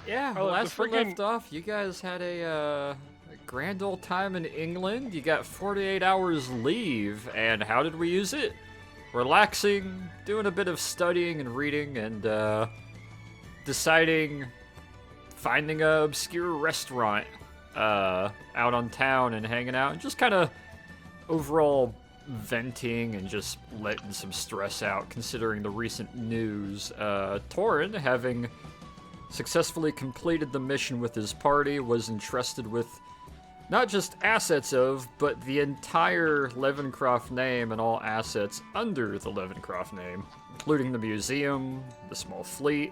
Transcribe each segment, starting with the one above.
Yeah, Oh, the last we friggin' left off, you guys had a grand old time in England. You got 48 hours leave, and how did we use it? Relaxing, doing a bit of studying and reading, and deciding, finding a obscure restaurant out on town and hanging out, and just kind of overall venting and just letting some stress out considering the recent news. Torin, having successfully completed the mission with his party, was entrusted with not just assets of, but the entire Levencroft name and all assets under the Levencroft name, including the museum, the small fleet,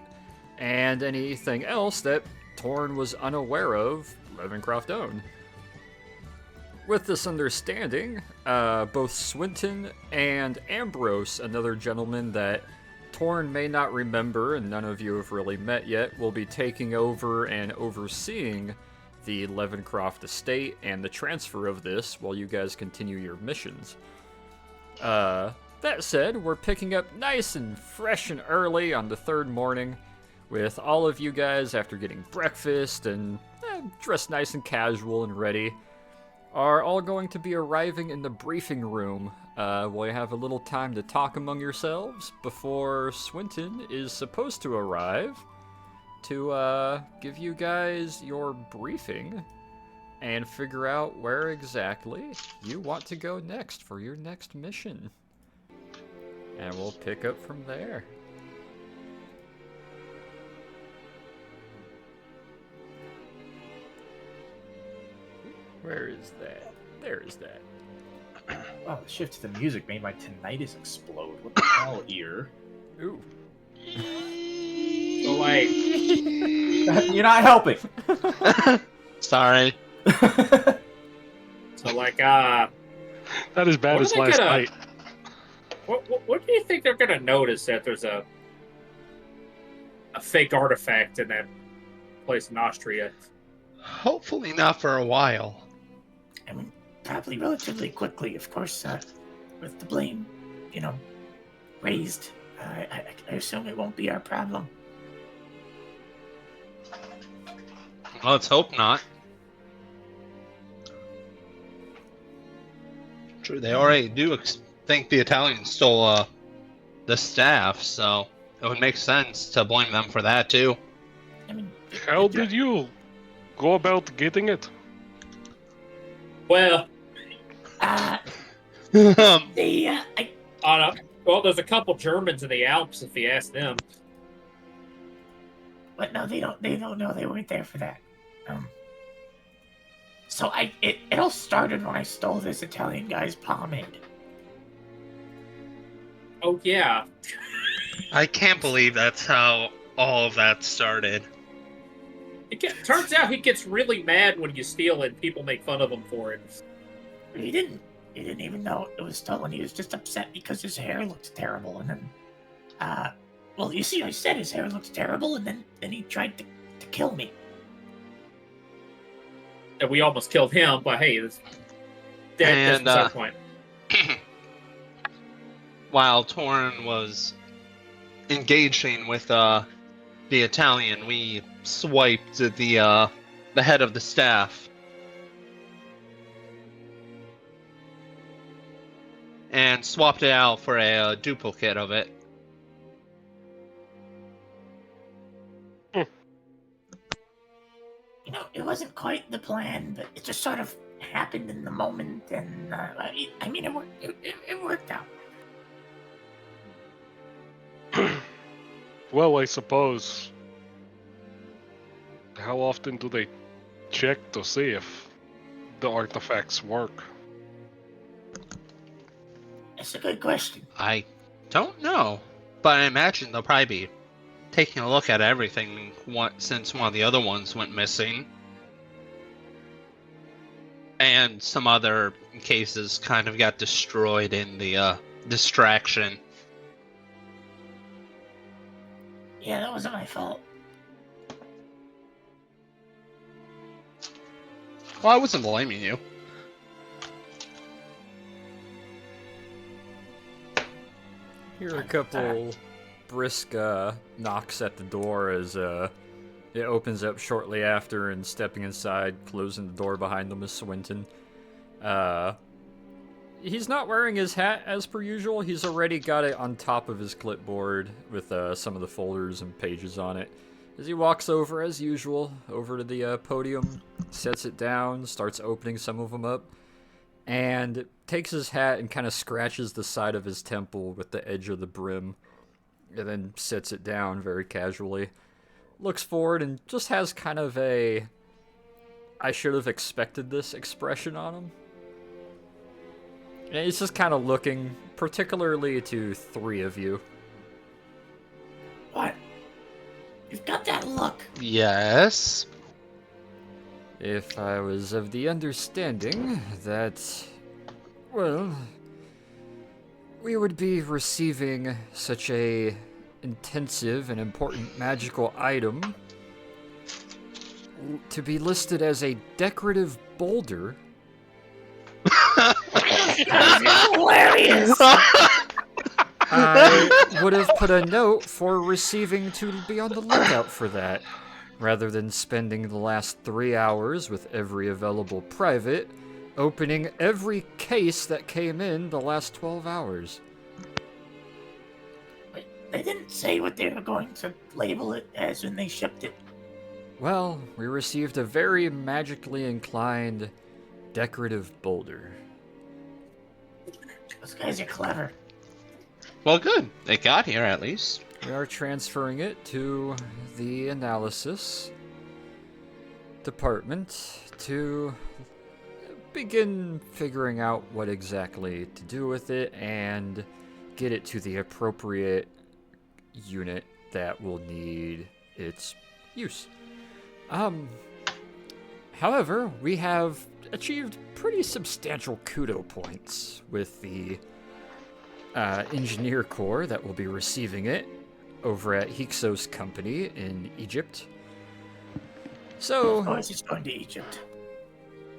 and anything else that Torn was unaware of Levencroft owned. With this understanding, both Swinton and Ambrose, another gentleman that Torn may not remember and none of you have really met yet, will be taking over and overseeing the Levencroft estate and the transfer of this while you guys continue your missions. That said, we're picking up nice and fresh and early on the third morning, with all of you guys, after getting breakfast and dressed nice and casual and ready, are all going to be arriving in the briefing room. Will you have a little time to talk among yourselves before Swinton is supposed to arrive to give you guys your briefing and figure out where exactly you want to go next for your next mission. And we'll pick up from there. Where is that? There is that. Oh, the shift to the music made my tinnitus explode. What the hell, ear? Ooh. So, like, You're not helping. Sorry. so like, that is bad What as are they last gonna- night. what do you think they're gonna notice that there's a fake artifact in that place in Austria? Hopefully not for a while. I mean, probably relatively quickly, of course, with the blame, raised. I assume it won't be our problem. Let's hope not. True, they already do think the Italians stole the staff, so it would make sense to blame them for that too. I mean, How did you go about getting it? Well, they, well, there's a couple Germans in the Alps. If you ask them, but no, they don't know. They weren't there for that. So it all started when I stole this Italian guy's pomade. oh yeah, I can't believe that's how all of that started. turns out he gets really mad when you steal it. And people make fun of him for it. He didn't even know it was stolen. He was just upset because his hair looked terrible. And then, well, you see, I said his hair looked terrible, and then he tried to kill me. And we almost killed him, but hey, that's And, beside the point. While Torn was engaging with the Italian, we swiped the head of the staff and swapped it out for a duplicate of it. It wasn't quite the plan, but it just sort of happened in the moment, and I mean, it worked out. Well, I suppose. How often do they check to see if the artifacts work? That's a good question. I don't know, but I imagine they'll probably be taking a look at everything since one of the other ones went missing. And some other cases kind of got destroyed in the distraction. Yeah, that wasn't my fault. Well, I wasn't blaming you. Hear a couple brisk knocks at the door as It opens up shortly after, and stepping inside, closing the door behind them is Swinton. He's not wearing his hat as per usual. He's already got it on top of his clipboard with some of the folders and pages on it. As he walks over, as usual, over to the podium, sets it down, starts opening some of them up, and takes his hat and kind of scratches the side of his temple with the edge of the brim, and then sets it down very casually. Looks forward and just has kind of a I should have expected this expression on him. And he's just kind of looking particularly to three of you. What? You've got that look. Yes. If I was of the understanding that, well, we would be receiving such a intensive and important magical item to be listed as a decorative boulder. Hilarious. I would have put a note for receiving to be on the lookout for that, rather than spending the last 3 hours with every available private, opening every case that came in the last 12 hours. They didn't say what they were going to label it as when they shipped it. Well, we received a very magically inclined decorative boulder. Those guys are clever. Well, good. They got here at least. We are transferring it to the analysis department to begin figuring out what exactly to do with it and get it to the appropriate unit that will need its use. However, we have achieved pretty substantial kudo points with the engineer corps that will be receiving it over at Hyksos Company in Egypt. So, Of course it's going to Egypt.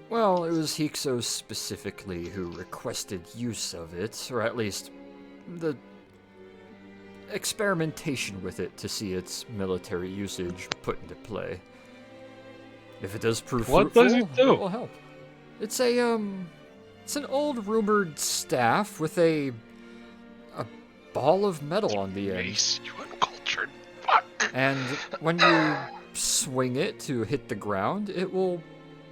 well, it was Hyksos specifically who requested use of it, or at least the experimentation with it to see its military usage put into play. If it does prove What fruitful, does it do? will help. It's it's an old rumored staff with a ball of metal on the end. Mace, you uncultured fuck. And when you swing it to hit the ground, it will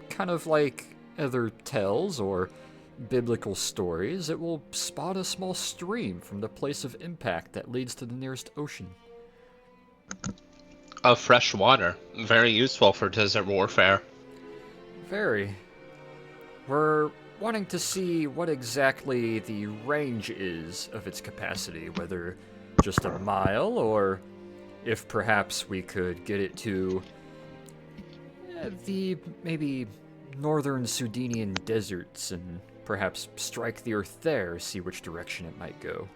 kind of like other tales or biblical stories, it will spot a small stream from the place of impact that leads to the nearest ocean. Of fresh water. Very useful for desert warfare. Very. We're wanting to see what exactly the range is of its capacity, whether just a mile or if perhaps we could get it to the maybe northern Sudanian deserts and perhaps strike the earth there, see which direction it might go.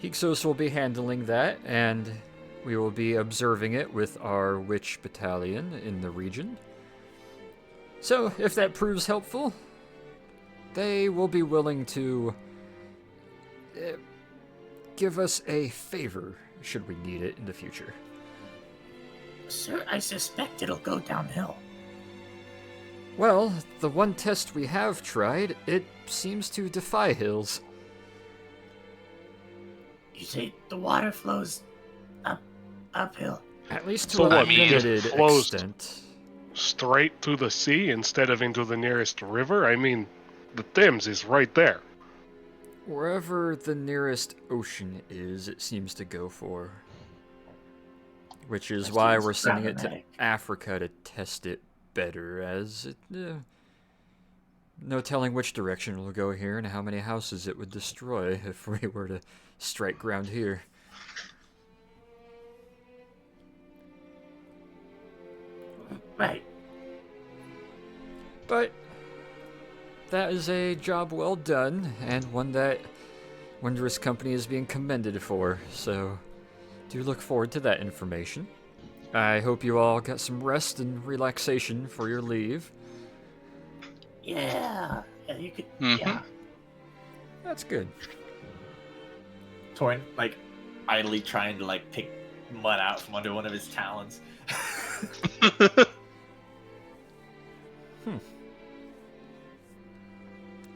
Hyksos will be handling that, and we will be observing it with our witch battalion in the region. So, if that proves helpful, they will be willing to give us a favor should we need it in the future. Sir, I suspect it'll go downhill. Well, the one test we have tried, it seems to defy hills. You say the water flows uphill. At least to So a what, it just limited flows extent. Straight to the sea instead of into the nearest river? I mean, the Thames is right there. Wherever the nearest ocean is, it seems to go for. Which is That why seems we're sending it to problematic. Africa to test it better, as it, no telling which direction it will go here and how many houses it would destroy if we were to strike ground here. Right. But that is a job well done, and one that Wondrous Company is being commended for, so do look forward to that information. I hope you all got some rest and relaxation for your leave. Yeah. Yeah, you could. Mhm. Yeah. That's good. Torin, like, idly trying to, like, pick mud out from under one of his talons.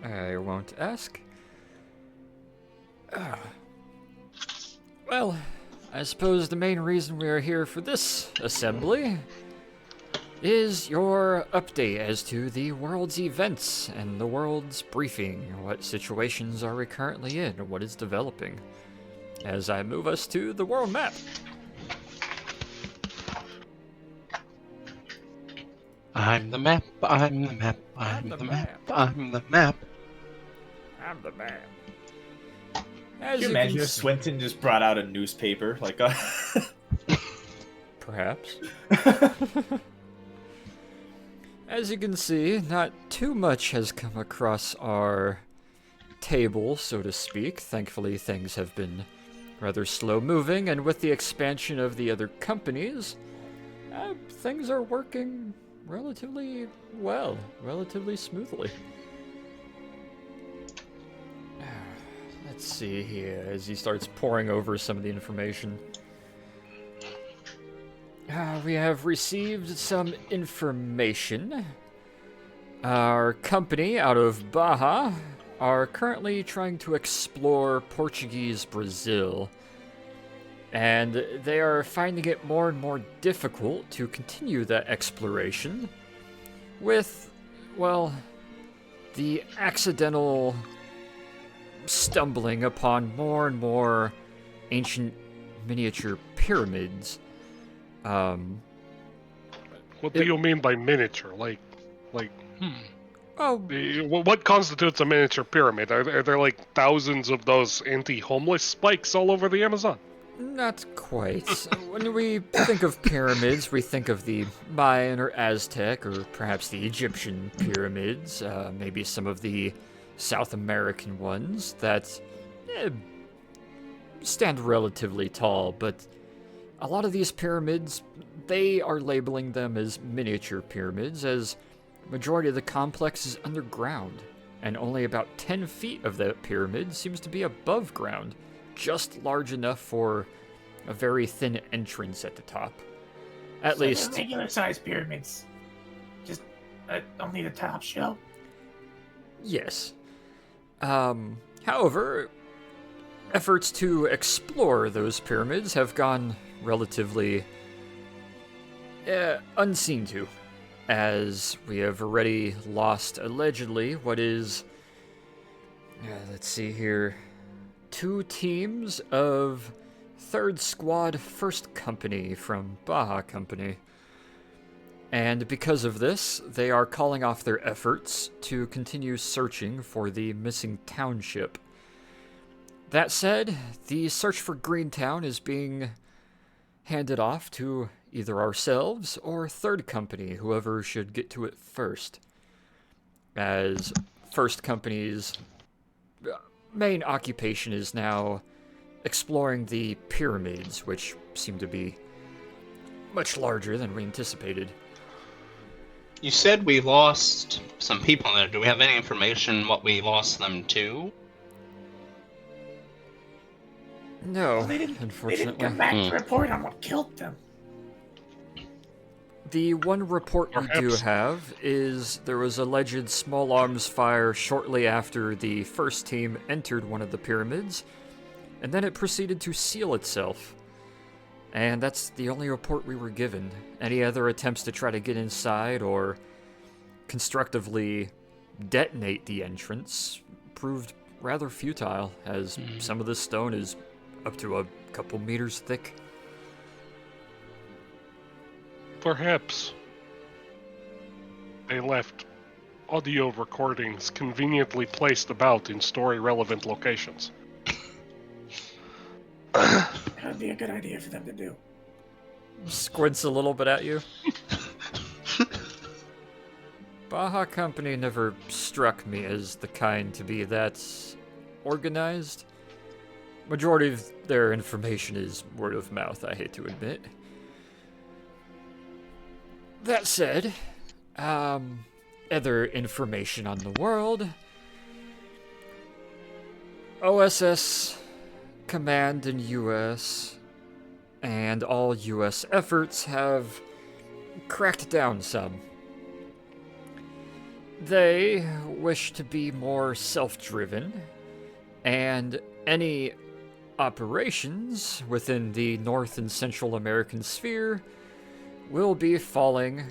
I won't ask. Well, I suppose the main reason we are here for this assembly is your update as to the world's events and the world's briefing. What situations are we currently in? What is developing? As I move us to the world map. I'm the map, I'm the map, I'm the map, I'm the map. I'm the man. Can you imagine if Swinton just brought out a newspaper? Like, Perhaps. As you can see, not too much has come across our table, so to speak. Thankfully, things have been rather slow moving, and with the expansion of the other companies, things are working relatively well, relatively smoothly. Let's see here, as he starts poring over some of the information. We have received some information. Our company out of Baja are currently trying to explore Portuguese Brazil, and they are finding it more and more difficult to continue that exploration with, well, the accidental stumbling upon more and more ancient miniature pyramids. What do you mean by miniature? Oh, What constitutes a miniature pyramid? Are there like thousands of those anti-homeless spikes all over the Amazon? not quite. When we think of pyramids, we think of the Mayan or Aztec, or perhaps the Egyptian pyramids, maybe some of the South American ones that stand relatively tall, but a lot of these pyramids, they are labeling them as miniature pyramids, as majority of the complex is underground, and only about 10 feet of that pyramid seems to be above ground, just large enough for a very thin entrance at the top. At least regular sized pyramids. Just only the top show. yes. However, efforts to explore those pyramids have gone relatively unseen to, as we have already lost, allegedly, what is, let's see here, 2 teams of 3rd Squad 1st Company from Baja Company. And because of this, they are calling off their efforts to continue searching for the missing township. That said, the search for Greentown is being handed off to either ourselves or 3rd Company, whoever should get to it first. As 1st Company's main occupation is now exploring the pyramids, which seem to be much larger than we anticipated. You said we lost some people there. Do we have any information what we lost them to? No, They didn't unfortunately. come back to report on what killed them. The one report we do Perhaps. have is there was alleged small arms fire shortly after the first team entered one of the pyramids, and then it proceeded to seal itself. And that's the only report we were given. Any other attempts to try to get inside or constructively detonate the entrance proved rather futile, as some of the stone is up to a couple meters thick. Perhaps they left audio recordings conveniently placed about in story-relevant locations. That'd be a good idea for them to do. Squints a little bit at you. Baja Company never struck me as the kind to be that organized. Majority of their information is word of mouth, I hate to admit. That said, other information on the world. OSS Command in US and all US efforts have cracked down some. They wish to be more self-driven, and any operations within the North and Central American sphere will be falling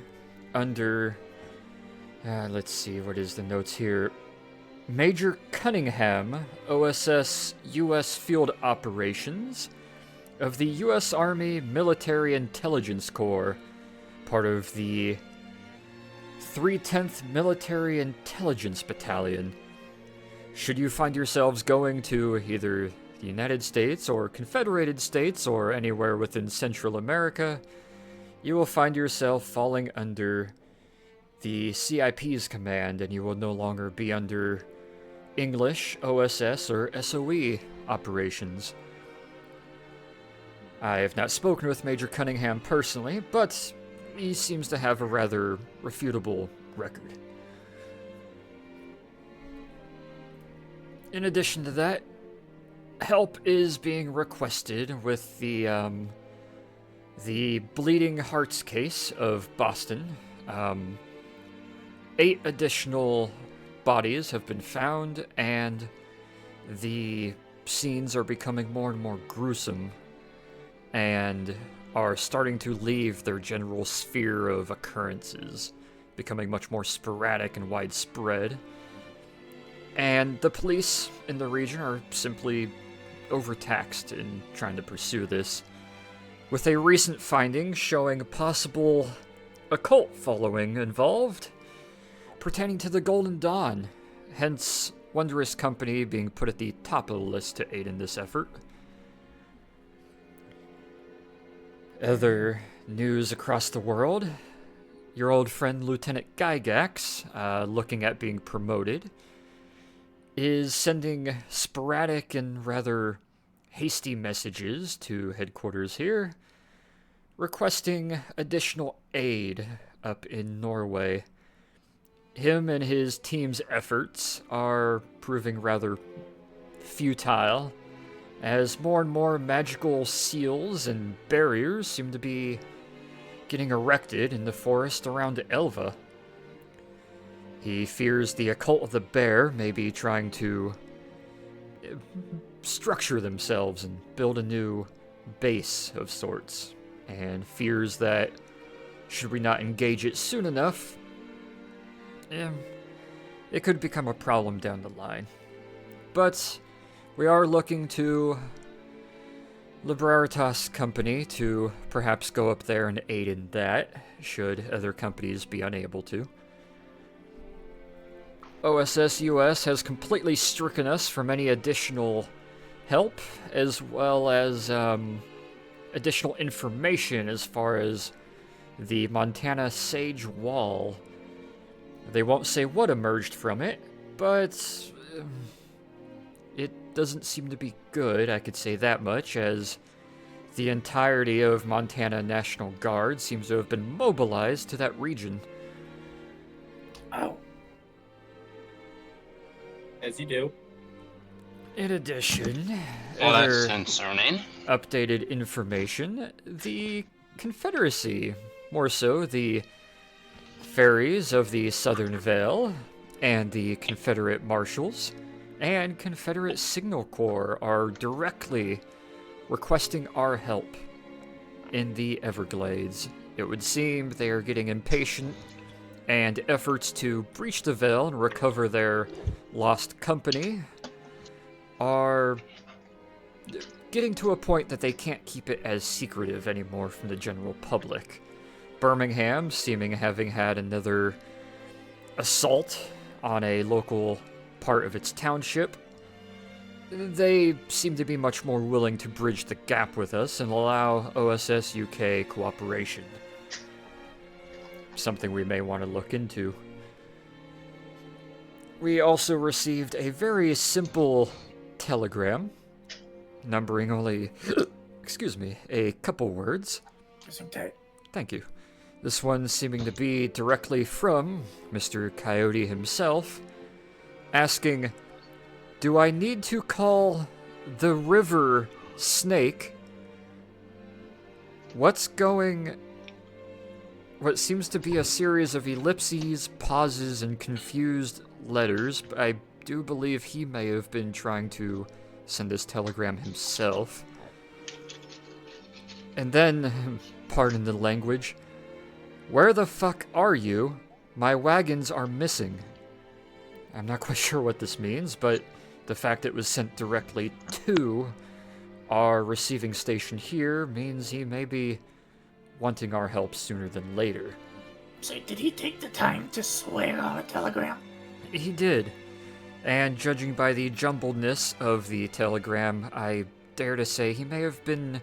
under, let's see, what is the notes here? Major Cunningham, OSS U.S. Field Operations of the U.S. Army Military Intelligence Corps, part of the 310th Military Intelligence Battalion. Should you find yourselves going to either the United States or Confederated States or anywhere within Central America, you will find yourself falling under the CIP's command, and you will no longer be under English, OSS, or SOE operations. I have not spoken with Major Cunningham personally, but he seems to have a rather refutable record. In addition to that, help is being requested with the Bleeding Hearts case of Boston. 8 additional bodies have been found, and the scenes are becoming more and more gruesome and are starting to leave their general sphere of occurrences, becoming much more sporadic and widespread. And the police in the region are simply overtaxed in trying to pursue this, with a recent finding showing a possible occult following involved pertaining to the Golden Dawn, hence Wondrous Company being put at the top of the list to aid in this effort. Other news across the world, your old friend Lieutenant Gygax, looking at being promoted, is sending sporadic and rather hasty messages to headquarters here, requesting additional aid up in Norway. Him and his team's efforts are proving rather futile, as more and more magical seals and barriers seem to be getting erected in the forest around Elva. He fears the Occult of the Bear may be trying to structure themselves and build a new base of sorts, and fears that should we not engage it soon enough, it could become a problem down the line. But we are looking to Liberaritas Company to perhaps go up there and aid in that, should other companies be unable to. OSS US has completely stricken us from any additional help, as well as additional information as far as the Montana Sage Wall. They won't say what emerged from it, but it doesn't seem to be good, I could say that much, as the entirety of Montana National Guard seems to have been mobilized to that region. Oh. As you do. In addition, Oh, that's other concerning. updated information, the Confederacy, more so the ferries of the Southern Vale, and the Confederate Marshals, and Confederate Signal Corps are directly requesting our help in the Everglades. It would seem they are getting impatient, and efforts to breach the Veil and recover their lost company are getting to a point that they can't keep it as secretive anymore from the general public. Birmingham having had another assault on a local part of its township. They seem to be much more willing to bridge the gap with us and allow OSS UK cooperation. Something we may want to look into. We also received a very simple telegram, numbering only, excuse me, a couple words. Thank you. This one seeming to be directly from Mr. Coyote himself, asking, do I need to call the river Snake What seems to be a series of ellipses, pauses, and confused letters. I do believe he may have been trying to send this telegram himself. And then, pardon the language, "Where the fuck are you? My wagons are missing." I'm not quite sure what this means, but the fact it was sent directly to our receiving station here means he may be wanting our help sooner than later. So did he take the time to swear on a telegram? He did. And judging by the jumbledness of the telegram, I dare to say he may have been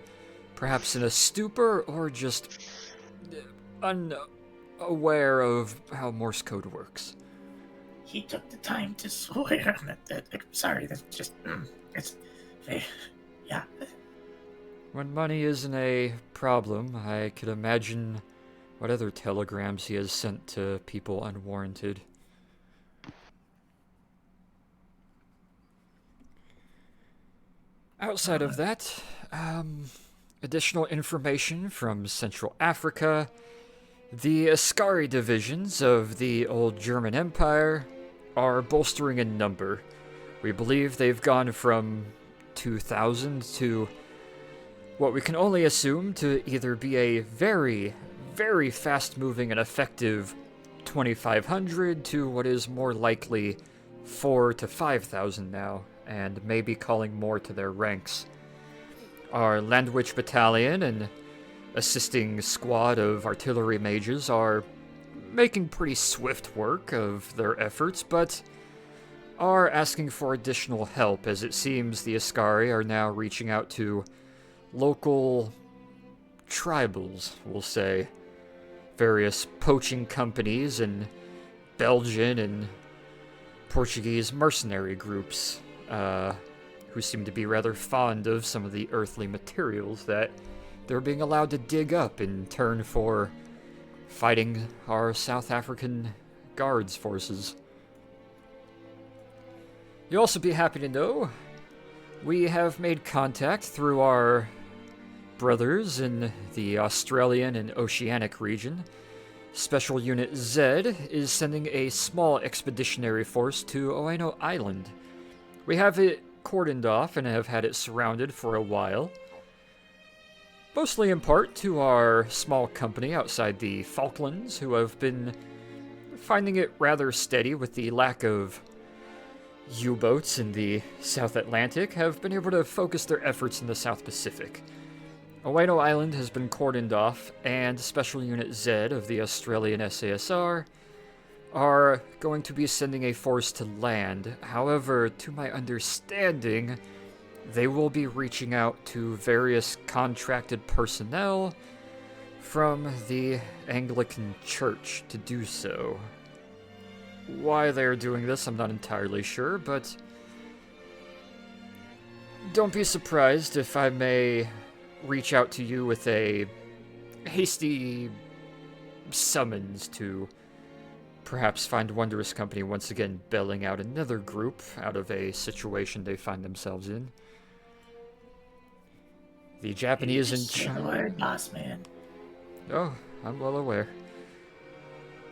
perhaps in a stupor or just unaware of how Morse code works. He took the time to swear on it. Sorry, that's just... It's... Yeah. When money isn't a problem, I could imagine what other telegrams he has sent to people unwarranted. Outside of that, additional information from Central Africa. The Ascari divisions of the old German Empire are bolstering in number. We believe they've gone from 2,000 to what we can only assume to either be a very, very fast-moving and effective 2,500 to what is more likely 4,000 to 5,000 now, and maybe calling more to their ranks. Our Landwich Battalion and assisting squad of artillery mages are making pretty swift work of their efforts, but are asking for additional help, as it seems the Ascari are now reaching out to local tribals, we'll say. Various poaching companies and Belgian and Portuguese mercenary groups, who seem to be rather fond of some of the earthly materials that they're being allowed to dig up in turn for fighting our South African Guards forces. You'll also be happy to know we have made contact through our brothers in the Australian and Oceanic region. Special Unit Z is sending a small expeditionary force to Oeno Island. We have it cordoned off and have had it surrounded for a while. Mostly in part to our small company outside the Falklands, who have been finding it rather steady with the lack of U-boats in the South Atlantic, have been able to focus their efforts in the South Pacific. Oeno Island has been cordoned off, and Special Unit Z of the Australian SASR are going to be sending a force to land. However, to my understanding, they will be reaching out to various contracted personnel from the Anglican Church to do so. Why they're doing this, I'm not entirely sure, but don't be surprised if I may reach out to you with a hasty summons to perhaps find Wondrous Company once again bailing out another group out of a situation they find themselves in. The Japanese and China... word, boss man. Oh, I'm well aware.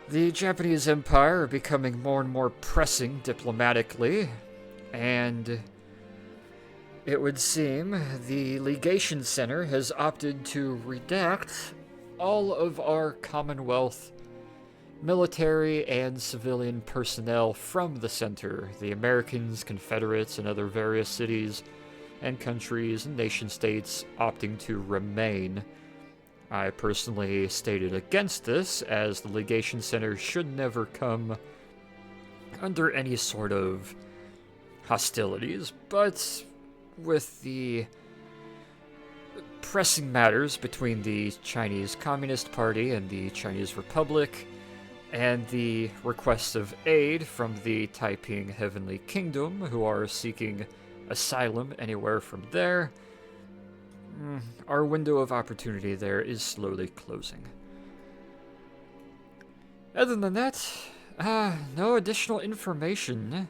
The Japanese Empire are becoming more and more pressing diplomatically, and it would seem the Legation Center has opted to redact all of our Commonwealth military and civilian personnel from the center. The Americans, Confederates, and other various cities and countries and nation-states opting to remain. I personally stated against this, as the Legation Center should never come under any sort of hostilities, but with the pressing matters between the Chinese Communist Party and the Chinese Republic, and the requests of aid from the Taiping Heavenly Kingdom, who are seeking asylum anywhere from there, our window of opportunity there is slowly closing. Other than that, no additional information.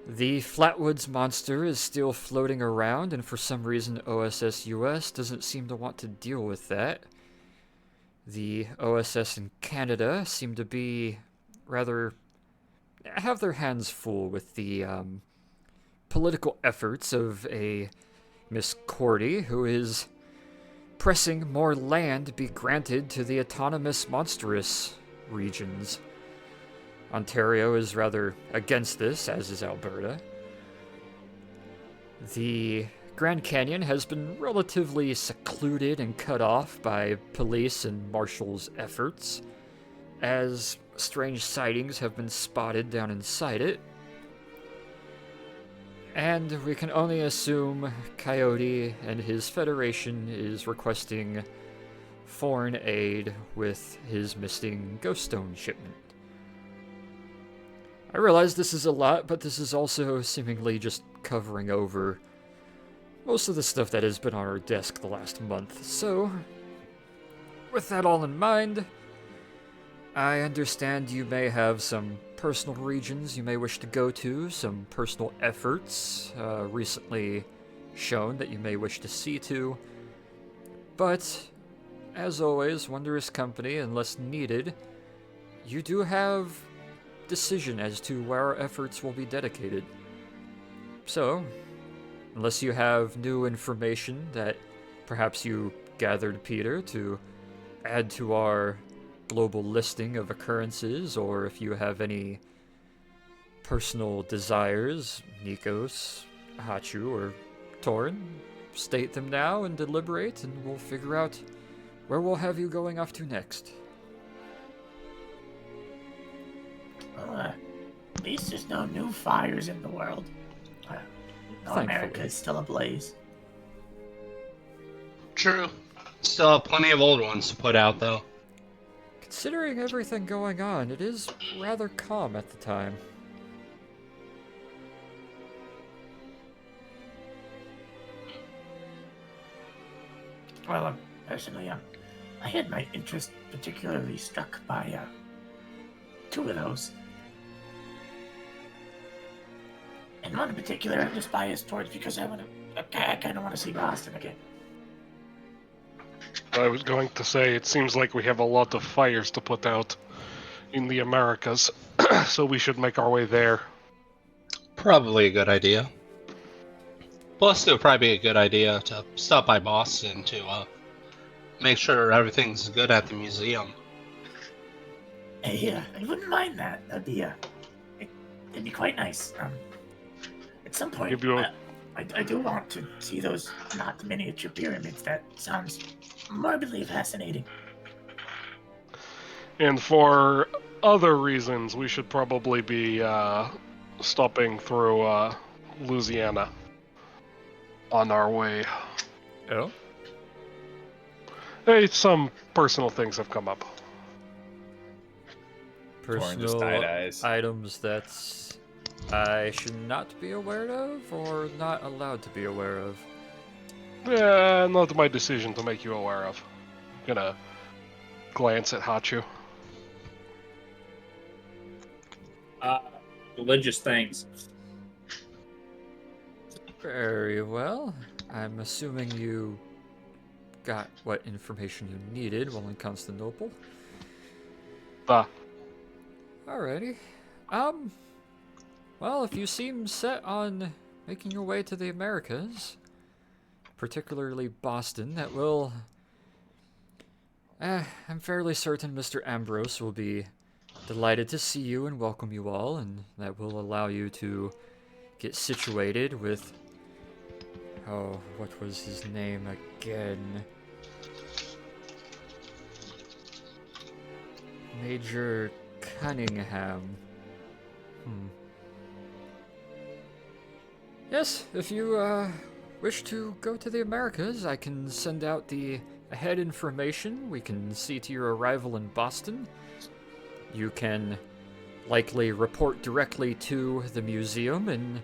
The Flatwoods monster is still floating around, and for some reason OSS US doesn't seem to want to deal with that. The OSS in Canada seem to be rather have their hands full with the political efforts of a Miss Cordy, who is pressing more land be granted to the autonomous monstrous regions. Ontario is rather against this, as is Alberta. The Grand Canyon has been relatively secluded and cut off by police and marshals' efforts, as strange sightings have been spotted down inside it. And we can only assume Coyote and his Federation is requesting foreign aid with his missing ghost stone shipment. I realize this is a lot, but this is also seemingly just covering over most of the stuff that has been on our desk the last month. So, with that all in mind, I understand you may have some personal regions you may wish to go to, some personal efforts recently shown that you may wish to see to. But, as always, Wondrous Company, unless needed, you do have decision as to where our efforts will be dedicated. So, unless you have new information that perhaps you gathered, Peter, to add to our global listing of occurrences, or if you have any personal desires, Nikos, Hachu, or Torin, state them now and deliberate, and we'll figure out where we'll have you going off to next. Well, at least there's no new fires in the world. No, America is still ablaze. True. Still have plenty of old ones to put out, though. Considering everything going on, it is rather calm at the time. Well, personally, I had my interest particularly struck by two of those. And one in particular, I'm just biased towards because I kind of want to see Boston again. I was going to say, it seems like we have a lot of fires to put out in the Americas, so we should make our way there. Probably a good idea. Plus, it would probably be a good idea to stop by Boston to make sure everything's good at the museum. Yeah, I wouldn't mind that. It'd be quite nice. At some point, Give you a- I do want to see those not miniature pyramids. That sounds morbidly fascinating. And for other reasons, we should probably be stopping through Louisiana on our way. Oh? Hey, some personal things have come up. Torin just Personal side-eyes. items that I should not be aware of, or not allowed to be aware of? Not my decision to make you aware of. Gonna glance at Hachu. Religious things. Very well. I'm assuming you got what information you needed while in Constantinople. Alrighty. Well, if you seem set on making your way to the Americas, particularly Boston, that will... I'm fairly certain Mr. Ambrose will be delighted to see you and welcome you all, and that will allow you to get situated with... Oh, what was his name again? Major Cunningham. Yes, if you wish to go to the Americas, I can send out the ahead information. We can see to your arrival in Boston. You can likely report directly to the museum and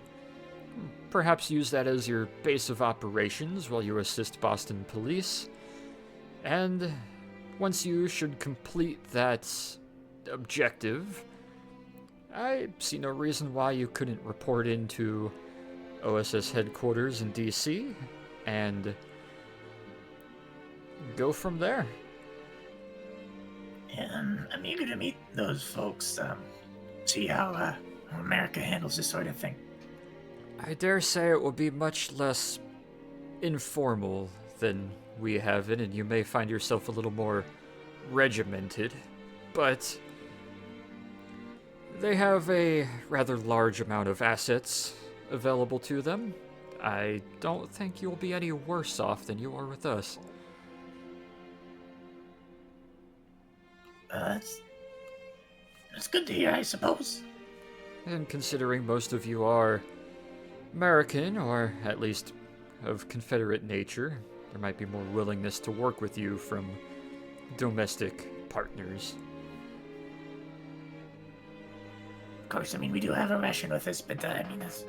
perhaps use that as your base of operations while you assist Boston police. And once you should complete that objective, I see no reason why you couldn't report into OSS headquarters in DC and go from there. I'm eager to meet those folks. See how America handles this sort of thing. I dare say it will be much less informal than we have it, and you may find yourself a little more regimented, but they have a rather large amount of assets available to them. I don't think you'll be any worse off than you are with us. That's good to hear, I suppose. And considering most of you are American, or at least of Confederate nature, there might be more willingness to work with you from domestic partners. Of course, I mean, we do have a Russian with us, but I mean, that's,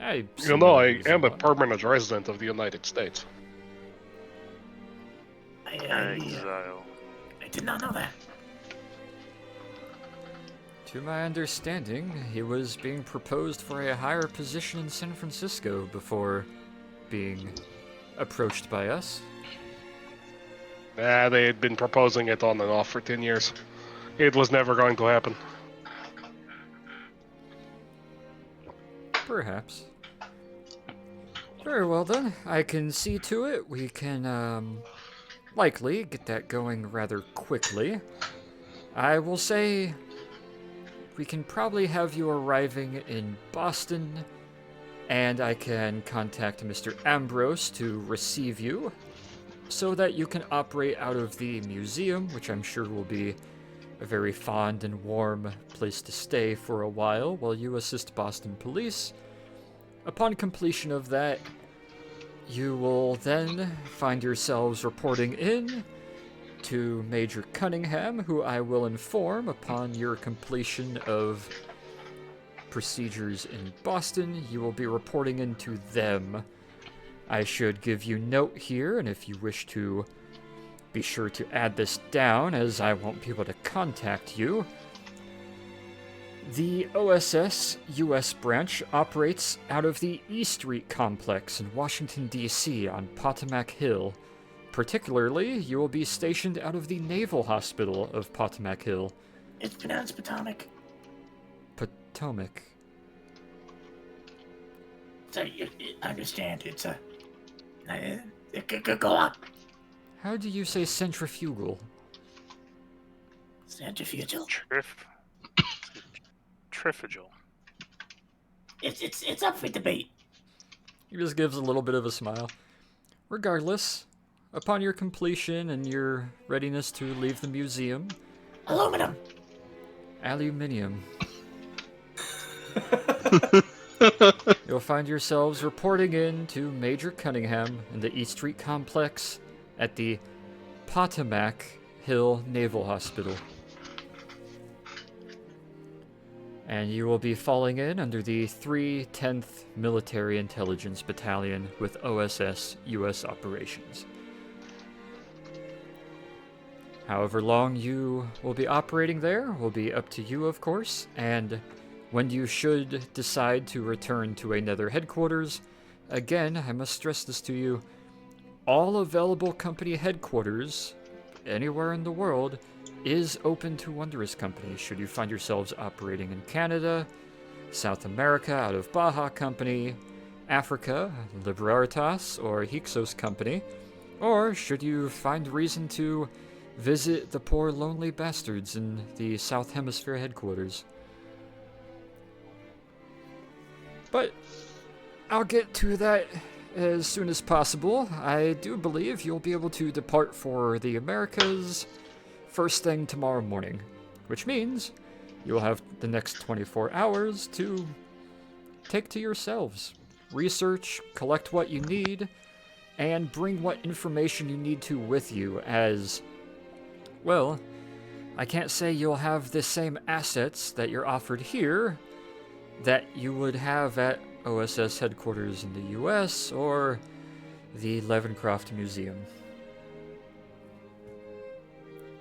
I am a permanent resident of the United States. Exile. I did not know that. To my understanding, he was being proposed for a higher position in San Francisco before being approached by us. They had been proposing it on and off for 10 years. It was never going to happen. Perhaps. Very well then, I can see to it. We can, likely get that going rather quickly. I will say we can probably have you arriving in Boston, and I can contact Mr. Ambrose to receive you, so that you can operate out of the museum, which I'm sure will be a very fond and warm place to stay for a while you assist Boston police. Upon completion of that, you will then find yourselves reporting in to Major Cunningham, who I will inform upon your completion of procedures in Boston. You will be reporting into them. I should give you note here, and if you wish to be sure to add this down, as I won't be able to contact you. The OSS US branch operates out of the E Street complex in Washington, D.C. on Potomac Hill. Particularly, you will be stationed out of the Naval Hospital of Potomac Hill. It's pronounced Potomac. Potomac. So you understand, it's a... go on. How do you say centrifugal? Centrifugal? Trifugal. It's up for debate. He just gives a little bit of a smile. Regardless, upon your completion and your readiness to leave the museum... Aluminum. Aluminium. You'll find yourselves reporting in to Major Cunningham in the E Street complex at the Potomac Hill Naval Hospital. And you will be falling in under the 310th Military Intelligence Battalion with OSS U.S. Operations. However long you will be operating there will be up to you, of course, and when you should decide to return to another headquarters, again, I must stress this to you, all available company headquarters anywhere in the world is open to Wondrous Company should you find yourselves operating in Canada, South America out of Baja Company, Africa, Liberaritas or Hyksos Company, or should you find reason to visit the poor lonely bastards in the South Hemisphere headquarters. But I'll get to that as soon as possible. I do believe you'll be able to depart for the Americas first thing tomorrow morning, which means you'll have the next 24 hours to take to yourselves. Research, collect what you need, and bring what information you need to with you as, well, I can't say you'll have the same assets that you're offered here that you would have at OSS headquarters in the US or the Leavencroft Museum.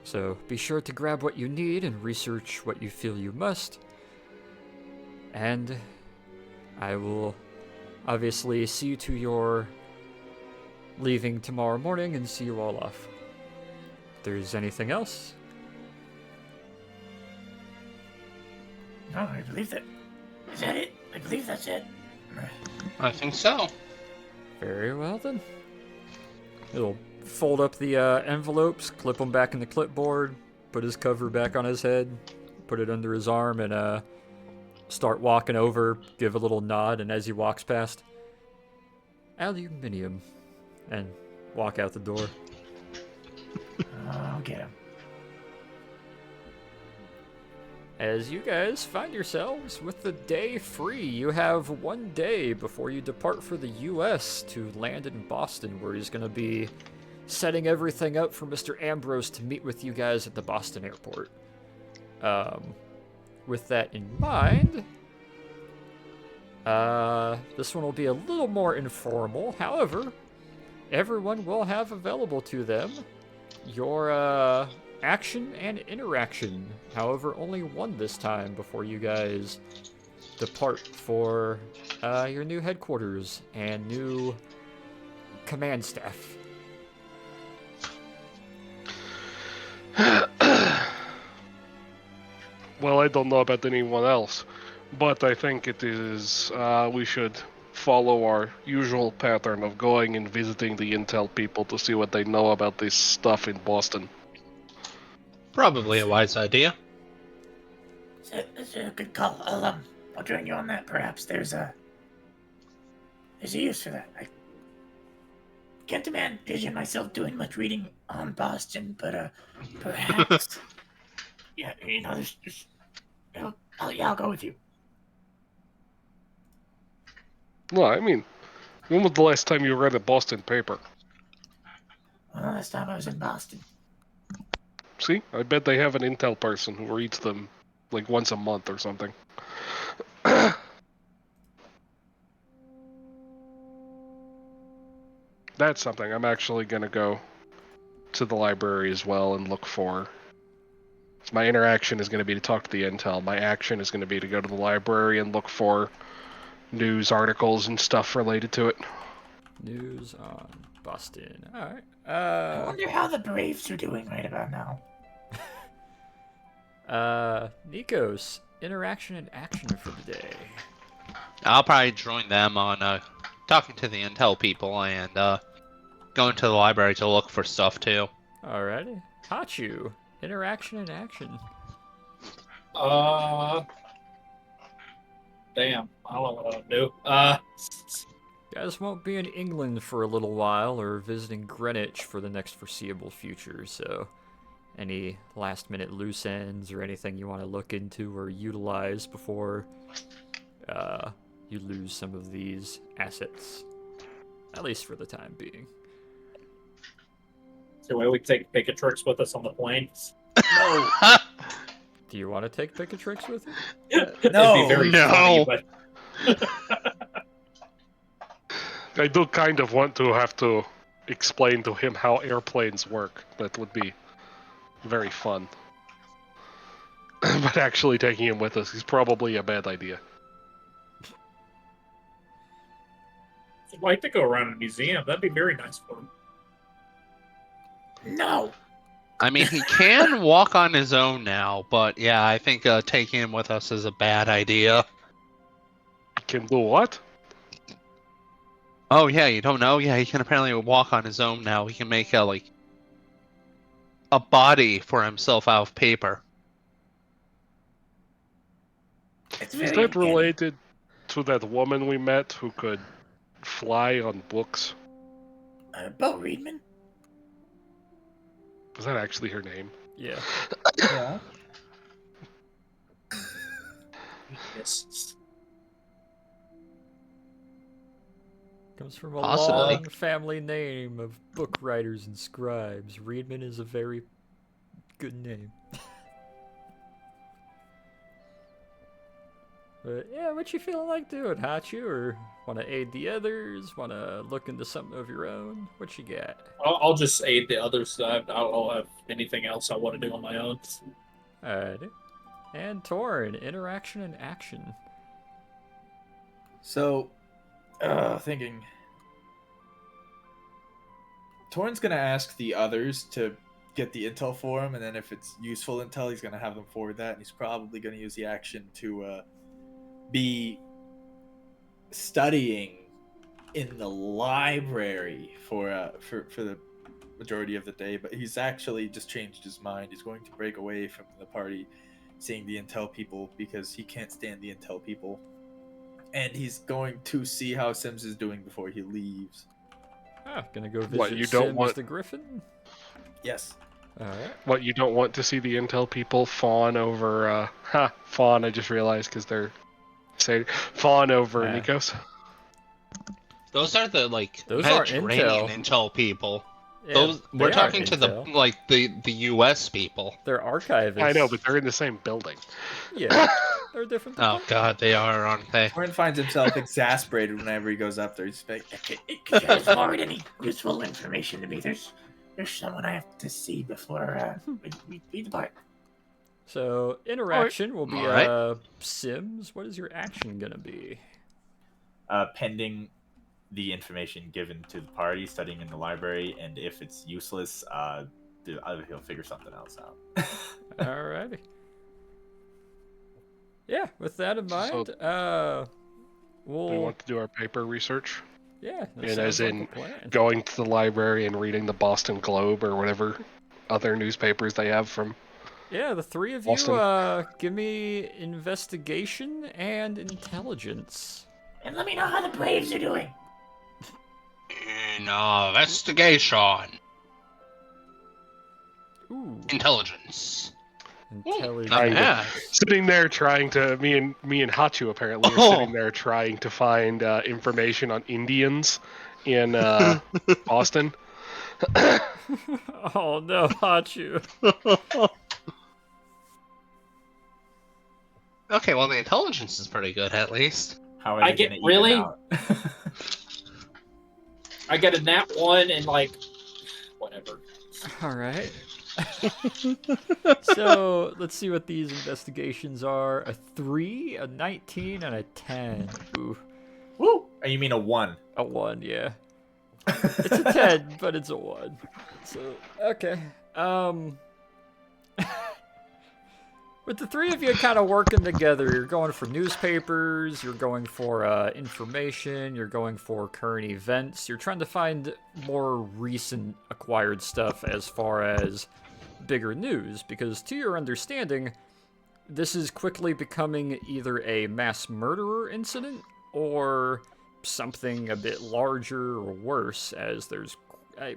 So be sure to grab what you need and research what you feel you must. And I will obviously see you to your leaving tomorrow morning and see you all off. If there's anything else, No, I believe that. Is that it? I believe that's it. I think so. very well then. He'll fold up the envelopes, clip them back in the clipboard, put his cover back on his head, put it under his arm, and start walking over, give a little nod, and as he walks past, aluminium, and walk out the door. I'll get him. As you guys find yourselves with the day free, you have 1 day before you depart for the U.S. to land in Boston, where he's going to be setting everything up for Mr. Ambrose to meet with you guys at the Boston airport. With that in mind, this one will be a little more informal. However, everyone will have available to them your action and interaction. However, only one this time before you guys depart for your new headquarters and new command staff. Well, I don't know about anyone else, but I think it is, we should follow our usual pattern of going and visiting the intel people to see what they know about this stuff in Boston. Probably a wise idea. That's a good call. I'll join you on that. Perhaps there's a use for that. I can't imagine myself doing much reading on Boston, but perhaps. Yeah, I'll go with you. No, I mean, when was the last time you read a Boston paper? Well, last time I was in Boston. See, I bet they have an intel person who reads them like once a month or something. That's something I'm actually gonna go to the library as well and look for. So my interaction is gonna be to talk to the intel. My action is gonna be to go to the library and look for news articles and stuff related to it. News on Boston. Alright. I wonder how the Braves are doing right about now. Nikos, interaction and action for the day. I'll probably join them on talking to the intel people and going to the library to look for stuff too. Alrighty. Hachu, interaction and action. Damn, I don't know what I'll do. Guys won't be in England for a little while or visiting Greenwich for the next foreseeable future, so any last minute loose ends or anything you want to look into or utilize before you lose some of these assets, at least for the time being. So why we take Picatrix with us on the plane? Do you want to take Picatrix with you? It'd be very funny, but I do kind of want to have to explain to him how airplanes work. That would be very fun. But actually taking him with us is probably a bad idea. I'd like to go around a museum. That'd be very nice for him. No. I mean, he can walk on his own now, but yeah, I think taking him with us is a bad idea. Can do what? Oh yeah, you don't know? Yeah, he can apparently walk on his own now. He can make a body for himself out of paper. It's Is very that uncanny. related to that woman we met who could fly on books? Bo Reedman? Was that actually her name? Yeah. Yeah. Yes. Comes from a Possibly. long family name of book writers and scribes. Reedman is a very good name. But yeah, what you feeling like doing, Hachu? Or want to aid the others? Want to look into something of your own? What you got? I'll just aid the other side. I don't have anything else I want to do on my own. Alrighty. And Torn, interaction and action. So, thinking. Torn's gonna ask the others to get the intel for him, and then if it's useful intel, he's gonna have them forward that, and he's probably gonna use the action to be studying in the library for the majority of the day. But he's actually just changed his mind. He's going to break away from the party, seeing the intel people, because he can't stand the intel people, and he's going to see how Sims is doing before he leaves. Ah, gonna go visit What, you don't Sims want- the Griffin? Yes. Alright. What, you don't want to see the intel people fawn over, fawn, I just realized because they're saying fawn over Ah. Nikos. Those are the Those aren't Mediterranean intel. intel people. Yeah, Those they we're aren't talking to intel. the US people. They're archivists. I know, but they're in the same building. Yeah, they're different. Oh god, they are, aren't they? Torn finds himself exasperated whenever he goes up there. He's like, Could you guys forward any useful information to me? There's someone I have to see before we depart. So interaction will be Alright. Sims. What is your action gonna be? pending the information given to the party, studying in the library, and if it's useless, he'll figure something else out. Alrighty. Yeah, with that in mind, Do we we'll want to do our paper research? yeah. that And sounds as like in a plan. going to the library and reading the Boston Globe or whatever other newspapers they have from. Yeah, the three of Austin. you, give me investigation and intelligence. And let me know how the Braves are doing. Investigation. Ooh, Intelligence. intelligence. Not bad. Sitting there trying to me and Hachu apparently are Oh. sitting there trying to find information on Indians in Boston. Oh no, Hachu. Okay, well the intelligence is pretty good at least. How are I they get- gonna even really? out? I got a nat 1 and like whatever. All right. So let's see what these investigations are: a 3, a 19, and a 10. Ooh, Woo! Oh, you mean a 1? a 1, yeah. It's a 10, but it's a 1. So okay. With the three of you kind of working together, you're going for newspapers, you're going for information, you're going for current events, you're trying to find more recent acquired stuff as far as bigger news, because to your understanding, this is quickly becoming either a mass murderer incident or something a bit larger or worse, as there's a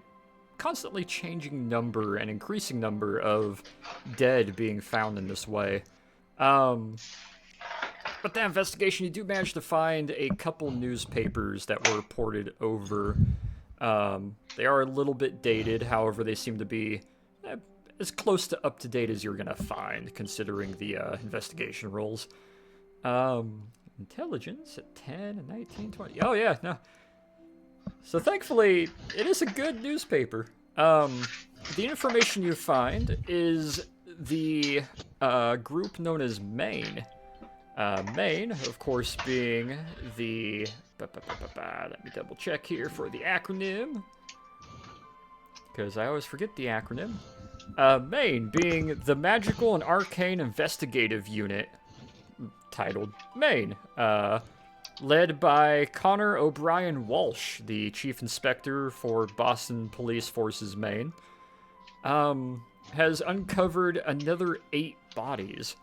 constantly changing number and increasing number of dead being found in this way. But that investigation, you do manage to find a couple newspapers that were reported over. They are a little bit dated, however, they seem to be as close to up to date as you're gonna find, considering the investigation rolls. Intelligence at 10 and 19, 20. Oh yeah, no. So thankfully, it is a good newspaper. The information you find is the group known as Maine. Maine, of course, being the... Let me double check here for the acronym, because I always forget the acronym. Maine being the Magical and Arcane Investigative Unit, titled Maine. Led by Connor O'Brien Walsh, the Chief Inspector for Boston Police Forces, Maine, has uncovered another 8 bodies,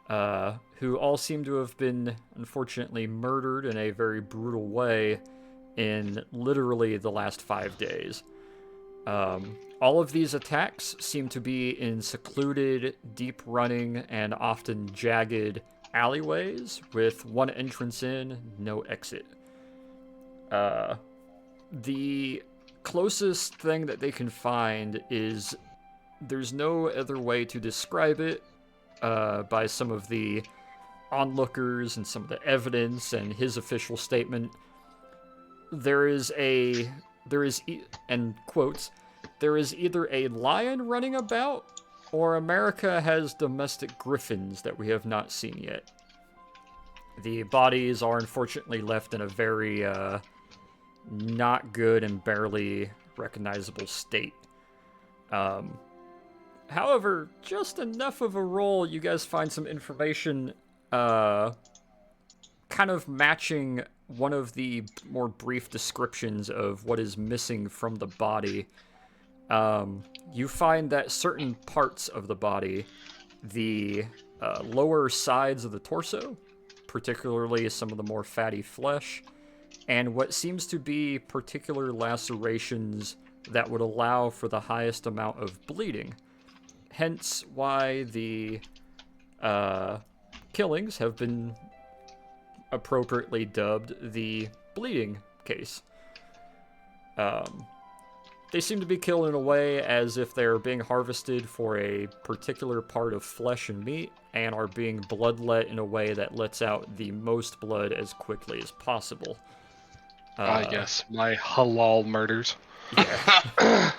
who all seem to have been, unfortunately, murdered in a very brutal way in literally the last 5 days. All of these attacks seem to be in secluded, deep-running, and often jagged alleyways with one entrance in, no exit. The closest thing that they can find is there's no other way to describe it by some of the onlookers and some of the evidence and his official statement, there is and quotes, there is either a lion running about or America has domestic griffins that we have not seen yet. The bodies are unfortunately left in a very not good and barely recognizable state. However, just enough of a roll, you guys find some information kind of matching one of the more brief descriptions of what is missing from the body. You find that certain parts of the body, the lower sides of the torso, particularly some of the more fatty flesh, and what seems to be particular lacerations that would allow for the highest amount of bleeding. Hence why the killings have been appropriately dubbed the bleeding case. They seem to be killed in a way as if they're being harvested for a particular part of flesh and meat, and are being bloodlet in a way that lets out the most blood as quickly as possible. Yes, my halal murders. Yeah.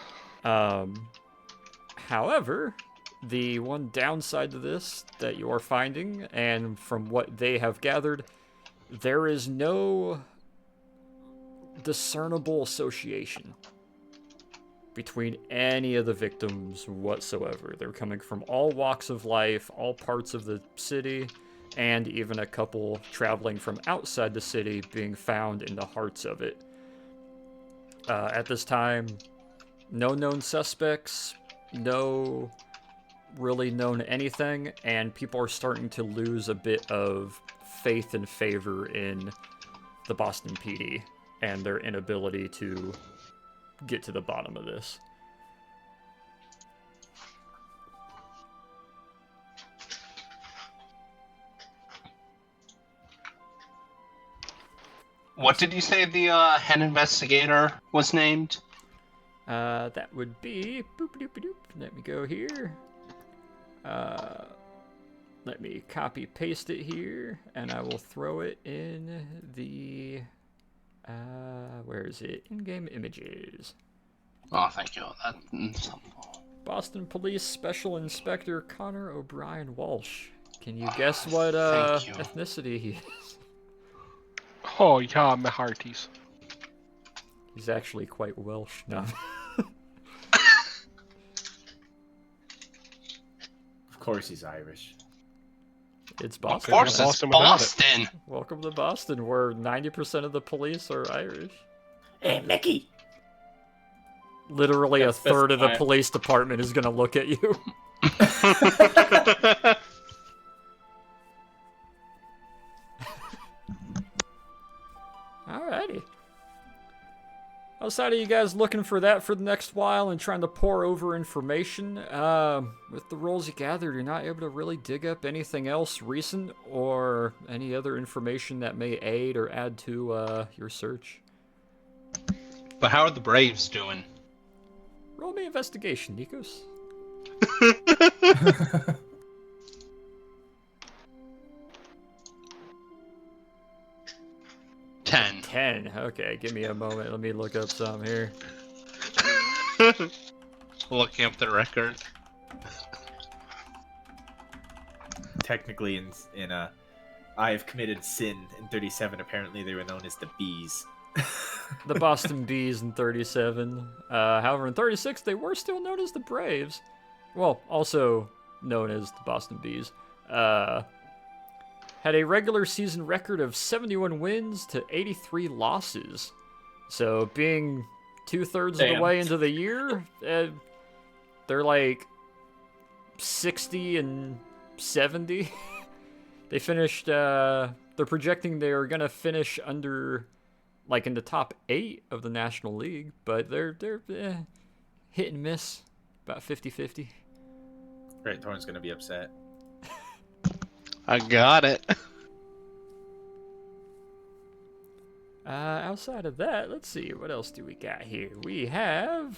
However, the one downside to this that you are finding, and from what they have gathered, there is no discernible association between any of the victims whatsoever. They're coming from all walks of life, all parts of the city, and even a couple traveling from outside the city being found in the hearts of it. At this time, no known suspects, no really known anything, and people are starting to lose a bit of faith and favor in the Boston PD and their inability to get to the bottom of this. What did you say the head investigator was named? That would be boop-a-doop-a-doop. Let me go here. Let me copy paste it here, and I will throw it in the where is it? In-game images. Oh, thank you. That's helpful. Boston Police Special Inspector Connor O'Brien Walsh. Can you guess what thank you. ethnicity he is? Oh, yeah, my hearties. He's actually quite Welsh. No. Of course he's Irish. It's Of Boston. course, Yeah, it's Boston without it. Boston. Welcome to Boston, where 90% of the police are Irish. Hey, Mickey. Literally a That's third of the specified. police department is going to look at you. Alrighty. Outside of you guys looking for that for the next while and trying to pour over information, with the rolls you gathered, you're not able to really dig up anything else recent or any other information that may aid or add to your search. But how are the Braves doing? Roll me investigation, Nikos. 10. 10. Okay, give me a moment. Let me look up some here. Looking up the record. Technically, in I have committed sin in 37. Apparently, they were known as the Bees. The Boston Bees in 37. However, in 36, they were still known as the Braves. Well, also known as the Boston Bees. Had a regular season record of 71 wins to 83 losses. So, being 2/3 of the Damn. way into the year, they're like 60 and 70. They finished, they're projecting they're going to finish under, like, in the top 8 of the National League, but they're hit and miss, about 50-50. Great Thorn's gonna be upset. I got it. Outside of that, let's see, what else do we got here? We have,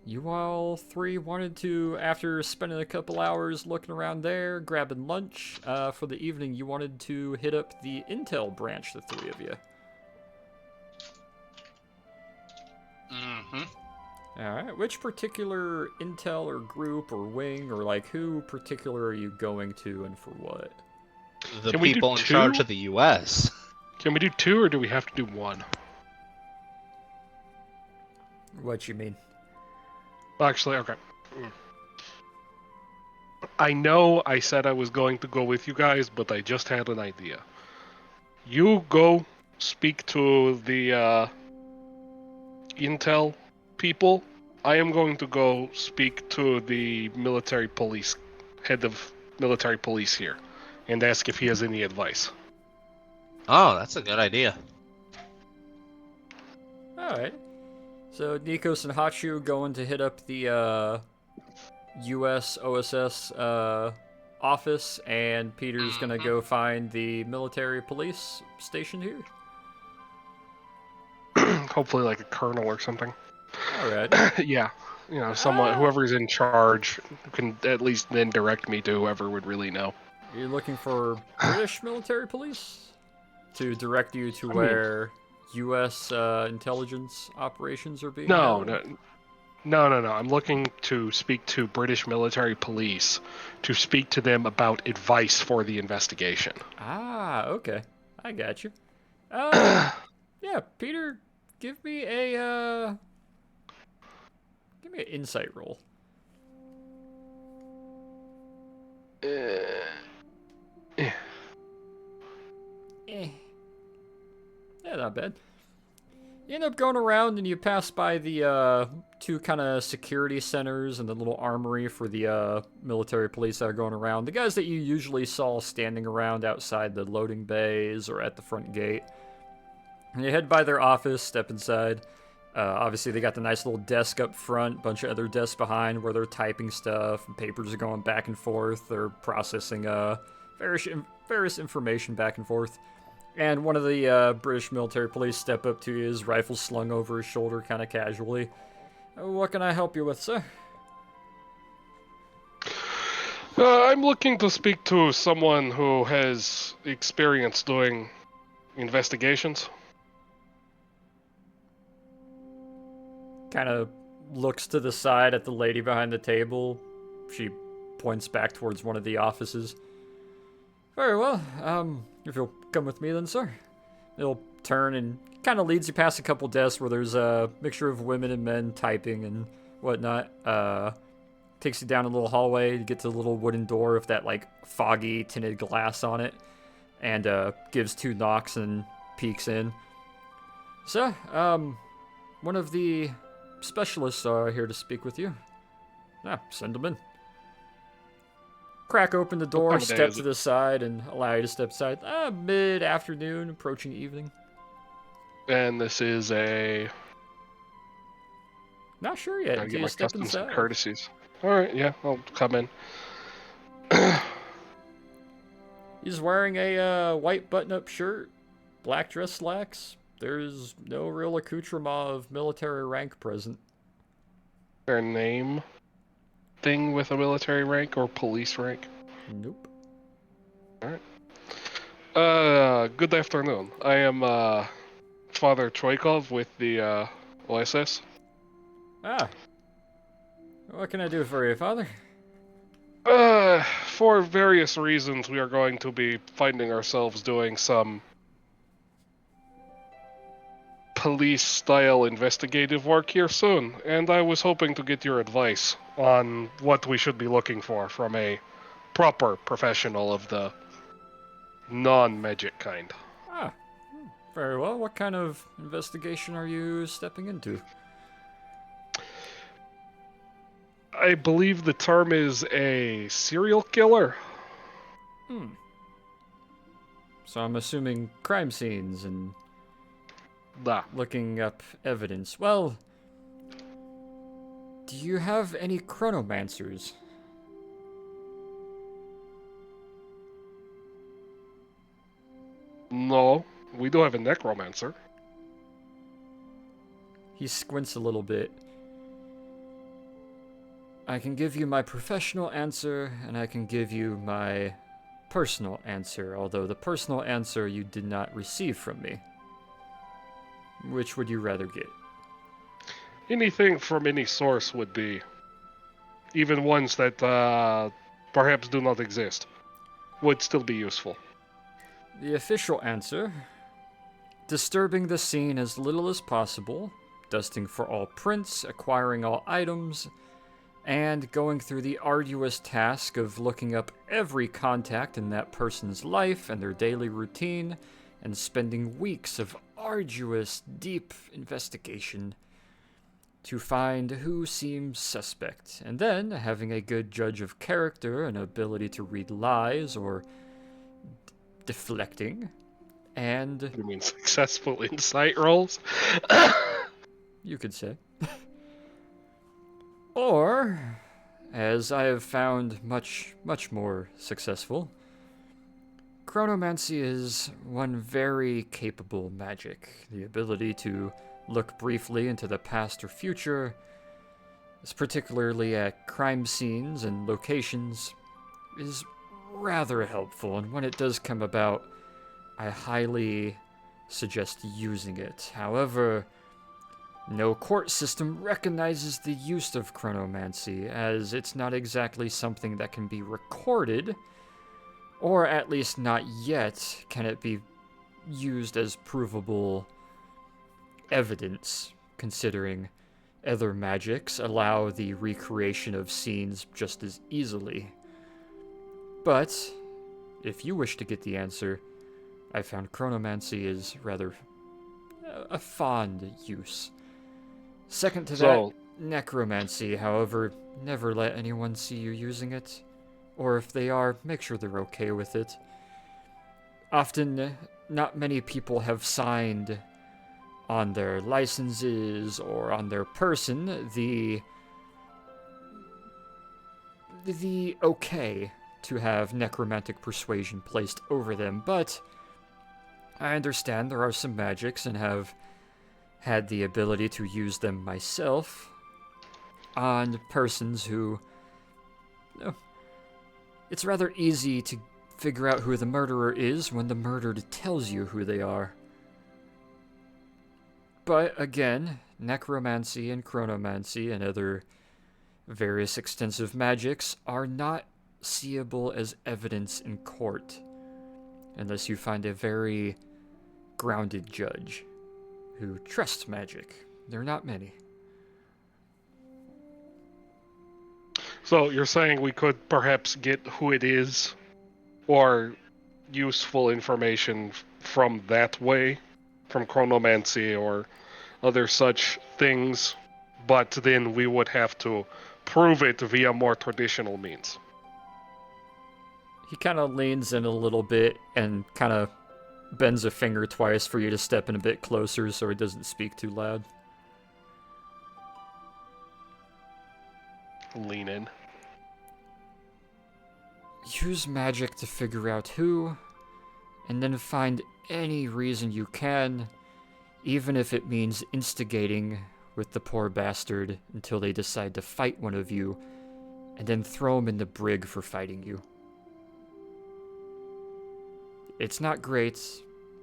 you all three wanted to, after spending a couple hours looking around there, grabbing lunch, for the evening, you wanted to hit up the Intel branch, the three of you. Mm-hmm. Alright, which particular Intel or group or wing or like who particular are you going to and for what? The Can we do people in charge two? of the U.S. Can we do 2 or do we have to do 1? What you mean? Actually, okay. I know I said I was going to go with you guys, but I just had an idea. You go speak to the Intel people. I am going to go speak to the military police, head of military police here, and ask if he has any advice. Oh, that's a good idea. Alright. So Nikos and Hachu going to hit up the US OSS office, and Peter's gonna go find the military police station here. Hopefully, like a colonel or something. Alright. Yeah, you know, someone, whoever's in charge, can at least then direct me to whoever would really know. You're looking for British military police to direct you to where U.S. Intelligence operations are being No, held? no. I'm looking to speak to British military police to speak to them about advice for the investigation. Ah, okay. I got you. Yeah, Peter, give me an insight roll. Yeah, not bad. You end up going around and you pass by the two kind of security centers and the little armory for the military police that are going around. The guys that you usually saw standing around outside the loading bays or at the front gate. And you head by their office, step inside. Obviously, they got the nice little desk up front, bunch of other desks behind where they're typing stuff, and papers are going back and forth. They're processing various information back and forth. And one of the British military police step up to you, his rifle slung over his shoulder kind of casually. What can I help you with, sir? I'm looking to speak to someone who has experience doing investigations. Kind of looks to the side at the lady behind the table. She points back towards one of the offices. Very well. If you'll come with me then, sir. He'll turn and kind of leads you past a couple desks where there's a mixture of women and men typing and whatnot. Takes you down a little hallway to get to the little wooden door with that, like, foggy tinted glass on it. And gives 2 knocks and peeks in. Sir, one of the specialists are here to speak with you. Send them in. Crack open the door, time of day step is to it? the side, and allow you to step aside. Mid-afternoon, approaching evening. And this is a... Not sure yet. Gotta Do get you my step customs and inside? courtesies. Alright, yeah, I'll come in. He's wearing a white button-up shirt, black dress slacks. There's no real accoutrement of military rank present. Their name thing with a military rank or police rank? Nope. Good afternoon. I am, Father Troikov with the, OSS. Ah. What can I do for you, Father? For various reasons, we are going to be finding ourselves doing some police-style investigative work here soon, and I was hoping to get your advice on what we should be looking for from a proper professional of the non-magic kind. Ah. Very well. What kind of investigation are you stepping into? I believe the term is a serial killer. So I'm assuming crime scenes and Nah. looking up evidence. Well, do you have any chronomancers? No, we do have a necromancer. He squints a little bit. I can give you my professional answer, and I can give you my personal answer, although the personal answer you did not receive from me. Which would you rather get? Anything from any source would be. Even ones that perhaps do not exist would still be useful. The official answer: disturbing the scene as little as possible, dusting for all prints, acquiring all items, and going through the arduous task of looking up every contact in that person's life and their daily routine, and spending weeks of arduous, deep investigation to find who seems suspect, and then having a good judge of character and ability to read lies or deflecting, and You mean successful insight rolls? you could say. Or, as I have found much more successful, chronomancy is one very capable magic. The ability to look briefly into the past or future, particularly at crime scenes and locations, is rather helpful, and when it does come about, I highly suggest using it. However, no court system recognizes the use of chronomancy, as it's not exactly something that can be recorded, or at least not yet can it be used as provable evidence, considering other magics allow the recreation of scenes just as easily. But, if you wish to get the answer, I found chronomancy is rather a fond use. Second to that, necromancy. However, never let anyone see you using it. Or if they are, make sure they're okay with it. Often, not many people have signed on their licenses or on their person the okay to have necromantic persuasion placed over them, but I understand there are some magics and have had the ability to use them myself on persons who... It's rather easy to figure out who the murderer is when the murdered tells you who they are. But again, necromancy and chronomancy and other various extensive magics are not seeable as evidence in court, unless you find a very grounded judge who trusts magic. There are not many. So you're saying we could perhaps get who it is, or useful information from that way, from chronomancy or other such things, but then we would have to prove it via more traditional means. He kind of leans in a little bit and kind of bends a finger twice for you to step in a bit closer so he doesn't speak too loud. Lean in. Use magic to figure out who, and then find any reason you can, even if it means instigating with the poor bastard until they decide to fight one of you, and then throw him in the brig for fighting you. It's not great.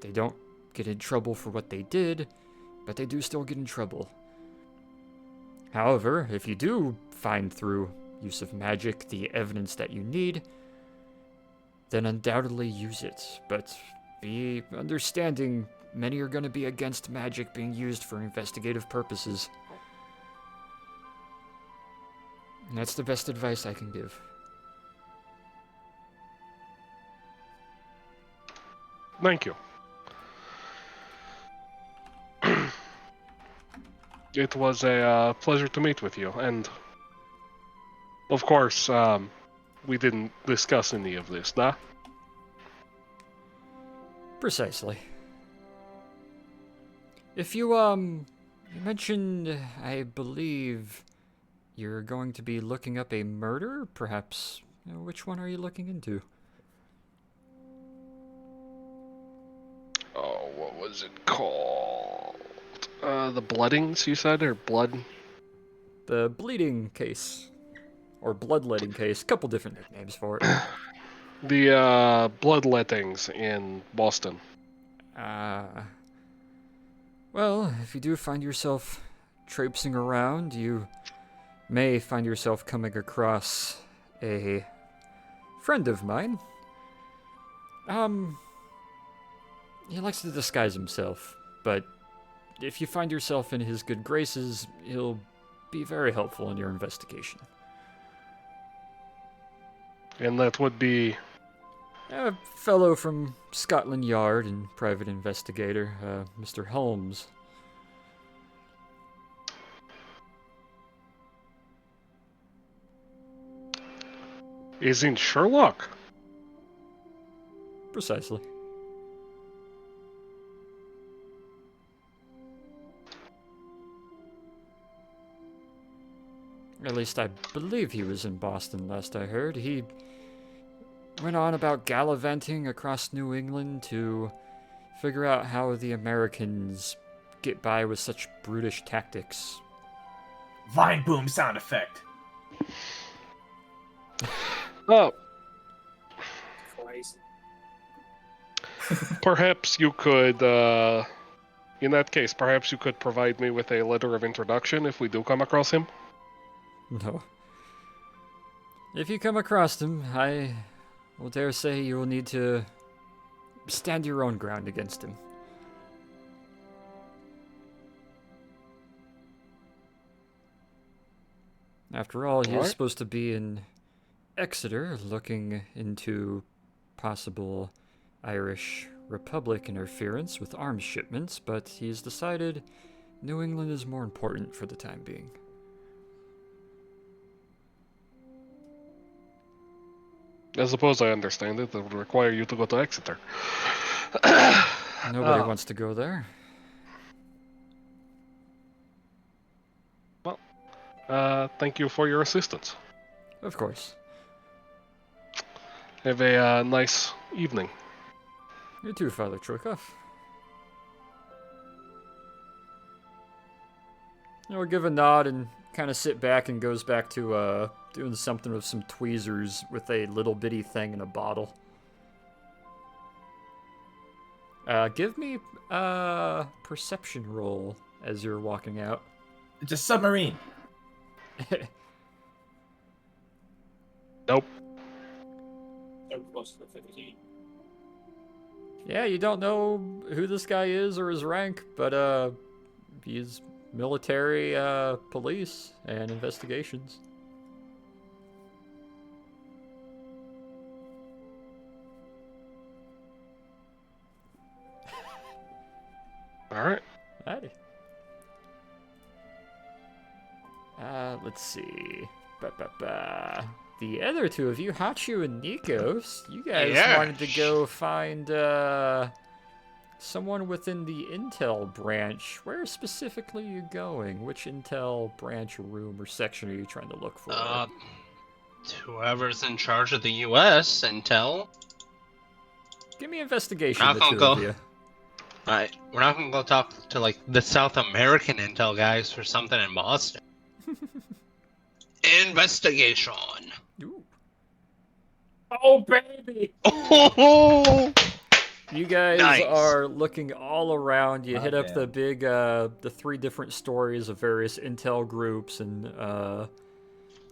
They don't get in trouble for what they did, but they do still get in trouble. However, if you do find through use of magic the evidence that you need, then undoubtedly use it. But be understanding, many are going to be against magic being used for investigative purposes. And that's the best advice I can give. Thank you. It was a pleasure to meet with you, and of course, we didn't discuss any of this, nah? Precisely. If you, you mentioned, I believe, you're going to be looking up a murder, perhaps. Which one are you looking into? Oh, what was it called? The Bloodings, you said, or Blood? The bleeding case. or bloodletting case. A couple different nicknames for it. The bloodlettings in Boston. Well, if you do find yourself traipsing around, you may find yourself coming across a friend of mine. He likes to disguise himself, but if you find yourself in his good graces, he'll be very helpful in your investigation. And that would be... A fellow from Scotland Yard and private investigator, Mr. Holmes. is in Sherlock. Precisely. At least I believe he was in Boston last I heard. He went on about gallivanting across New England to figure out how the Americans get by with such brutish tactics. Vine boom sound effect. Oh, Christ. perhaps you could, in that case, perhaps you could provide me with a letter of introduction if we do come across him? No. If you come across him, I will dare say you will need to stand your own ground against him. After all, he is Alright. supposed to be in Exeter looking into possible Irish Republic interference with arms shipments, but he's decided New England is more important for the time being. I suppose I understand it. It would require you to go to Exeter. Nobody Oh. wants to go there. Thank you for your assistance. Of course. Have a nice evening. You too, Father Troikov. He'll give a nod and kind of sit back and goes back to doing something with some tweezers with a little bitty thing in a bottle. Give me a perception roll as you're walking out. It's a submarine. Nope. So close to the 15. Yeah, you don't know who this guy is or his rank, but he's military, police, and investigations. Alright. Alrighty. Let's see. The other two of you, Hachu and Nikos, you guys wanted to Yes. go find someone within the Intel branch. Where specifically are you going? Which Intel branch or room or section are you trying to look for? Whoever's in charge of the U.S. Intel. Give me investigation, Not the gonna two go. of you. Right, we're not gonna go talk to like the South American Intel guys for something in Boston. Investigation. Ooh. Oh, baby! Oh, You guys Nice. are looking all around. You hit up man. the big, the three different stories of various intel groups and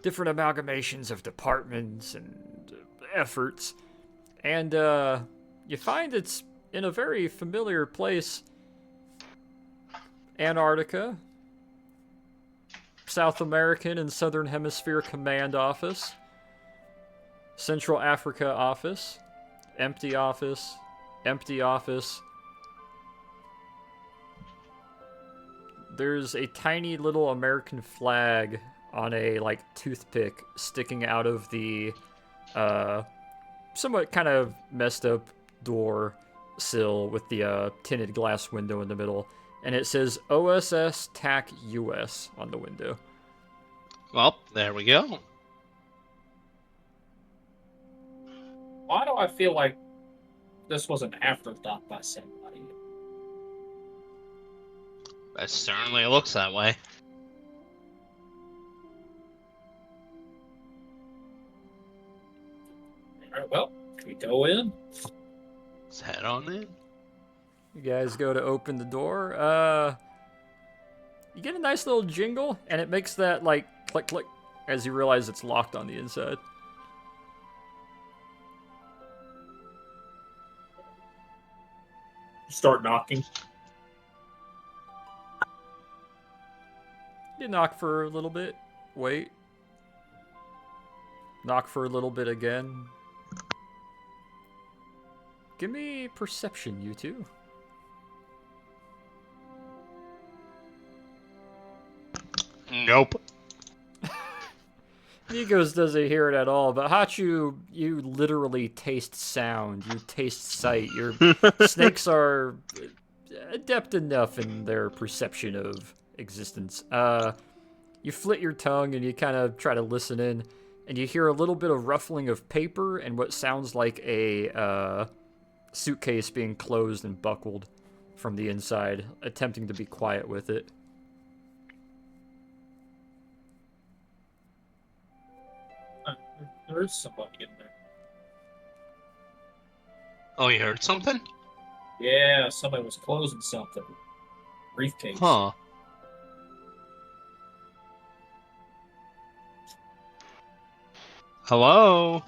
different amalgamations of departments and efforts. And you find it's in a very familiar place. Antarctica, South American and Southern Hemisphere Command Office, Central Africa Office, Empty Office, Empty Office. There's a tiny little American flag on a like toothpick sticking out of the somewhat kind of messed up door sill with the tinted glass window in the middle, and it says OSS TAC US on the window. well, there we go. Why do I feel like this was an afterthought by somebody? That certainly looks that way. Alright, well, we go in. Let's head on in. You guys go to open the door. You get a nice little jingle, and it makes that, like, click, click, as you realize it's locked on the inside. Start knocking. You knock for a little bit, wait. Knock for a little bit again. Give me perception, you two. Nope. Nikos doesn't hear it at all, but Hachu, you literally taste sound. You taste sight. Your snakes are adept enough in their perception of existence. You flit your tongue and you kind of try to listen in, and you hear a little bit of ruffling of paper and what sounds like a suitcase being closed and buckled from the inside, attempting to be quiet with it. There's somebody in there. Oh, you heard something? Yeah, somebody was closing something. Briefcase. Huh. Hello?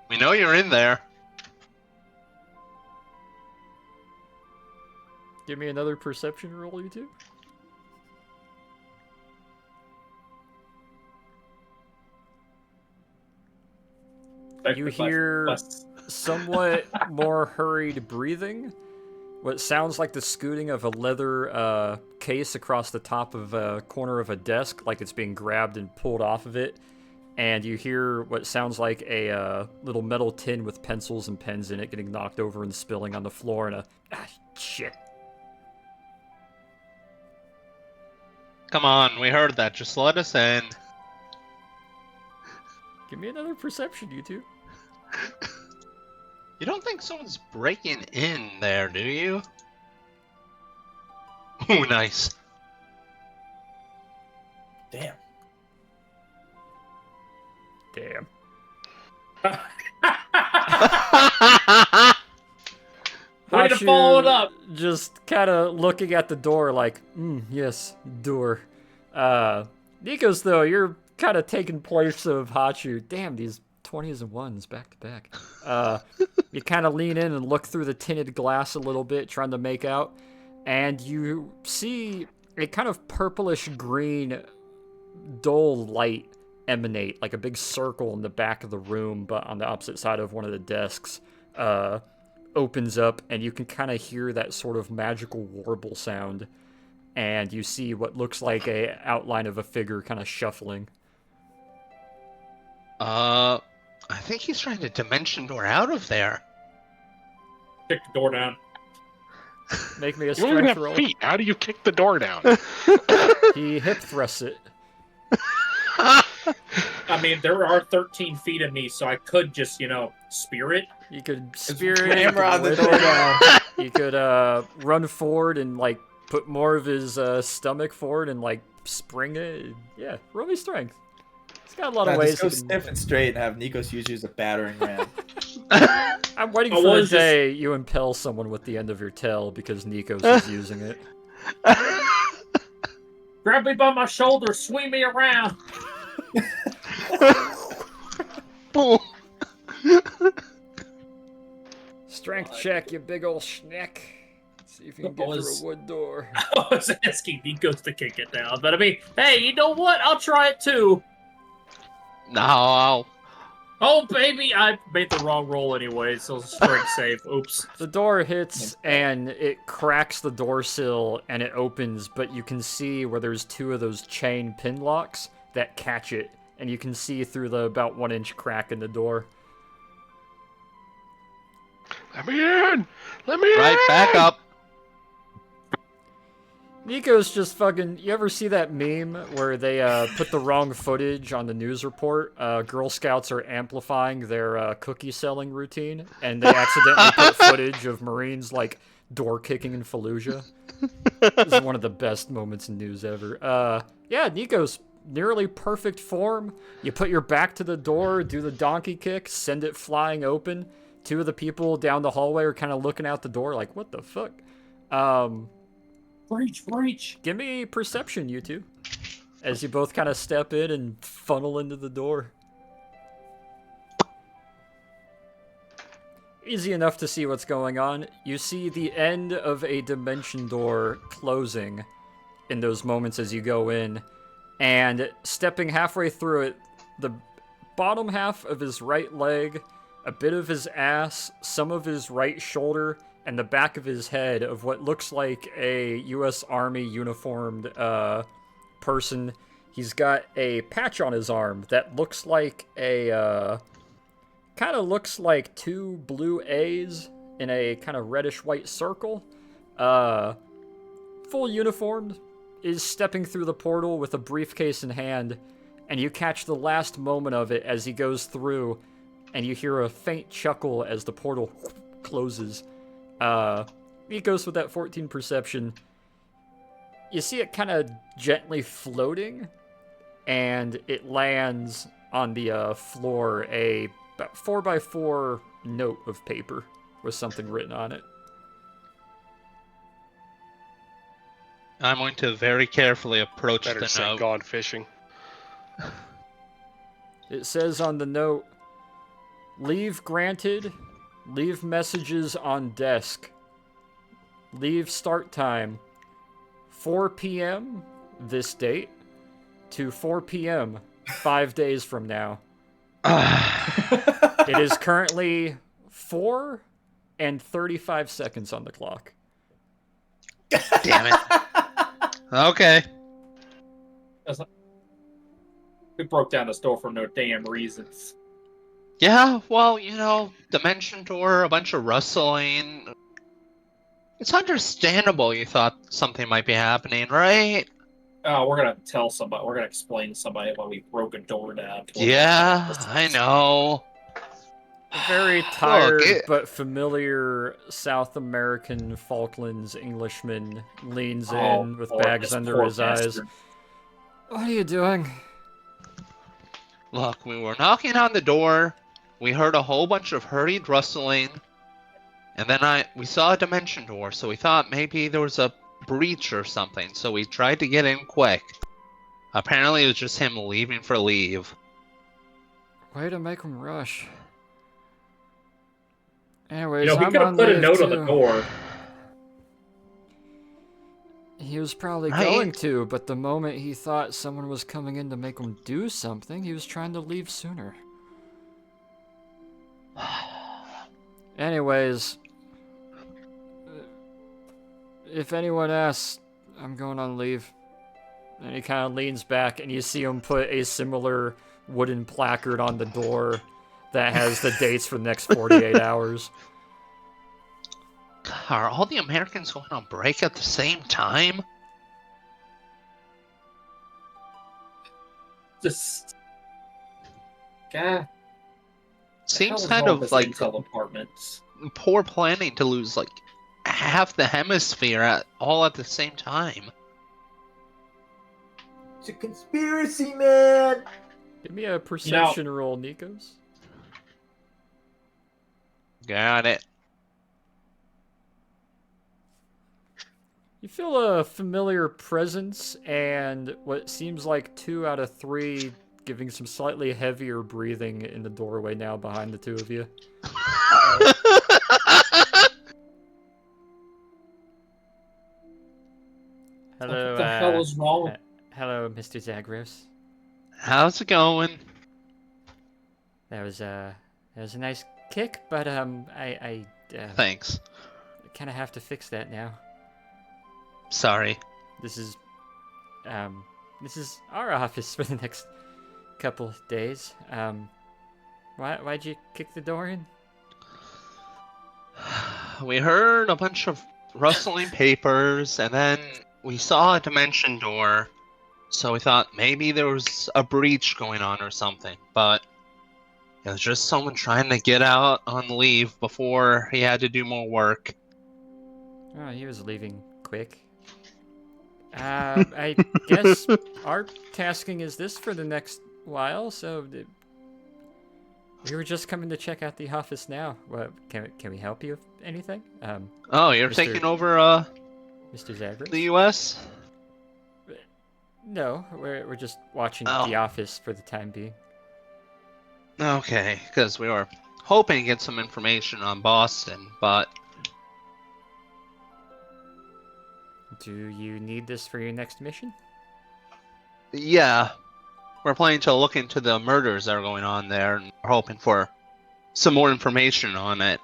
We know you're in there. Give me another perception roll, you two. You hear somewhat more hurried breathing. What sounds like the scooting of a leather case across the top of a corner of a desk, like it's being grabbed and pulled off of it. And you hear what sounds like a little metal tin with pencils and pens in it getting knocked over and spilling on the floor, and shit. Come on, we heard that. Just let us in. Give me another perception, you two. You don't think someone's breaking in there, do you? Ooh, nice. Damn. Damn. Way to follow it up. Just kind of looking at the door like, yes, door. Nikos, though, you're kind of taking place of Hachu. Damn, these 20s and 1s back to back. You kind of lean in and look through the tinted glass a little bit, trying to make out, and you see a kind of purplish green dull light emanate, like a big circle in the back of the room, but on the opposite side of one of the desks. Opens up, and you can kind of hear that sort of magical warble sound, and you see what looks like a outline of a figure kind of shuffling. I think he's trying to dimension door out of there. Kick the door down. Make me a You don't even strength have roll. feet. How do you kick the door down? He hip thrusts it. I mean, there are 13 feet of me, so I could just, spear it. You could spear it. You could Hammer on the whip door it. down. You could run forward and like put more of his stomach forward and like spring it. Yeah, roll me strength. It's got a lot of Nah, ways. just go you can- stiff and straight and have Nikos use you as a battering ram. I'm waiting I for the was just- day you impale someone with the end of your tail because Nikos is using it. Grab me by my shoulder, swing me around. Boom. Strength check, you big ol' schneck. See if you can get through Was- a wood door. I was asking Nikos to kick it down, but I mean, hey, you know what? I'll try it too. No. Oh, baby, I made the wrong roll anyway, so strength save. Oops. The door hits and it cracks the door sill and it opens, but you can see where there's two of those chain pin locks that catch it, and you can see through the about 1 inch crack in the door. Let me in! Let me in! Right, back up. Nico's just fucking. You ever see that meme where they put the wrong footage on the news report? Girl Scouts are amplifying their cookie selling routine, and they accidentally put footage of Marines like door kicking in Fallujah. This is one of the best moments in news ever. Yeah, Nico's nearly perfect form. You put your back to the door, do the donkey kick, send it flying open. Two of the people down the hallway are kind of looking out the door like, what the fuck? Breach. Give me perception, you two, as you both kind of step in and funnel into the door. Easy enough to see what's going on. You see the end of a dimension door closing in those moments as you go in, and stepping halfway through it, the bottom half of his right leg, a bit of his ass, some of his right shoulder, and the back of his head of what looks like a U.S. Army uniformed person. He's got a patch on his arm that looks like a kind of looks like two blue A's in a kind of reddish white circle. Full uniformed, is stepping through the portal with a briefcase in hand, and you catch the last moment of it as he goes through, and you hear a faint chuckle as the portal closes. He goes with that 14 perception. You see it kind of gently floating, and it lands on the floor, a about 4x4 note of paper with something written on it. I'm going to very carefully approach Better the say note. gone fishing. It says on the note, leave granted, leave messages on desk, leave start time, 4 p.m. this date to 4 p.m. 5 days from now. It is currently 4 and 35 seconds on the clock. Damn it. Okay. We broke down this door for no damn reasons. Yeah, well, dimension door, a bunch of rustling. It's understandable you thought something might be happening, right? Oh, we're gonna tell somebody. We're gonna explain to somebody why we broke a door down. Yeah, I know. A very tired Look, but familiar South American Falklands Englishman leans in with Lord, bags this under poor his eyes. bastard. What are you doing? Look, we were knocking on the door. We heard a whole bunch of hurried rustling. And then we saw a dimension door, so we thought maybe there was a breach or something. So we tried to get in quick. Apparently it was just him leaving for leave. Way to make him rush. Anyways, He I'm could have on put a leave note on the too. door. He was probably Right. going to, but the moment he thought someone was coming in to make him do something, he was trying to leave sooner. Anyways, if anyone asks, I'm going on leave. And he kind of leans back, and you see him put a similar wooden placard on the door that has the dates for the next 48 hours. Are all the Americans going on break at the same time? Just, God, Seems hell is kind wrong of with like intel departments. poor planning to lose like half the hemisphere all at the same time. It's a conspiracy, man. Give me a perception roll, Nikos. Got it. You feel a familiar presence and what seems like 2 out of 3 giving some slightly heavier breathing in the doorway now behind the two of you. Hello, What the hell is wrong? hello, Mr. Zagros. How's it going? That was a nice kick, but I Thanks. kind of have to fix that now. Sorry. This is our office for the next couple days. Why'd you kick the door in? We heard a bunch of rustling papers, and then we saw a dimension door. So we thought maybe there was a breach going on or something, but it was just someone trying to get out on leave before he had to do more work. Oh, he was leaving quick. I guess our tasking is this for the next while, so we were just coming to check out the office now. What, can we help you with anything? Oh, you're Mr. taking over Mr. Zagreus? the U.S.? No, we're just watching Oh. The Office for the time being. Okay, because we were hoping to get some information on Boston, but Do you need this for your next mission? yeah, we're planning to look into the murders that are going on there, and we're hoping for some more information on it.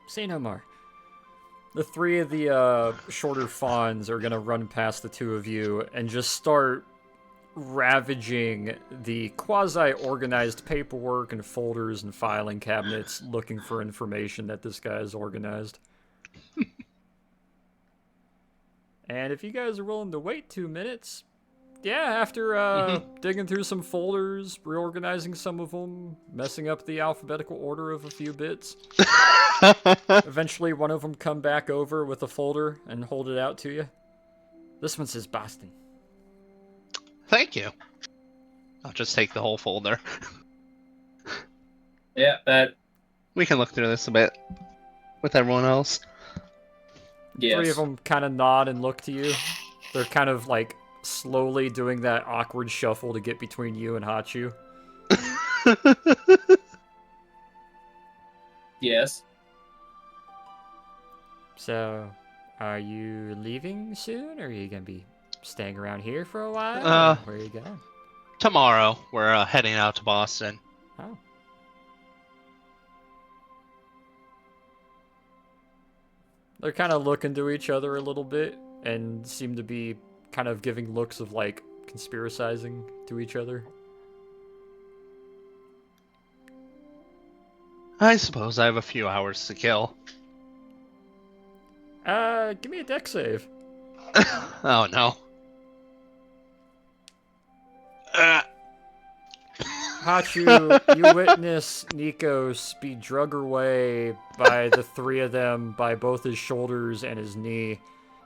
Say no more. The three of the shorter fawns are gonna run past the two of you and just start ravaging the quasi-organized paperwork and folders and filing cabinets looking for information that this guy has organized. And if you guys are willing to wait 2 minutes, yeah, after digging through some folders, reorganizing some of them, messing up the alphabetical order of a few bits, eventually one of them come back over with a folder and hold it out to you. This one says Boston. Thank you. I'll just take the whole folder. Yeah, that. We can look through this a bit with everyone else. Yes. Three of them kind of nod and look to you. They're kind of like slowly doing that awkward shuffle to get between you and Hachu. Yes. So, are you leaving soon, or are you gonna be staying around here for a while? Where are you going? Tomorrow, we're heading out to Boston. Oh. They're kind of looking to each other a little bit and seem to be kind of giving looks of like conspiracizing to each other. I suppose I have a few hours to kill. Give me a deck save. Oh no. Hachu, you witness Nikos be drug away by the three of them by both his shoulders and his knee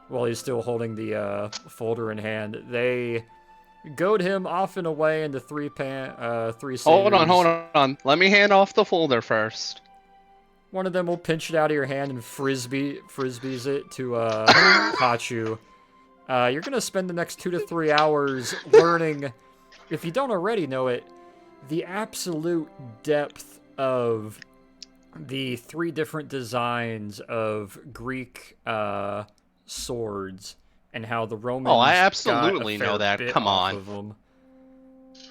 while he's still holding the folder in hand. They goad him off and away into three satyrs. Hold on. Let me hand off the folder first. One of them will pinch it out of your hand and frisbees it to Hachu. You're gonna spend the next 2 to 3 hours learning, if you don't already know it, the absolute depth of the 3 different designs of Greek swords and how the Romans Oh, I got absolutely a know fair that. bit Come off on. of them.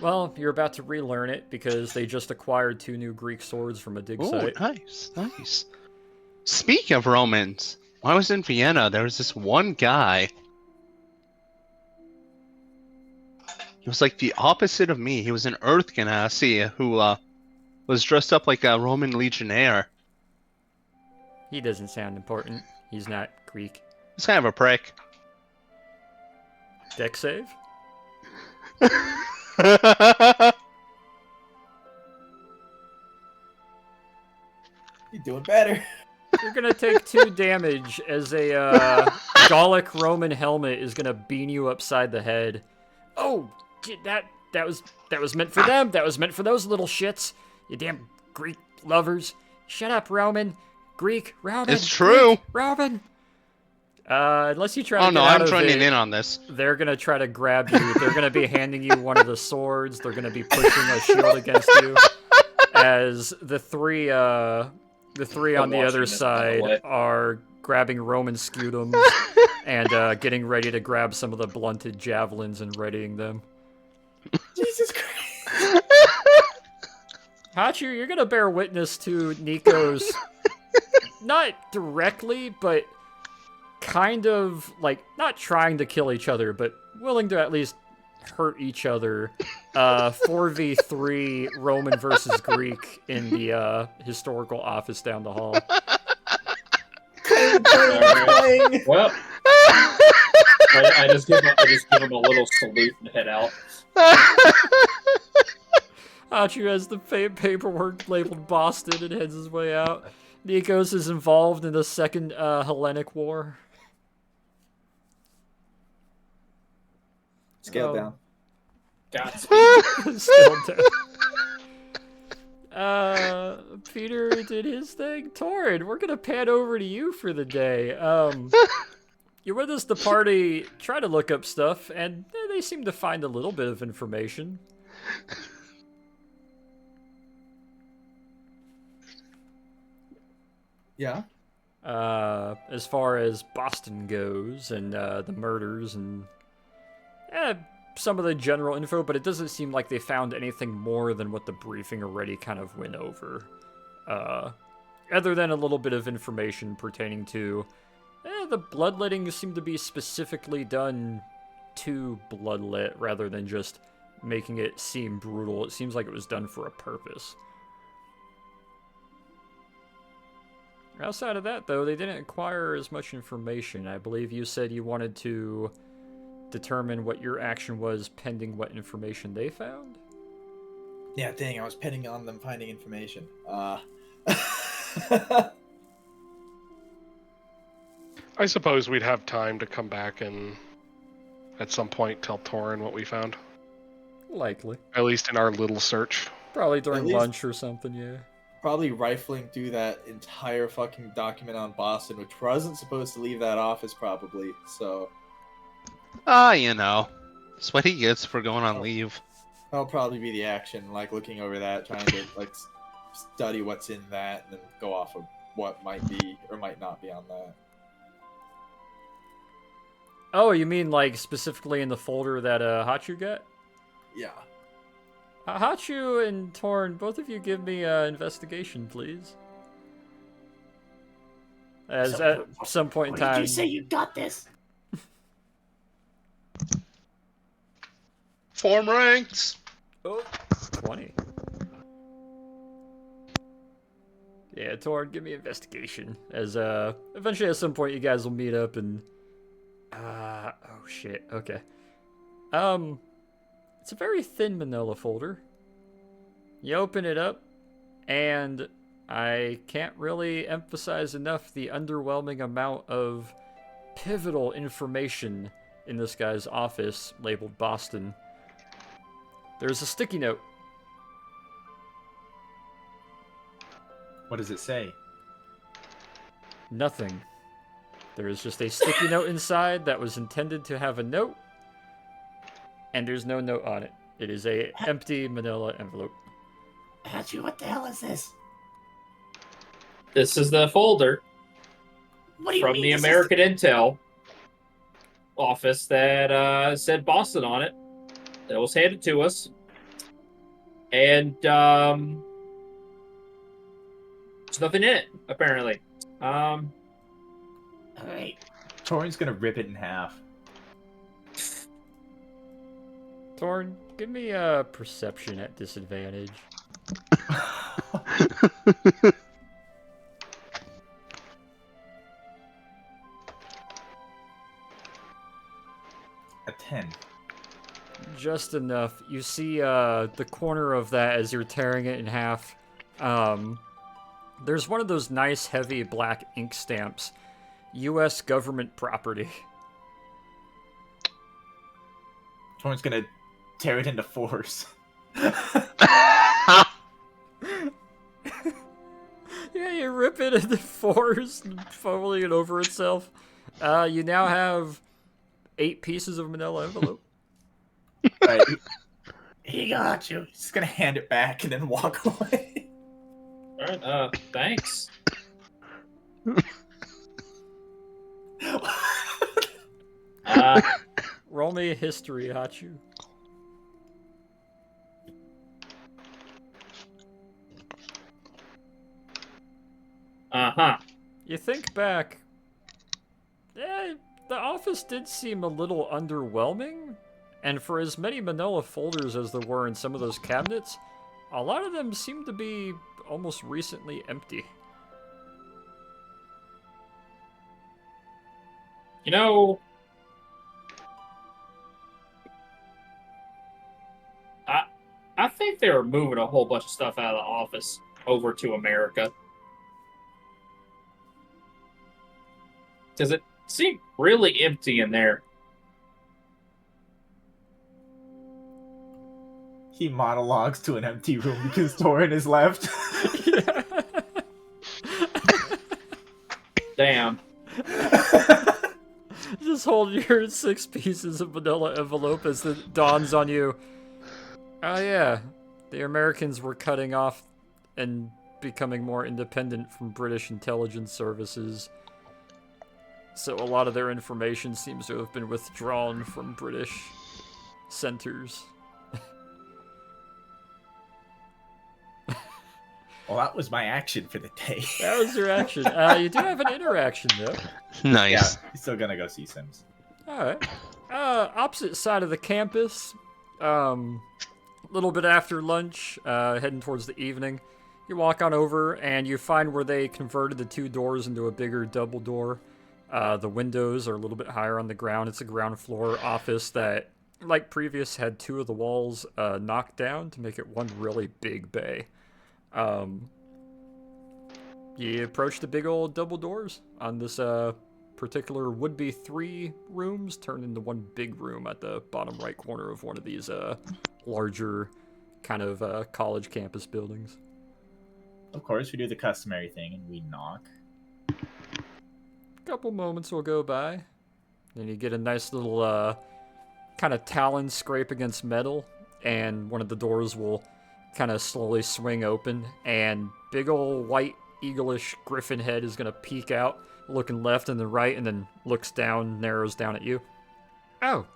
Well, you're about to relearn it because they just acquired 2 new Greek swords from a dig Oh, site. nice. Speaking of Romans, when I was in Vienna, there was this one guy. He was like the opposite of me. He was an Earth Ganassi who was dressed up like a Roman legionnaire. He doesn't sound important. He's not Greek. He's kind of a prick. Deck save? You're doing better. You're gonna take 2 damage as a Gallic Roman helmet is gonna bean you upside the head. Oh, that was meant for them. That was meant for those little shits. You damn Greek lovers. Shut up, Roman. Greek, Roman. It's true. Greek, Roman. Unless you try to Oh get no, out I'm of joining it, in on this. they're gonna try to grab you. They're gonna be handing you one of the swords. They're gonna be pushing a shield against you. As the three on the other side are grabbing Roman scutums and getting ready to grab some of the blunted javelins and readying them. Jesus Christ. Hachu, you're gonna bear witness to Nico's, not directly, but kind of, like, not trying to kill each other, but willing to at least hurt each other. 4v3 Roman versus Greek in the historical office down the hall. Clang. Well, I just give him a little salute and head out. Hachu has the paperwork labeled Boston and heads his way out. Nikos is involved in the Second Hellenic War. Scale Oh. down. Godspeed. Still dead. Peter did his thing. Torrid, we're gonna pan over to you for the day. You're with us. The party try to look up stuff, and they seem to find a little bit of information. Yeah. As far as Boston goes, and the murders, and some of the general info, but it doesn't seem like they found anything more than what the briefing already kind of went over. Other than a little bit of information pertaining to the bloodletting seemed to be specifically done to bloodlet rather than just making it seem brutal. It seems like it was done for a purpose. Outside of that, though, they didn't acquire as much information. I believe you said you wanted to determine what your action was pending what information they found? Yeah, dang, I was pending on them finding information. I suppose we'd have time to come back and at some point tell Torin what we found. Likely. At least in our little search. Probably during least- lunch or something, yeah. Probably rifling through that entire fucking document on Boston, which wasn't supposed to leave that office, probably. So You know. That's what he gets for going on leave. that'll probably be the action, like looking over that, trying to like study what's in that, and then go off of what might be or might not be on that. Oh, you mean like specifically in the folder that Hachu got? Yeah. Hachu and Torn, both of you give me investigation, please. As So, at some point in What time. did you say? You got this. Form ranks! Oh, 20. Yeah, Torn, give me investigation. As eventually at some point you guys will meet up and oh shit, okay. It's a very thin manila folder. You open it up, and I can't really emphasize enough the underwhelming amount of pivotal information in this guy's office labeled Boston. There's a sticky note. What does it say? Nothing. There is just a sticky note inside that was intended to have a note, and there's no note on it. It is a empty manila envelope. Hachu, what the hell is this? This is the folder What do you from mean the this is- American Intel office that said Boston on it. That was handed to us. And there's nothing in it, apparently. All right. Torin's gonna rip it in half. Torn, give me a perception at disadvantage. A 10. Just enough. You see the corner of that as you're tearing it in half. There's one of those nice heavy black ink stamps. U.S. government property. Torin's gonna tear it into fours. Yeah, you rip it into fours, folding it over itself. You now have 8 pieces of manila envelope. Right. Here you go, Hachu. He's gonna hand it back and then walk away. All right, thanks. Roll me a history, Hachu. Uh-huh. You think back, the office did seem a little underwhelming, and for as many manila folders as there were in some of those cabinets, a lot of them seem to be almost recently empty. You know, I think they were moving a whole bunch of stuff out of the office over to America. Because it seemed really empty in there. He monologues to an empty room because Torin is left. Damn. Just hold your 6 pieces of manila envelope as it dawns on you. Oh yeah, the Americans were cutting off and becoming more independent from British intelligence services. So a lot of their information seems to have been withdrawn from British centers. Well, that was my action for the day. That was your action. You do have an interaction though. Nice. Yeah, he's still gonna go see Sims. Alright. Opposite side of the campus. A little bit after lunch, heading towards the evening. You walk on over and you find where they converted the 2 doors into a bigger double door. The windows are a little bit higher on the ground. It's a ground floor office that, like previous, had 2 of the walls knocked down to make it one really big bay. You approach the big old double doors on this particular would-be 3 rooms turned into one big room at the bottom right corner of one of these larger kind of college campus buildings. Of course, we do the customary thing and we knock. Couple moments will go by, then you get a nice little kind of talon scrape against metal, and one of the doors will kind of slowly swing open, and big old white eagle-ish griffin head is gonna peek out, looking left and then right, and then looks down, narrows down at you. Oh,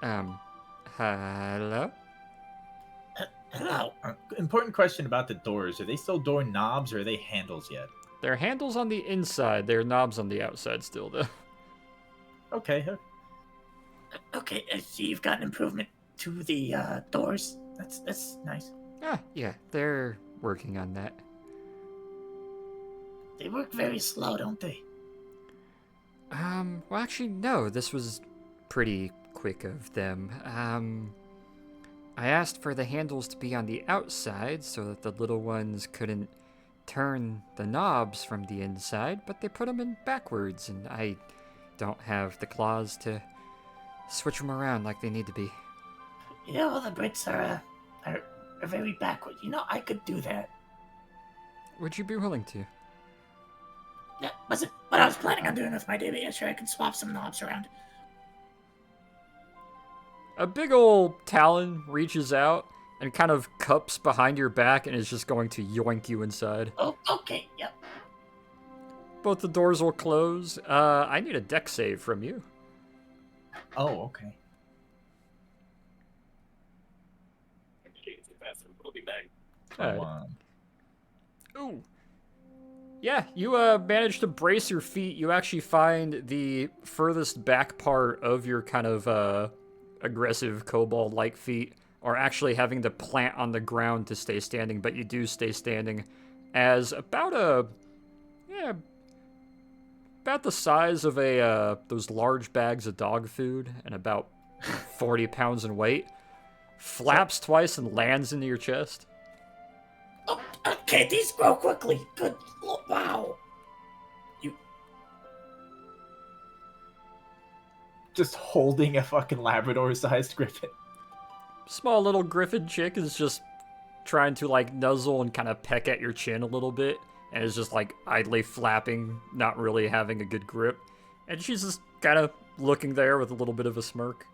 hello? Hello. Important question about the doors. Are they still door knobs or are they handles yet? They're handles on the inside, they're knobs on the outside still, though. Okay. Okay, I see you've got an improvement to the doors. That's nice. Ah, yeah, they're working on that. They work very slow, don't they? Well, actually, no, this was pretty quick of them. I asked for the handles to be on the outside so that the little ones couldn't turn the knobs from the inside, but they put them in backwards, and I don't have the claws to switch them around like they need to be. Yeah, well, the Brits are very backward. You know, I could do that. Would you be willing to? That wasn't what I was planning on doing with my day, but yeah, sure, I can swap some knobs around. A big old talon reaches out and kind of cups behind your back and is just going to yoink you inside. Oh, okay, yep. Both the doors will close. I need a deck save from you. Oh, okay. We'll be back. Alright. Come on. Ooh. Yeah, you managed to brace your feet. You actually find the furthest back part of your kind of aggressive kobold-like feet are actually having to plant on the ground to stay standing, but you do stay standing as about the size of those large bags of dog food and about 40 pounds in weight, flaps twice and lands into your chest. Oh, okay, these grow quickly. Good. Wow. Just holding a fucking Labrador-sized griffin. Small little griffin chick is just trying to like nuzzle and kind of peck at your chin a little bit, and is just like idly flapping, not really having a good grip. And she's just kind of looking there with a little bit of a smirk.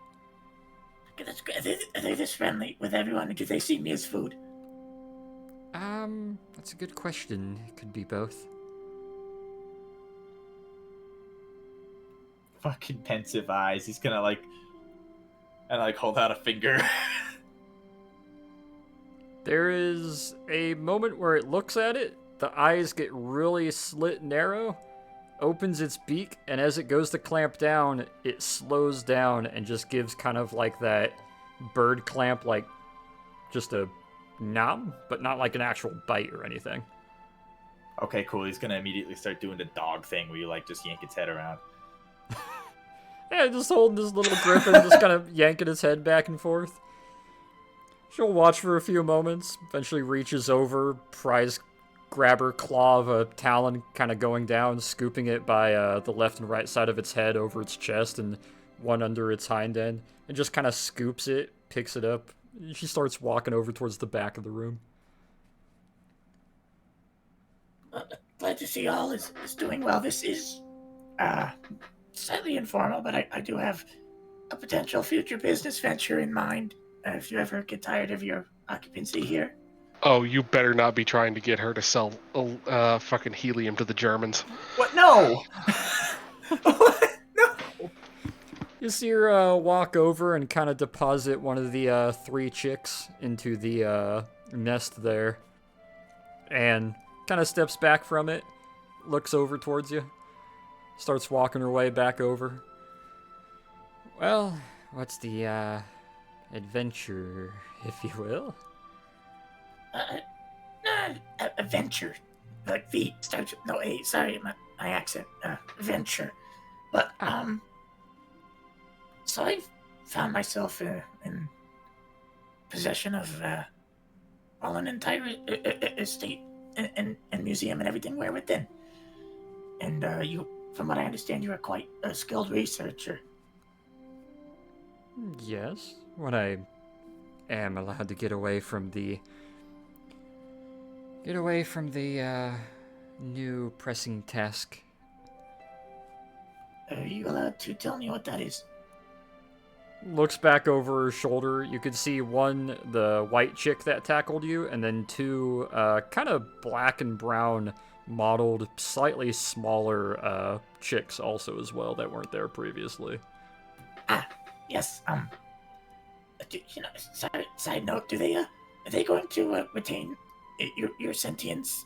Okay, that's great. Are they this friendly with everyone, or do they see me as food? That's a good question. It could be both. Fucking pensive eyes. He's gonna hold out a finger. There is a moment where it looks at it, the eyes get really slit narrow, opens its beak, and as it goes to clamp down, it slows down and just gives kind of like that bird clamp, like just a nom, but not like an actual bite or anything. Okay, cool. He's gonna immediately start doing the dog thing where you like just yank its head around. Yeah, just holding this little griffin, just kind of yanking its head back and forth. She'll watch for a few moments, eventually reaches over, prize grabber claw of a talon kind of going down, scooping it by the left and right side of its head over its chest and one under its hind end, and just kind of scoops it, picks it up, She starts walking over towards the back of the room. Glad to see all is doing well. This is slightly informal, but I do have a potential future business venture in mind. If you ever get tired of your occupancy here. Oh, you better not be trying to get her to sell fucking helium to the Germans. What? No. What? No. You see her walk over and kind of deposit one of the 3 chicks into the nest there, and kind of steps back from it, looks over towards you, starts walking her way back over. Well, what's the adventure, if you will? Adventure, like V starts with no A. Sorry, my accent. Venture, but so I found myself in possession of well, an entire estate and museum and everything where within. And you, from what I understand, you're quite a skilled researcher. Yes, when I am allowed to get away from the new pressing task. Are you allowed to tell me what that is? Looks back over her shoulder. You could see 1, the white chick that tackled you, and then 2 kind of black and brown mottled, slightly smaller chicks also as well that weren't there previously. Yes. Side note, are they going to retain your sentience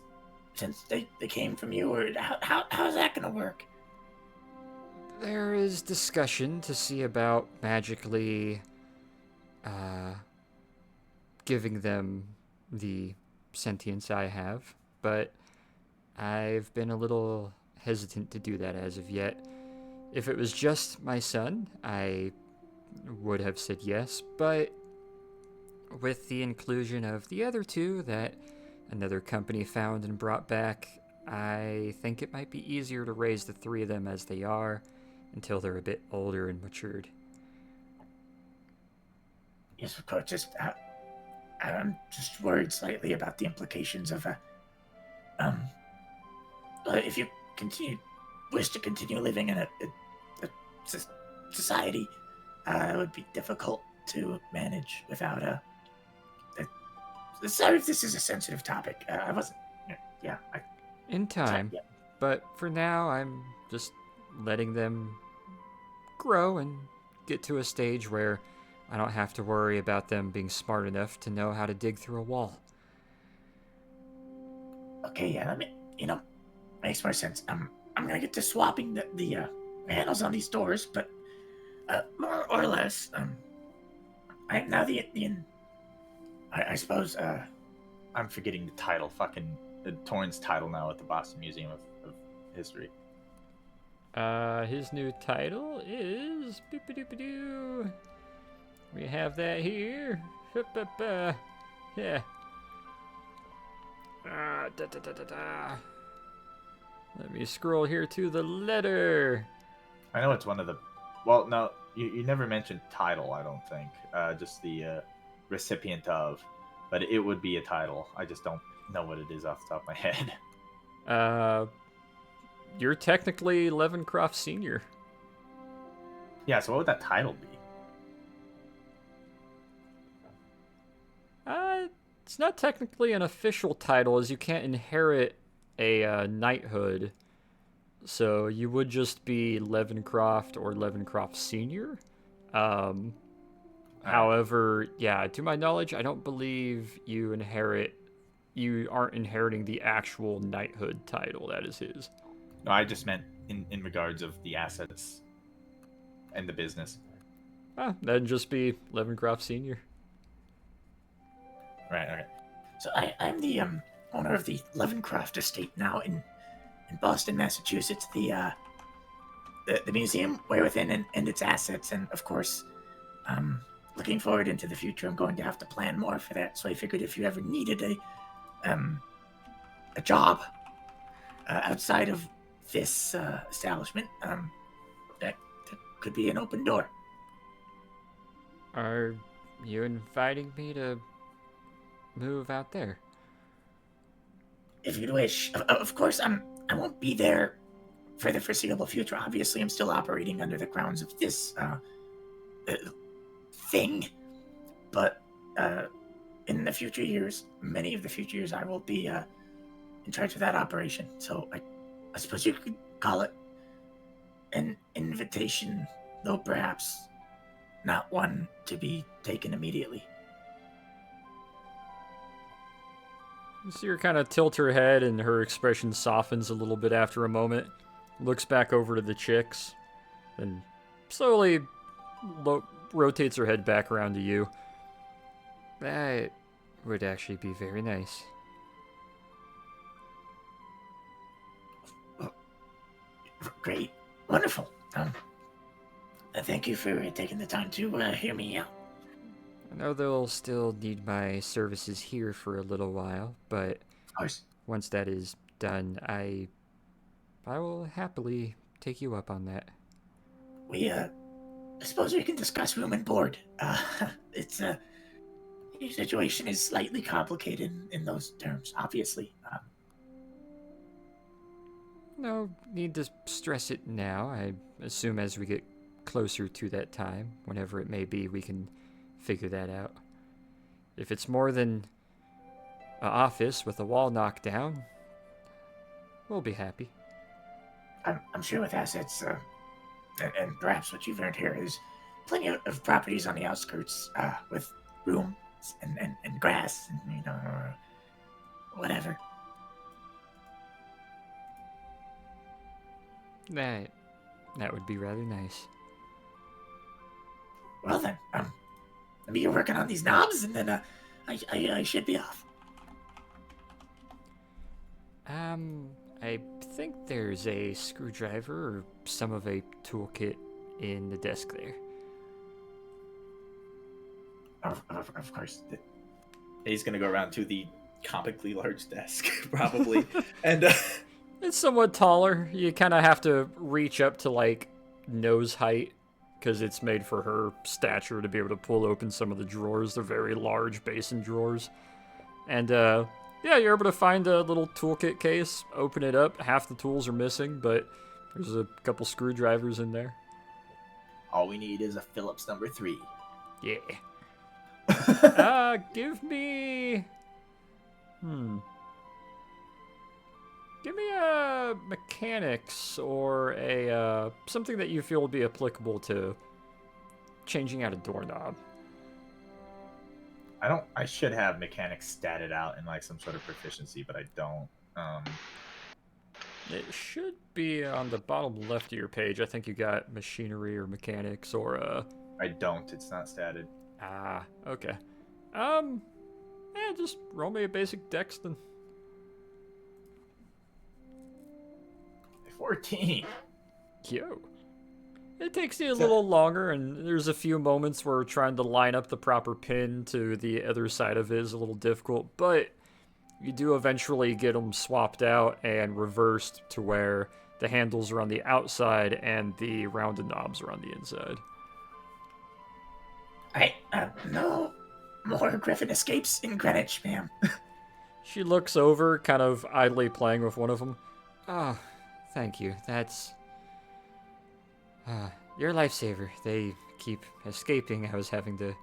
since they came from you, or how's that gonna work? There is discussion to see about magically giving them the sentience I have, but I've been a little hesitant to do that as of yet. If it was just my son, I would have said yes, but with the inclusion of the other 2 that another company found and brought back, I think it might be easier to raise the 3 of them as they are until they're a bit older and matured. Yes, of course. I'm just worried slightly about the implications of if you wish to continue living in a society, it would be difficult to manage without sorry if this is a sensitive topic. I wasn't. Yeah. In time, yeah. but for now, I'm just letting them grow and get to a stage where I don't have to worry about them being smart enough to know how to dig through a wall. Okay, yeah, makes more sense. I'm gonna get to swapping the handles on these doors, but more or less, I am now I suppose, I'm forgetting the title. Fucking Torn's title now at the Boston Museum of History. His new title is boop-a-doop-a-doo. We have that here. Yeah. Let me scroll here to the letter. I know it's one of the. Well, no, you never mentioned title. I don't think. Just the recipient of, but it would be a title. I just don't know what it is off the top of my head. You're technically Levencroft Senior. Yeah. So what would that title be? It's not technically an official title, as you can't inherit a knighthood. So you would just be Levencroft or Levencroft Senior. However, yeah, to my knowledge, I don't believe you aren't inheriting the actual knighthood title. That is his. No, I just meant in regards of the assets and the business. That'd just be Levencroft Senior. Right. Okay. So I'm the owner of the Levencroft estate now in Boston, Massachusetts. The museum way within and its assets, and of course, looking forward into the future, I'm going to have to plan more for that. So I figured if you ever needed a job outside of this establishment, that could be an open door. Are you inviting me to move out there? If you'd wish. Of course, I won't be there for the foreseeable future. Obviously, I'm still operating under the grounds of this thing. But in the future years, many of the future years, I will be in charge of that operation. So I suppose you could call it an invitation, though perhaps not one to be taken immediately. You see her kind of tilt her head, and her expression softens a little bit after a moment. Looks back over to the chicks, and slowly rotates her head back around to you. That would actually be very nice. Great. Wonderful. Thank you for taking the time to hear me out. I know they'll still need my services here for a little while, but Of course. once that is done, I will happily take you up on that. I suppose we can discuss room and board. It's your situation is slightly complicated in those terms, obviously. No need to stress it now. I assume as we get closer to that time, whenever it may be, we can figure that out. If it's more than an office with a wall knocked down, we'll be happy. I'm sure with assets, and perhaps what you've earned here is plenty of properties on the outskirts with rooms and grass and, whatever. That would be rather nice. Well then, maybe you're working on these knobs, and then I should be off. I think there's a screwdriver or some of a toolkit in the desk there. Of course. He's gonna go around to the comically large desk, probably, and It's somewhat taller. You kind of have to reach up to, like, nose height, because it's made for her stature to be able to pull open some of the drawers. They're very large basin drawers. And, yeah, you're able to find a little toolkit case, open it up. Half the tools are missing, but there's a couple screwdrivers in there. All we need is a Phillips number 3. Yeah. Give me... Give me a mechanics or a something that you feel would be applicable to changing out a doorknob. I should have mechanics statted out in like some sort of proficiency, but I don't. It should be on the bottom left of your page. I think you got machinery or mechanics or I don't. It's not statted. Okay. Yeah, just roll me a basic dex then. 14. Yo. It takes you a little longer, and there's a few moments where trying to line up the proper pin to the other side of it is a little difficult, but you do eventually get them swapped out and reversed to where the handles are on the outside and the rounded knobs are on the inside. No more Griffin escapes in Greenwich, ma'am. She looks over, kind of idly playing with one of them. Oh, thank you. That's... you're a lifesaver. They keep escaping. I was having to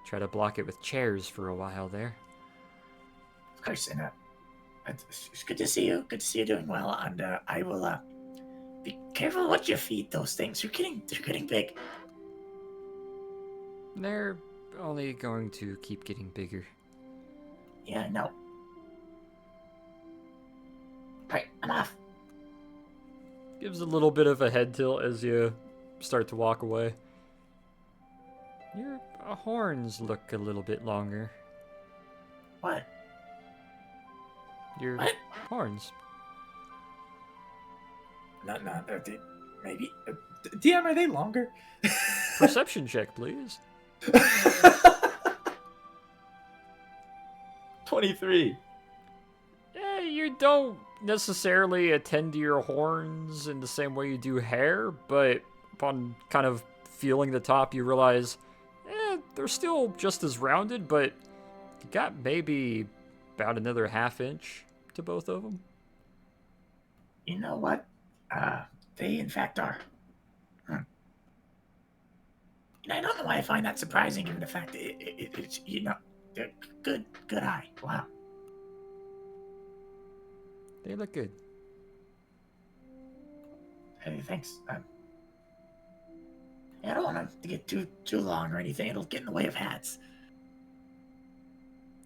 try to block it with chairs for a while there. Of course, and it's good to see you. Good to see you doing well, and I will be careful what you feed those things. They're getting big. They're only going to keep getting bigger. Yeah, no. Alright, I'm off. Gives a little bit of a head tilt as you start to walk away. Your horns look a little bit longer. What? Your What? horns. No, maybe. DM, are they longer? Perception check, please. 23. Yeah, you don't necessarily attend to your horns in the same way you do hair, but upon kind of feeling the top, you realize, they're still just as rounded, but you got maybe about another ½ inch to both of them. You know what? They in fact are. And I don't know why I find that surprising, given the fact that it's, you know, good eye. Wow. They look good. Hey, thanks. I don't want them to get too long or anything. It'll get in the way of hats.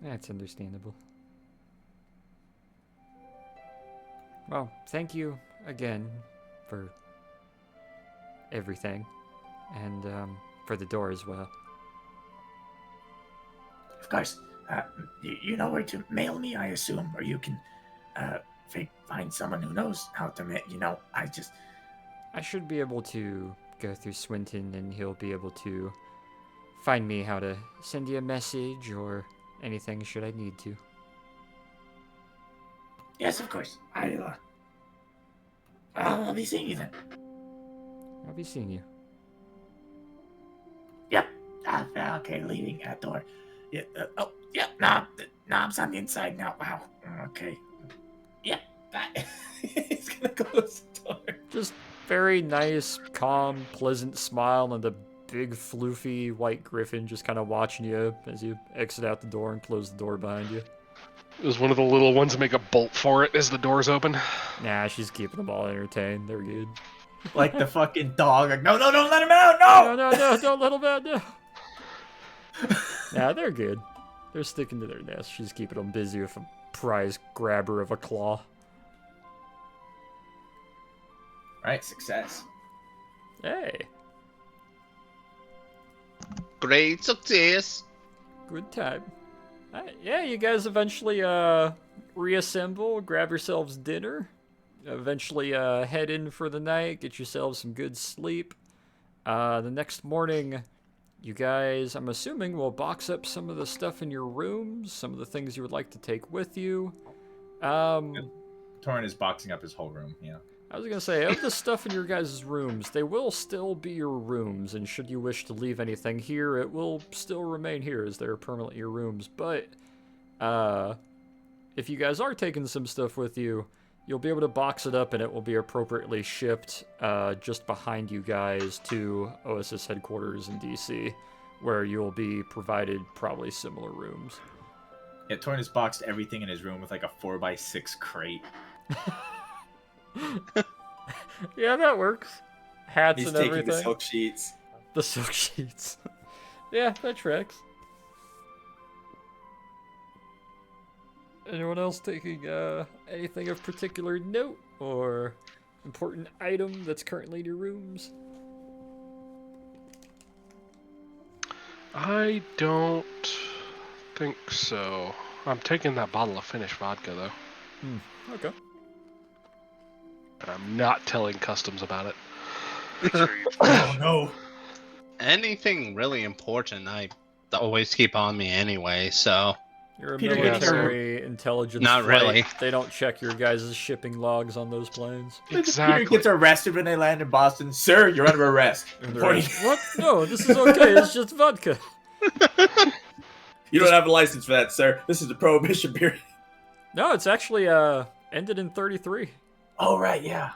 That's understandable. Well, thank you again for everything, and for the door as well. Of course. You know where to mail me, I assume, or you can find someone who knows how to mail. You know, I should be able to go through Swinton, and he'll be able to find me how to send you a message or anything should I need to. Yes, of course. I'll be seeing you then. I'll be seeing you. Yep. Okay, leaving that door. Yeah. Knob's on the inside now. Wow. Okay. Yep. He's gonna close the door. Just very nice, calm, pleasant smile, and the big, floofy white griffin just kind of watching you as you exit out the door and close the door behind you. Does one of the little ones make a bolt for it as the doors open? Nah, she's keeping them all entertained. They're good. Like the fucking dog. Like, no, don't let him out. No. No, don't let them out, no. Nah, they're good. They're sticking to their nest. She's keeping them busy with a prize grabber of a claw. Right, success. Hey, Great success. good time. Yeah, you guys eventually reassemble, grab yourselves dinner, eventually head in for the night, get yourselves some good sleep. The next morning, you guys, I'm assuming, will box up some of the stuff in your rooms, some of the things you would like to take with you. Torin is boxing up his whole room, yeah. I was gonna say, of the stuff in your guys' rooms, they will still be your rooms, and should you wish to leave anything here, it will still remain here as they're permanently your rooms. But, if you guys are taking some stuff with you, you'll be able to box it up and it will be appropriately shipped just behind you guys to OSS headquarters in DC, where you'll be provided probably similar rooms. Yeah, Torin has boxed everything in his room with like a 4x6 crate. Yeah, that works. Hats He's and taking everything. the silk sheets. The silk sheets. Yeah, that tracks. Anyone else taking anything of particular note or important item that's currently in your rooms? I don't think so. I'm taking that bottle of Finnish vodka, though. Okay. And I'm not telling customs about it. Make sure you Oh no. Anything really important, I always keep on me anyway, so. You're a Peter, military intelligence Not flight. really. They don't check your guys' shipping logs on those planes. Exactly. Peter gets arrested when they land in Boston. Sir, you're under arrest. And they're like, what? No, this is okay. It's just vodka. You don't have a license for that, sir. This is the prohibition period. No, it's actually ended in 33. Oh, right, yeah.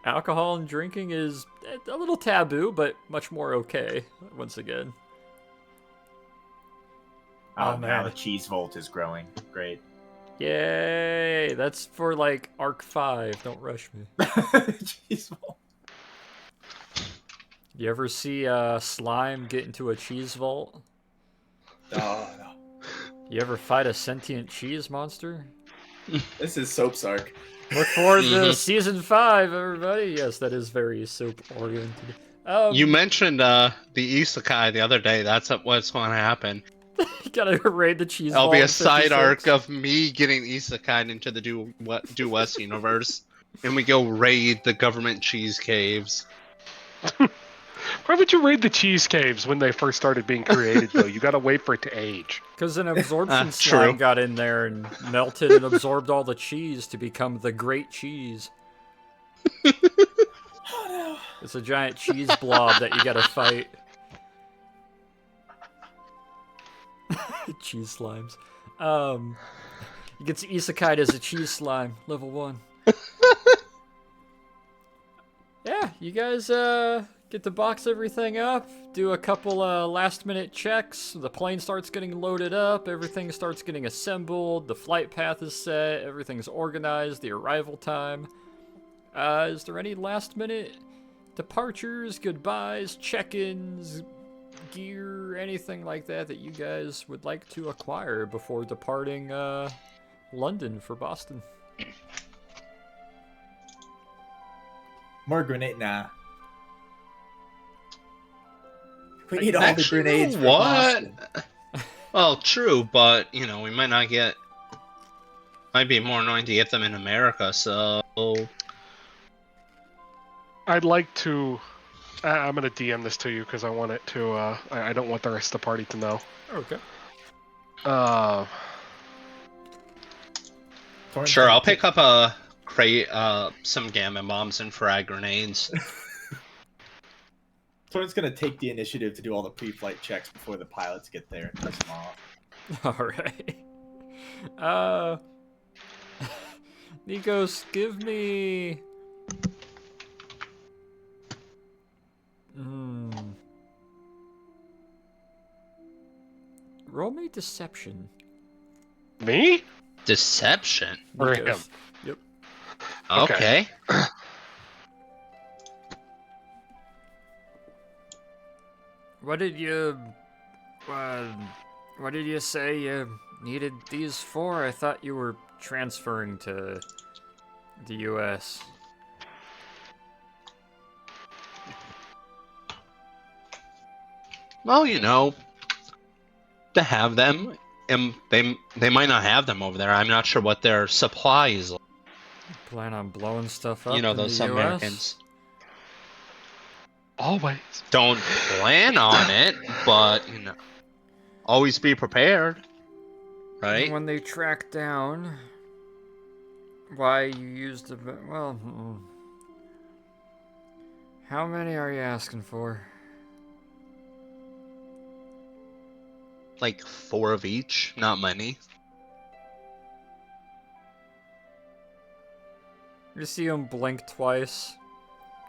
Alcohol and drinking is a little taboo, but much more okay, once again. Oh, Oh, now man. the cheese vault is growing. Great. Yay! That's for, like, Arc 5. Don't rush me. Cheese vault. You ever see slime get into a cheese vault? Oh, no. You ever fight a sentient cheese monster? This is Soap's arc. Look forward to Mhm. Season 5, everybody! Yes, that is very soap-oriented. You mentioned the isekai the other day. That's what's going to happen. You gotta raid the cheese There'll vault be in a side 56. arc of me getting isekai into the Due West universe, and we go raid the government cheese caves. Why would you raid the cheese caves when they first started being created, though? You gotta wait for it to age. Because an absorption True. slime got in there and melted and absorbed all the cheese to become the Great Cheese. Oh, no. It's a giant cheese blob that you gotta fight. Cheese slimes. You get isekai as a cheese slime, level 1. Yeah, you guys get to box everything up, do a couple last minute checks, the plane starts getting loaded up, everything starts getting assembled, the flight path is set, everything's organized, the arrival time. Is there any last minute departures, goodbyes, check-ins, gear, anything like that that you guys would like to acquire before departing London for Boston? More grenade. Nah. We need all the Actually, grenades. For what? Boston. Well, true, but we might not get. Might be more annoying to get them in America. So I'd like to. I'm gonna DM this to you because I want it to. I don't want the rest of the party to know. Okay. Torrance sure, gonna I'll take- pick up a crate, some gamma bombs and frag grenades. Torrance gonna take the initiative to do all the pre-flight checks before the pilots get there and piss them off. Alright. Nikos, give me... Roll me deception. Me? Deception. Or him? Nikos. Yep. Okay. What did you say you needed these for? I thought you were transferring to the US. Well, to have them, and they might not have them over there. I'm not sure what their supply is like. Plan on blowing stuff up. Those in the Americans Always. don't plan on it, but always be prepared, US? right? When they track down why you used the how many are you asking for? Like 4 of each, not many. You see him blink twice.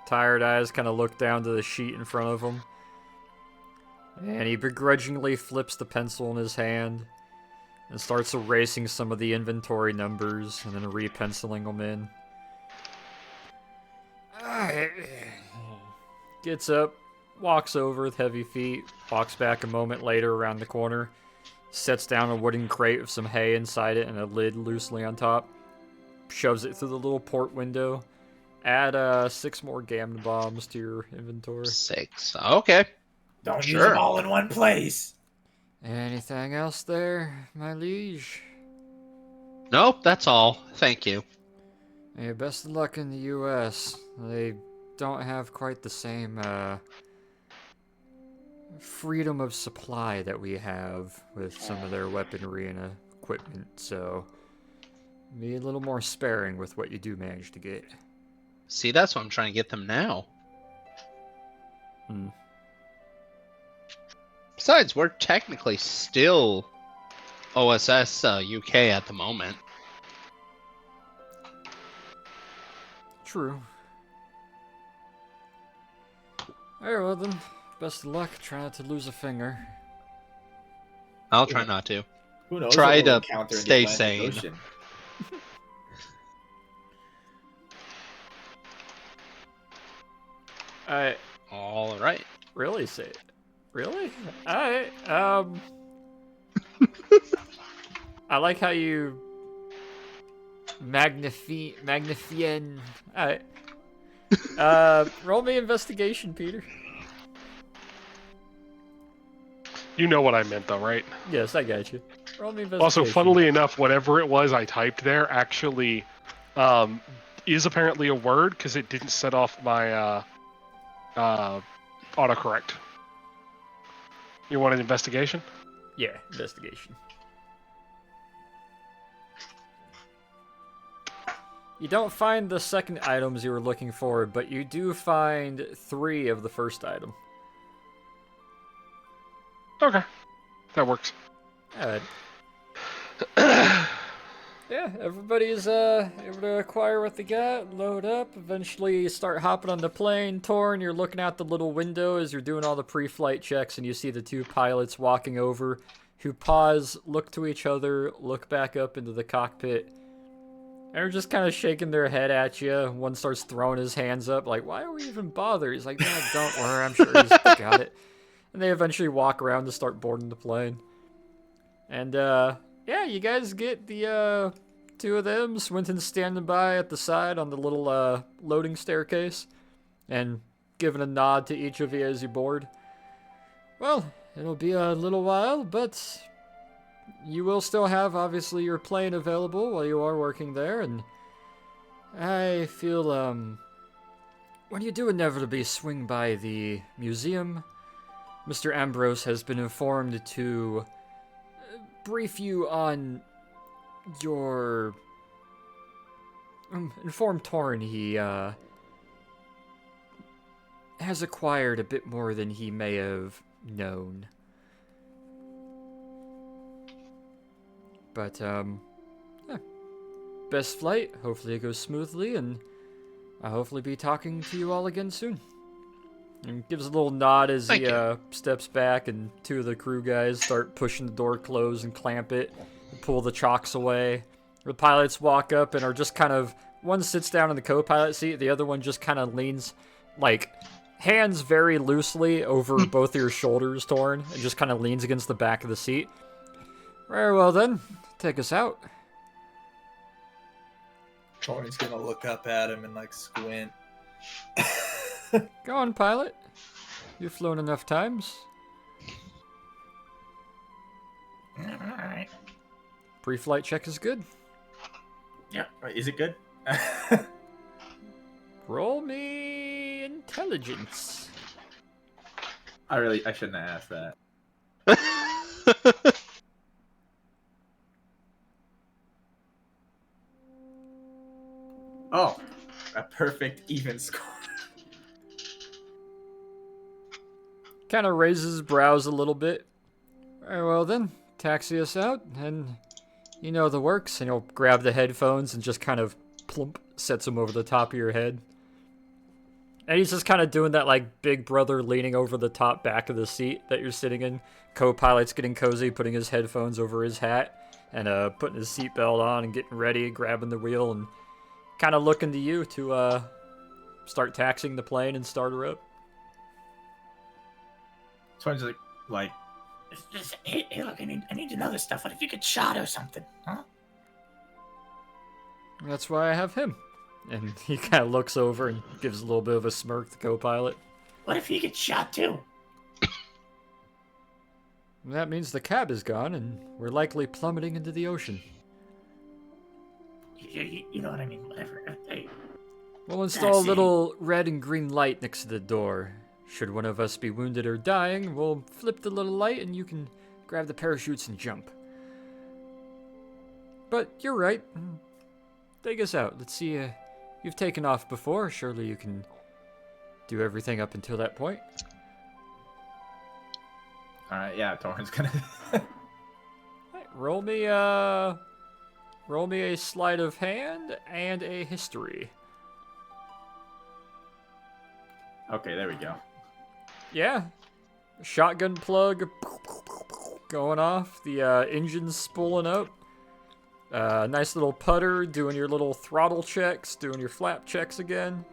Tired eyes kind of look down to the sheet in front of him. And he begrudgingly flips the pencil in his hand and starts erasing some of the inventory numbers and then re-penciling them in. Gets up, walks over with heavy feet, walks back a moment later around the corner, sets down a wooden crate with some hay inside it and a lid loosely on top, shoves it through the little port window. Add 6 more gamma bombs to your inventory. 6. Okay. Don't use Sure. them all in one place. Anything else there, my liege? Nope, that's all. Thank you. Hey, best of luck in the US. They don't have quite the same freedom of supply that we have with some of their weaponry and equipment, so be a little more sparing with what you do manage to get. See, that's what I'm trying to get them now. Besides, we're technically still OSS UK at the moment. True. Alright, well then, best of luck. Try not to lose a finger. I'll try not to. Who knows? Try what we'll to encounter in the stay Atlantic sane. Ocean. I All right. really say it. Really? Alright, I like how you magnifien. Alright. Roll me investigation, Peter. You know what I meant, though, right? Yes, I got you. Roll me investigation. Also, funnily enough, whatever it was I typed there actually is apparently a word because it didn't set off my autocorrect. You want an investigation? Yeah, investigation. You don't find the second items you were looking for, but you do find 3 of the first item. Okay. That works. Alright. Yeah, everybody's able to acquire what they got, load up, eventually start hopping on the plane. Torn, you're looking out the little window as you're doing all the pre-flight checks, and you see the two pilots walking over, who pause, look to each other, look back up into the cockpit, and are just kind of shaking their head at you. One starts throwing his hands up, like, why are we even bother? He's like, no, don't worry, I'm sure he's got it. And they eventually walk around to start boarding the plane. And, yeah, you guys get the, two of them. Swinton's standing by at the side on the little, loading staircase. And giving a nod to each of you as you board. Well, it'll be a little while, but you will still have, obviously, your plane available while you are working there. And I feel, when you do inevitably swing by the museum, Mr. Ambrose has been informed to brief you on your... inform Torn he, has acquired a bit more than he may have known. But, yeah. Best flight. Hopefully it goes smoothly, and I'll hopefully be talking to you all again soon. And gives a little nod as he steps back, and two of the crew guys start pushing the door closed and clamp it, and pull the chocks away. The pilots walk up and are just kind of, one sits down in the co-pilot seat, the other one just kind of leans, like, hands very loosely over both of your shoulders, Torn, and just kind of leans against the back of the seat. Very well then, take us out. Torn's gonna look up at him and like squint. Go on, pilot. You've flown enough times. Alright. Pre-flight check is good. Yeah. Wait, is it good? Roll me intelligence. I shouldn't have asked that. Oh, a perfect even score. Kind of raises his brows a little bit. Very well then, taxi us out, and you know the works, and he'll grab the headphones and just kind of plump, sets them over the top of your head. And he's just kind of doing that like big brother leaning over the top back of the seat that you're sitting in. Co-pilot's getting cozy, putting his headphones over his hat, and putting his seatbelt on and getting ready, grabbing the wheel, and kind of looking to you to start taxiing the plane and start her up. Torn's like, Just, hey, look, I need to know this stuff. What if you get shot or something, huh? That's why I have him. And he kind of looks over and gives a little bit of a smirk to co-pilot. What if you get shot too? That means the cab is gone, and we're likely plummeting into the ocean. You know what I mean, whatever. Hey, We'll install a little red and green light next to the door. Should one of us be wounded or dying, we'll flip the little light and you can grab the parachutes and jump. But you're right. Take us out. Let's see. You've taken off before. Surely you can do everything up until that point. alright, yeah, Torn's gonna. Right, roll me a sleight of hand and a history. Okay, there we go. Yeah. Shotgun plug going off. The engine's spooling up. Nice little putter, doing your little throttle checks, doing your flap checks again.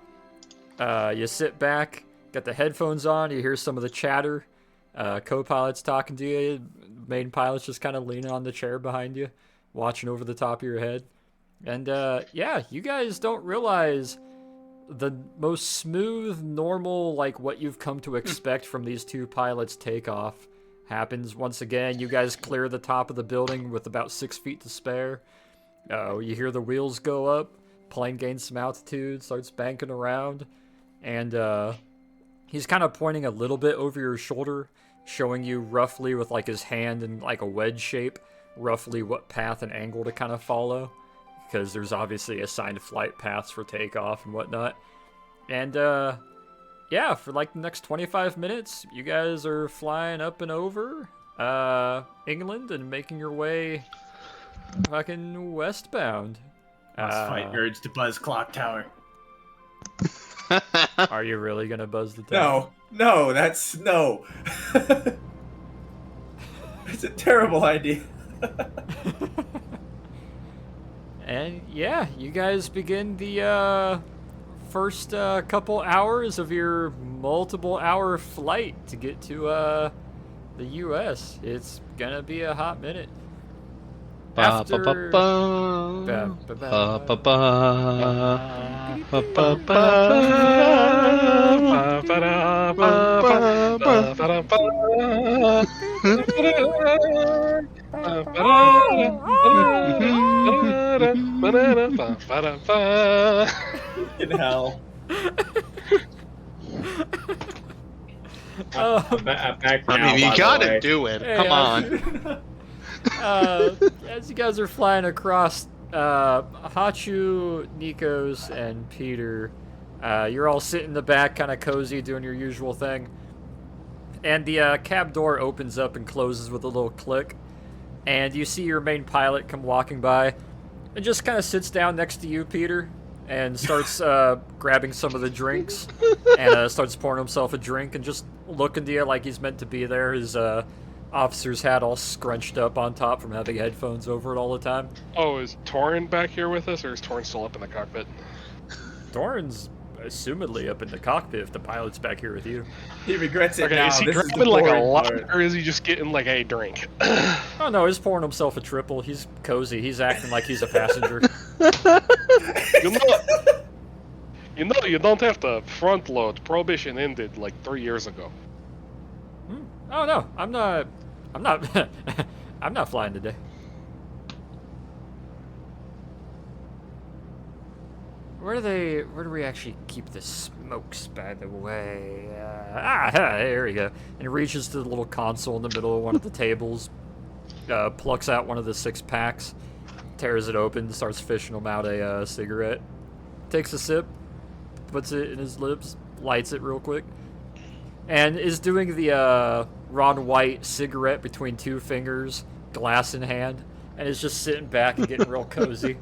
You sit back, got the headphones on, you hear some of the chatter. Co-pilot's talking to you. Main pilot's just kind of leaning on the chair behind you, watching over the top of your head. And yeah, you guys don't realize the most smooth, normal, like what you've come to expect from these two pilots takeoff happens once again. You guys clear the top of the building with about 6 feet to spare. You hear the wheels go up, plane gains some altitude, starts banking around, and he's kind of pointing a little bit over your shoulder, showing you roughly with like his hand in like a wedge shape, roughly what path and angle to kind of follow, because there's obviously assigned flight paths for takeoff and whatnot. And yeah, for like the next 25 minutes, you guys are flying up and over, England and making your way fucking westbound. Must fight urge to buzz clock tower. Are you really gonna buzz the tower? No, that's no. It's a terrible idea. And yeah, you guys begin the first couple hours of your multiple-hour flight to get to the U.S. It's gonna be a hot minute. After... In hell. Back now, I mean, you by the gotta way. do it. Hey, Come on. As you guys are flying across, Hachu, Nikos, and Peter, you're all sitting in the back, kind of cozy, doing your usual thing. And the cab door opens up and closes with a little click. And you see your main pilot come walking by and just kind of sits down next to you, Peter, and starts grabbing some of the drinks and starts pouring himself a drink and just looking to you like he's meant to be there. His officer's hat all scrunched up on top from having headphones over it all the time. Oh, is Torin back here with us, or is Torin still up in the cockpit? Torin's assumedly up in the cockpit if the pilot's back here with you. He regrets it Okay, now. is he This grabbing the like a boring lot, part. or is he just getting like a drink? Oh no, he's pouring himself a triple. He's cozy. He's acting like he's a passenger. You know, you don't have to front load. Prohibition ended like 3 years ago. Oh no, I'm not I'm not flying today. Where do we actually keep the smokes, by the way? Here we go. And he reaches to the little console in the middle of one of the tables, plucks out one of the 6-packs, tears it open, starts fishing him out a cigarette, takes a sip, puts it in his lips, lights it real quick, and is doing the Ron White cigarette between 2 fingers, glass in hand, and is just sitting back and getting real cozy.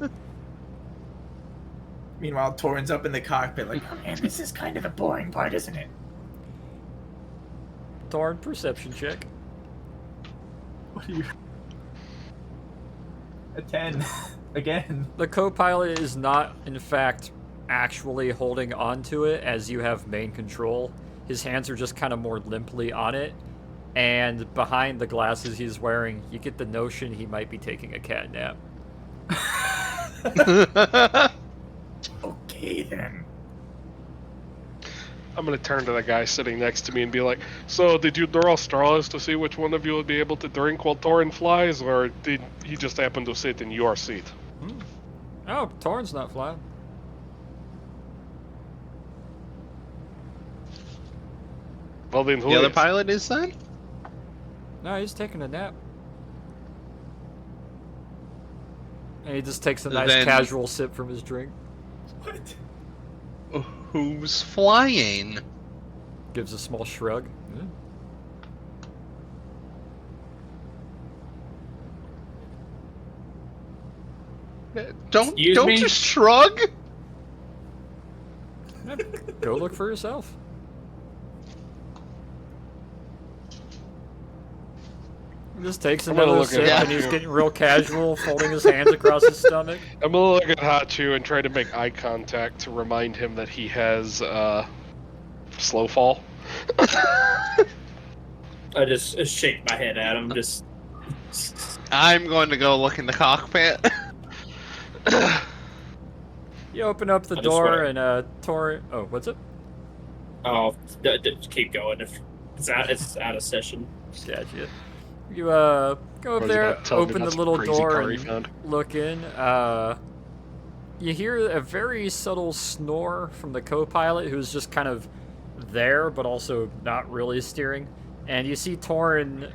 Meanwhile, Torin's up in the cockpit like, Oh man, this is kind of the boring part, isn't it? Torn, perception check. What are you? A 10. Again. The co-pilot is not, in fact, actually holding onto it as you have main control. His hands are just kind of more limply on it. And behind the glasses he's wearing, you get the notion he might be taking a cat nap. Okay then. I'm gonna turn to the guy sitting next to me and be like, "So, did you draw straws to see which one of you would be able to drink while Torin flies, or did he just happen to sit in your seat?" Oh, Torn's not flying. Well, then who The other is? pilot is then? No, he's taking a nap. And he just takes a nice Then- casual sip from his drink. what? Who's flying? Gives a small shrug. Don't Excuse me? just shrug. Go look for yourself. He just takes I'm gonna another look at sip it. and he's getting real casual, folding his hands across his stomach. I'm gonna look at Hachu and try to make eye contact to remind him that he has slow fall. I just shake my head at him. Just I'm going to go look in the cockpit. You open up the I just door wanna- and Tor. Oh, what's it? keep going if it's out of session. Gotcha. You go up Or is he there, gonna tell me open about the some little crazy door, car he and found? look in. You hear a very subtle snore from the co-pilot, who's just kind of there, but also not really steering. And you see Torin,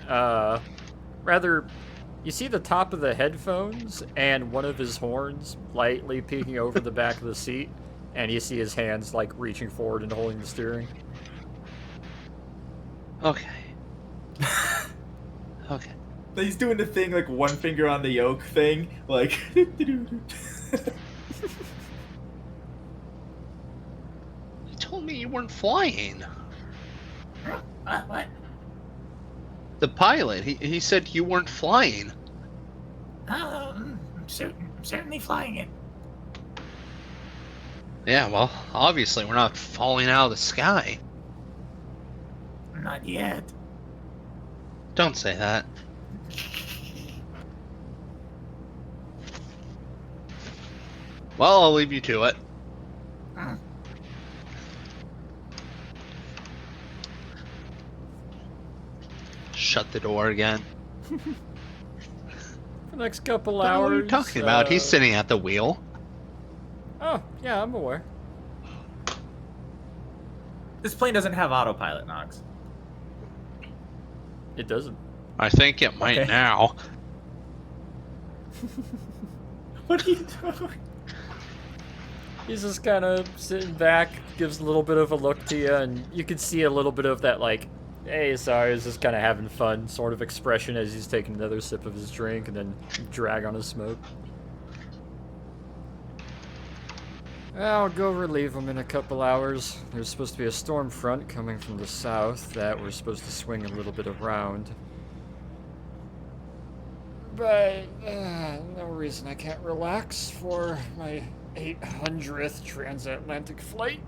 you see the top of the headphones and one of his horns lightly peeking over the back of the seat, and you see his hands like reaching forward and holding the steering. Okay. Okay. He's doing the thing like one finger on the yoke thing, like. You told me you weren't flying. What? The pilot, he said you weren't flying. I'm certainly flying it. Yeah, well, obviously we're not falling out of the sky. Not yet. Don't say that. Well, I'll leave you to it. Hmm. Shut the door again. For the next couple What hours. are you talking about? He's sitting at the wheel. Oh, yeah, I'm aware. This plane doesn't have autopilot, Nox. It doesn't. I think it might Okay. now. What are you doing? He's just kind of sitting back, gives a little bit of a look to you, and you can see a little bit of that, like, hey, sorry, he's just kind of having fun sort of expression as he's taking another sip of his drink and then drag on his smoke. I'll go relieve him in a couple hours. There's supposed to be a storm front coming from the south that we're supposed to swing a little bit around. But, no reason I can't relax for my 800th transatlantic flight.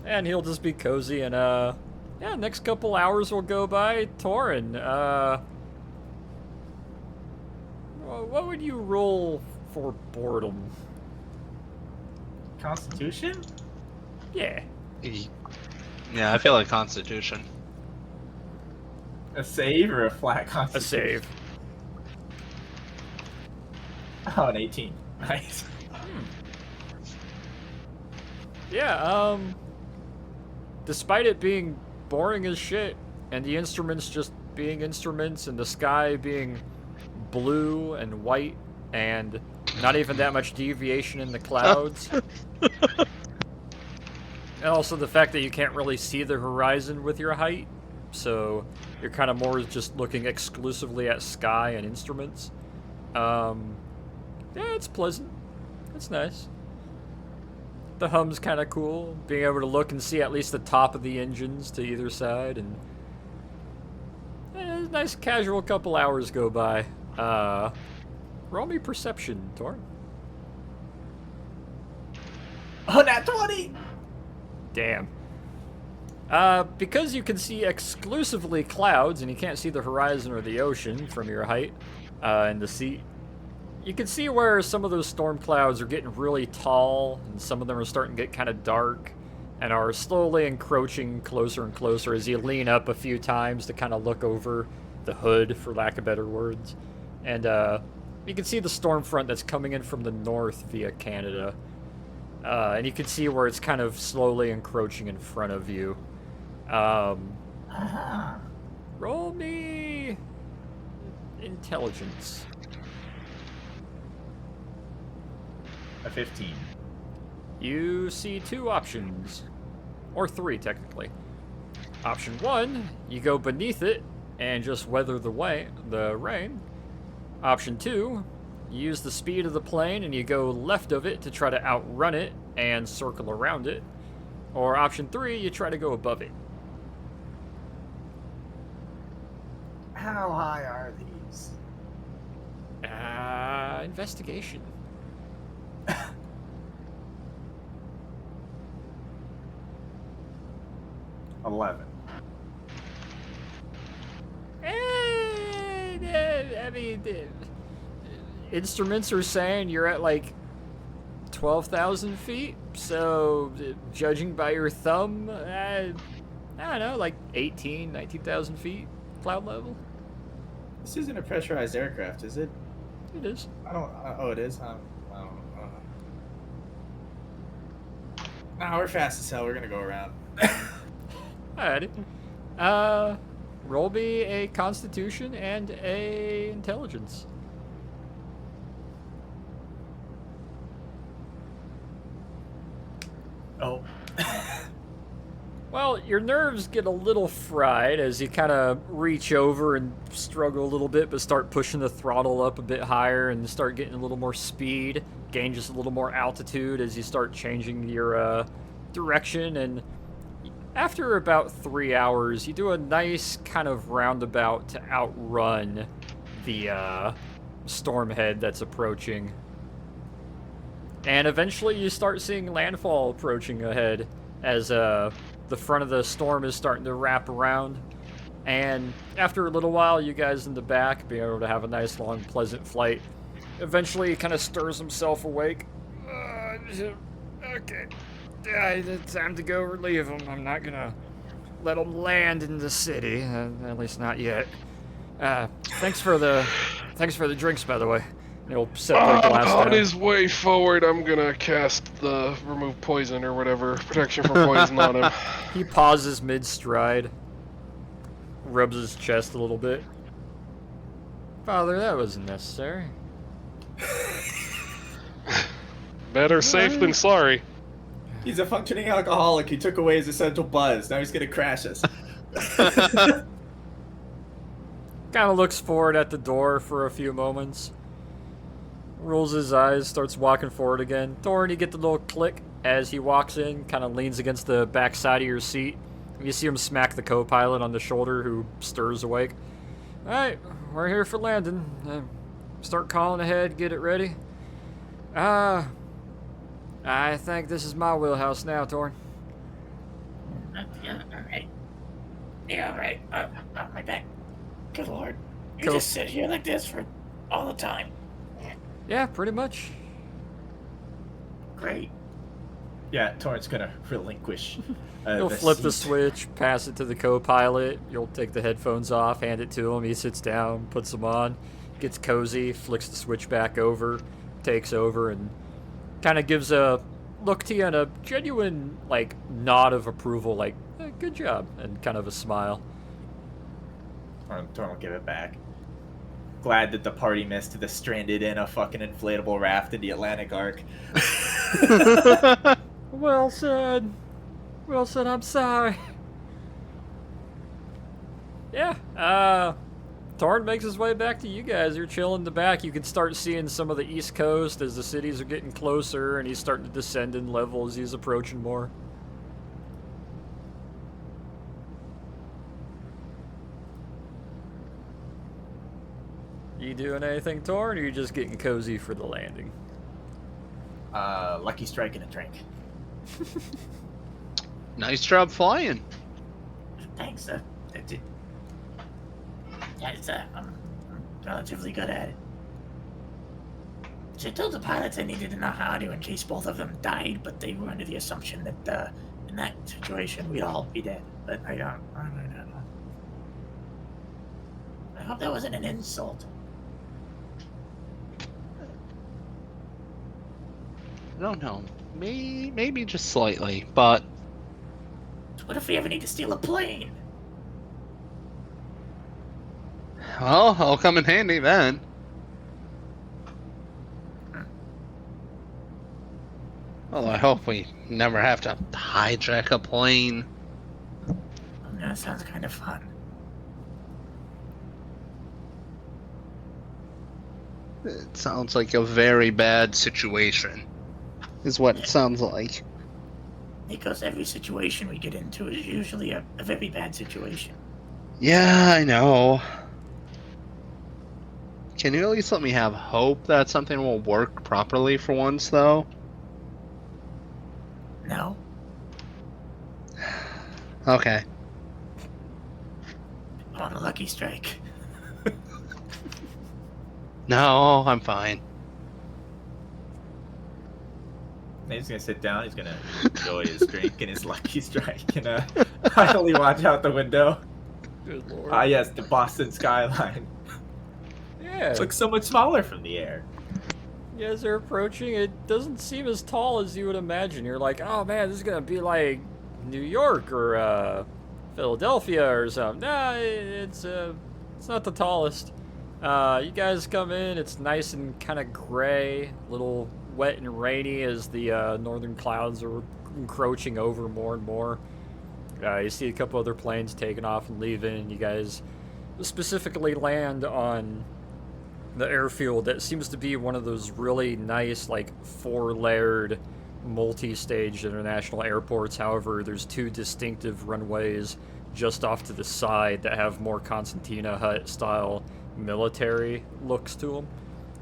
And he'll just be cozy and, yeah, next couple hours will go by. Torin, what would you roll for boredom? Constitution? Yeah. Yeah, I feel like Constitution. A save or a flat A constitution? save. Oh, an 18. Nice. Yeah, despite it being boring as shit, and the instruments just being instruments, and the sky being blue and white, and not even that much deviation in the clouds. And also the fact that you can't really see the horizon with your height, so you're kind of more just looking exclusively at sky and instruments. Yeah, it's pleasant. It's nice. The hum's kind of cool, being able to look and see at least the top of the engines to either side, and a nice casual couple hours go by. Roll me perception, Torn. Oh, nat 20! Damn. Because you can see exclusively clouds and you can't see the horizon or the ocean from your height in the seat, you can see where some of those storm clouds are getting really tall and some of them are starting to get kind of dark and are slowly encroaching closer and closer as you lean up a few times to kind of look over the hood, for lack of better words. And you can see the storm front that's coming in from the north via Canada. And you can see where it's kind of slowly encroaching in front of you. Roll me intelligence. A 15. You see two options. Or three, technically. Option one, you go beneath it and just weather the rain. Option two, you use the speed of the plane and you go left of it to try to outrun it and circle around it. Or option three, you try to go above it. How high are these? Investigation. 11. I mean, instruments are saying you're at like 12,000 feet, so judging by your thumb, I don't know, like 19,000 feet cloud level. This isn't a pressurized aircraft, is it? It is. I don't. Oh, it is. Nah, we're fast as hell. We're gonna go around. Alrighty. Roll me a Constitution and a Intelligence. Oh. Well, your nerves get a little fried as you kind of reach over and struggle a little bit, but start pushing the throttle up a bit higher and start getting a little more speed, gain just a little more altitude as you start changing your direction. And after about 3 hours, you do a nice kind of roundabout to outrun the storm head that's approaching. And eventually you start seeing landfall approaching ahead as the front of the storm is starting to wrap around. And after a little while, you guys in the back being able to have a nice, long, pleasant flight. Eventually, he kind of stirs himself awake. Okay. It's time to go relieve him. I'm not gonna let him land in the city, at least not yet. Thanks for the drinks, by the way. And he'll set the glass On down. his way forward, I'm gonna cast the remove poison or whatever, protection from poison on him. He pauses mid-stride, rubs his chest a little bit. Father, that wasn't necessary. Better safe than sorry. He's a functioning alcoholic. He took away his essential buzz. Now he's gonna crash us. Kind of looks forward at the door for a few moments. Rolls his eyes, starts walking forward again. Thorn, you get the little click as he walks in, kind of leans against the back side of your seat. You see him smack the co-pilot on the shoulder, who stirs awake. Alright, we're here for landing. Start calling ahead, get it ready. I think this is my wheelhouse now, Thorn. Yeah, alright. Yeah, alright. My back. Good lord. You Cool. just sit here like this for all the time. Yeah, pretty much. Great. Yeah, Torrent's gonna relinquish. You'll flip the switch, pass it to the co-pilot. You'll take the headphones off, hand it to him. He sits down, puts them on, gets cozy, flicks the switch back over, takes over, and kind of gives a look to you and a genuine, like, nod of approval, like, good job, and kind of a smile. Torrent will give it back. Glad that the party missed the stranded in a fucking inflatable raft in the Atlantic Arc. Well said. Well said, I'm sorry. Yeah, Torn makes his way back to you guys. You're chilling in the back. You can start seeing some of the East Coast as the cities are getting closer, and he's starting to descend in level as he's approaching more. You doing anything, Torn, or are you just getting cozy for the landing? Lucky strike and a drink. Nice job flying. Thanks, that did. Yeah, I'm relatively good at it. So I told the pilots I needed to know how to in case both of them died, but they were under the assumption that in that situation we'd all be dead. But I don't know. I hope that wasn't an insult. I don't know. Maybe just slightly, but What if we ever need to steal a plane? well, I'll come in handy then. Well, I hope we never have to hijack a plane. That sounds kind of fun. It sounds like a very bad situation, is what it sounds like. Because every situation we get into is usually a very bad situation. Yeah, I know. Can you at least let me have hope that something will work properly for once, though? No? Okay. On a lucky strike. No, I'm fine. He's gonna sit down. He's gonna enjoy his drink and his lucky strike, and finally watch out the window. Good lord. Ah, yes, the Boston skyline. Yeah. It looks so much smaller from the air. You guys are approaching. It doesn't seem as tall as you would imagine. You're like, oh man, this is gonna be like New York or Philadelphia or something. Nah, it's not the tallest. You guys come in. It's nice and kind of gray, a little wet and rainy as the northern clouds are encroaching over more and more. You see a couple other planes taking off and leaving. You guys specifically land on the airfield that seems to be one of those really nice, like, 4-layered, multi-stage international airports. However, there's 2 distinctive runways just off to the side that have more Constantina Hut-style military looks to them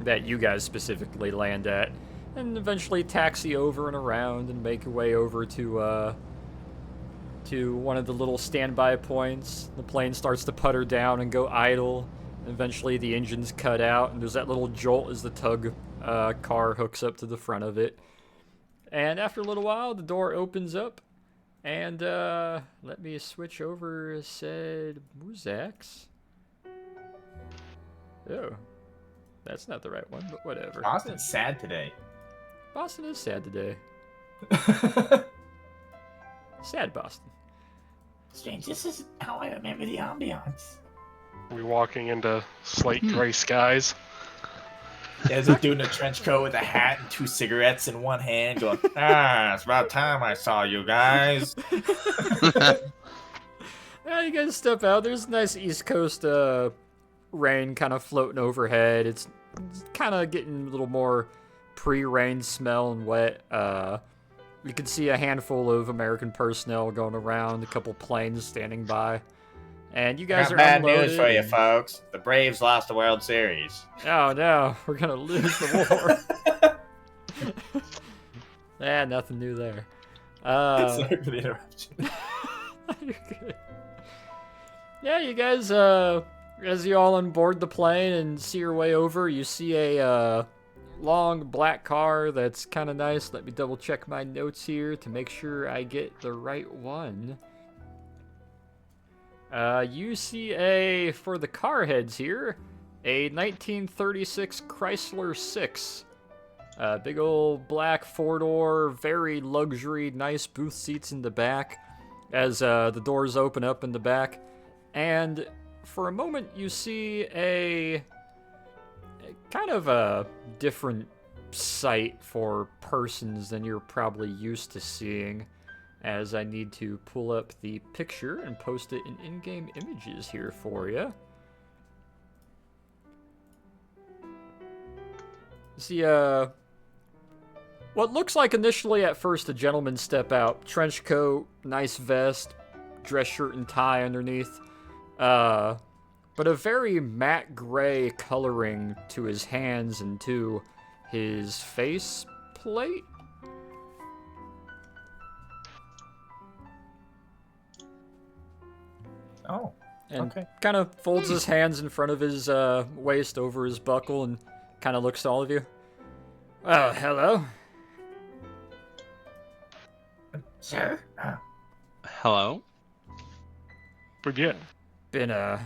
that you guys specifically land at, and eventually taxi over and around and make your way over to one of the little standby points. The plane starts to putter down and go idle. Eventually the engine's cut out, and there's that little jolt as the tug car hooks up to the front of it. And after a little while, the door opens up, and let me switch over said Muzax. Oh, that's not the right one, but whatever. Boston's sad today. Boston is sad today. Sad Boston. Strange, this is how I remember the ambiance. We're walking into slight gray skies. As a dude in a trench coat with a hat and 2 cigarettes in one hand, going, it's about time I saw you guys. Yeah, you guys step out. There's nice East Coast rain kind of floating overhead. It's kind of getting a little more pre-rain smell and wet. You can see a handful of American personnel going around, a couple planes standing by. And you guys Got are bad unloaded. news for you, folks. The Braves lost the World Series. Oh no, we're gonna lose the war. Nothing new there. Sorry for the interruption. You're good. Yeah, you guys, as you all onboard the plane and see your way over, you see a long black car that's kind of nice. Let me double check my notes here to make sure I get the right one. You see for the car heads here, a 1936 Chrysler 6. Big old black 4-door, very luxury, nice booth seats in the back as the doors open up in the back. And for a moment you see a kind of a different sight for persons than you're probably used to seeing, as I need to pull up the picture and post it in in-game images here for you. See, what looks like initially at first a gentleman step out. Trench coat, nice vest, dress shirt and tie underneath. But a very matte gray coloring to his hands and to his face plate. Oh, And okay. kind of folds his hands in front of his waist over his buckle and kind of looks to all of you. Oh, hello. Sir? Hello? Forget. Been a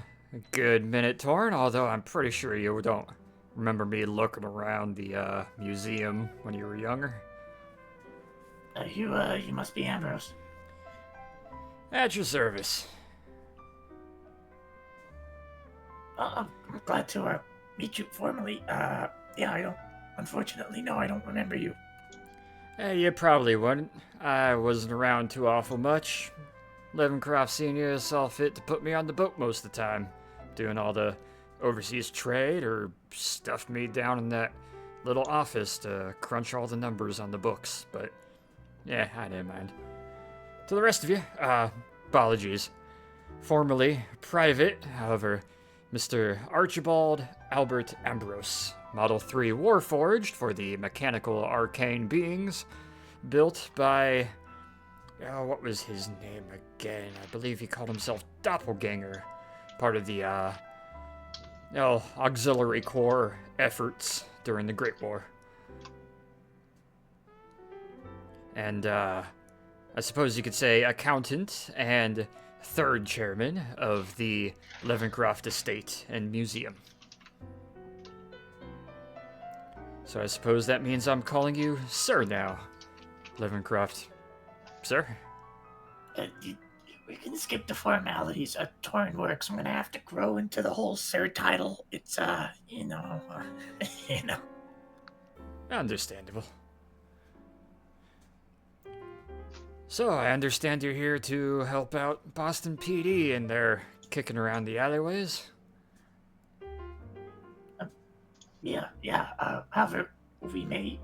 good minute, Torn, although I'm pretty sure you don't remember me looking around the museum when you were younger. You must be Ambrose. At your service. I'm glad to meet you formally. Unfortunately, I don't remember you. You probably wouldn't. I wasn't around too awful much. Levencroft Sr. saw fit to put me on the boat most of the time, doing all the overseas trade, or stuffed me down in that little office to crunch all the numbers on the books, but yeah, I didn't mind. To the rest of you, apologies. Formerly private, however, Mr. Archibald Albert Ambrose, Model 3 Warforged for the mechanical arcane beings, built by... what was his name again? I believe he called himself Doppelganger, part of the, Auxiliary Corps efforts during the Great War. And, I suppose you could say accountant and third chairman of the Levencroft Estate and Museum. So I suppose that means I'm calling you Sir now, Levencroft. Sir? We can skip the formalities. Torn works. I'm gonna have to grow into the whole Sir title. It's, Understandable. So, I understand you're here to help out Boston PD and they're kicking around the alleyways? However, we may,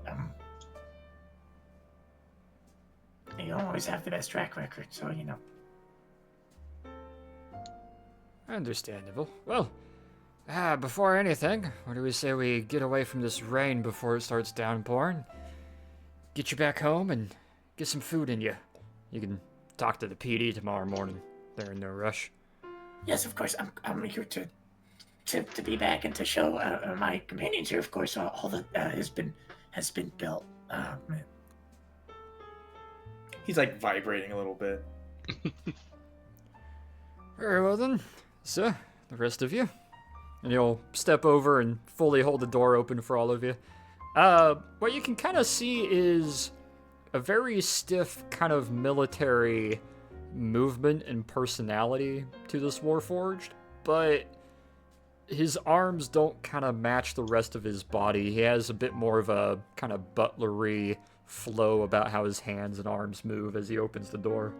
they don't always have the best track record, so, Understandable. Well, before anything, what do we say we get away from this rain before it starts downpouring? Get you back home and get some food in you. You can talk to the PD tomorrow morning. They're in no rush. Yes, of course, I'm eager to be back and to show my companions here, of course, all that has been built. He's like vibrating a little bit. Very well then. So, the rest of you. And you'll step over and fully hold the door open for all of you. What you can kind of see is a very stiff kind of military movement and personality to this Warforged, but his arms don't kind of match the rest of his body. He has a bit more of a kind of butlery flow about how his hands and arms move as he opens the door.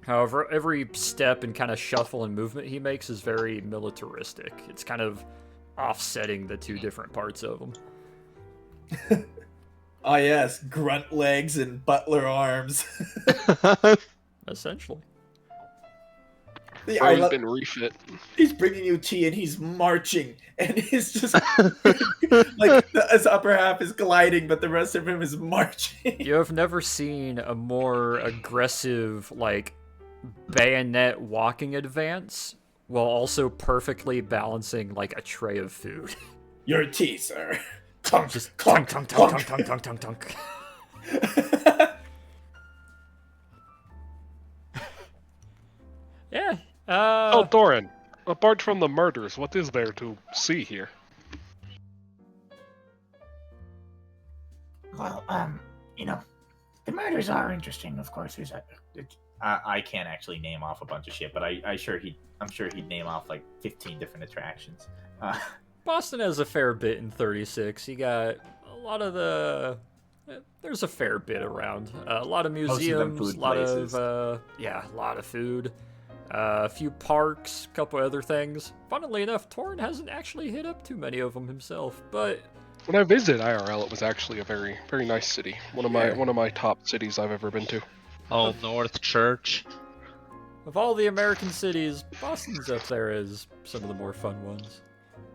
However, every step and kind of shuffle and movement he makes is very militaristic. It's kind of offsetting the two different parts of him. Oh yes, grunt legs and butler arms. Essentially. I Bro's love- been refit. He's bringing you tea and he's marching, and he's just like his upper half is gliding, but the rest of him is marching. You have never seen a more aggressive, like, bayonet walking advance while also perfectly balancing, like, a tray of food. Your tea, sir. Clunk, Just clunk, tunk, tunk, clunk. tunk, tunk, tunk, tunk, tunk. Yeah. Oh, Doran, apart from the murders, what is there to see here? Well, the murders are interesting, of course. I can't actually name off a bunch of shit, but I'm sure he'd name off like 15 different attractions. Boston has a fair bit in 36. You got a lot of the... There's a fair bit around. A lot of Most of them museums, food a lot places. of... a lot of food. A few parks, a couple other things. Funnily enough, Torrin hasn't actually hit up too many of them himself, but... When I visited IRL, it was actually a very, very nice city. One of my top cities I've ever been to. Old North Church. Of all the American cities, Boston's up there as some of the more fun ones.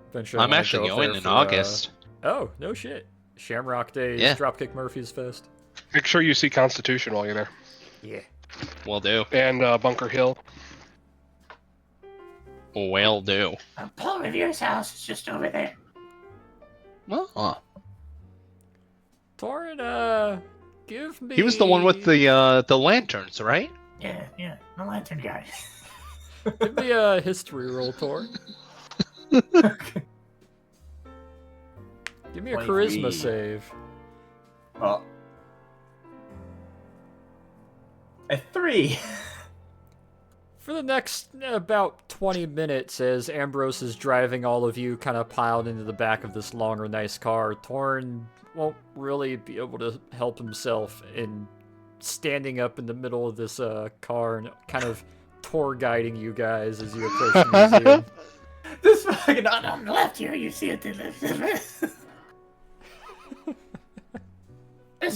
Eventually, I'm I wanna actually go up going there in for, August. Oh, no shit. Shamrock Days, Yeah. Dropkick Murphys Fest. Make sure you see Constitution while you're there, Yeah. Will do. and Bunker Hill. Will do. Paul Revere's house is just over there. Oh. Torrin, give me... He was the one with the lanterns, right? Yeah, the lantern guy. Give me a history roll, Torrin. Give me a 23. charisma save. Well, a 3. For the next about 20 minutes, as Ambrose is driving all of you kind of piled into the back of this long or nice car, Torrin won't really be able to help himself in standing up in the middle of this car and kind of tour guiding you guys as you approach the museum. This fucking on the left here, you see it. This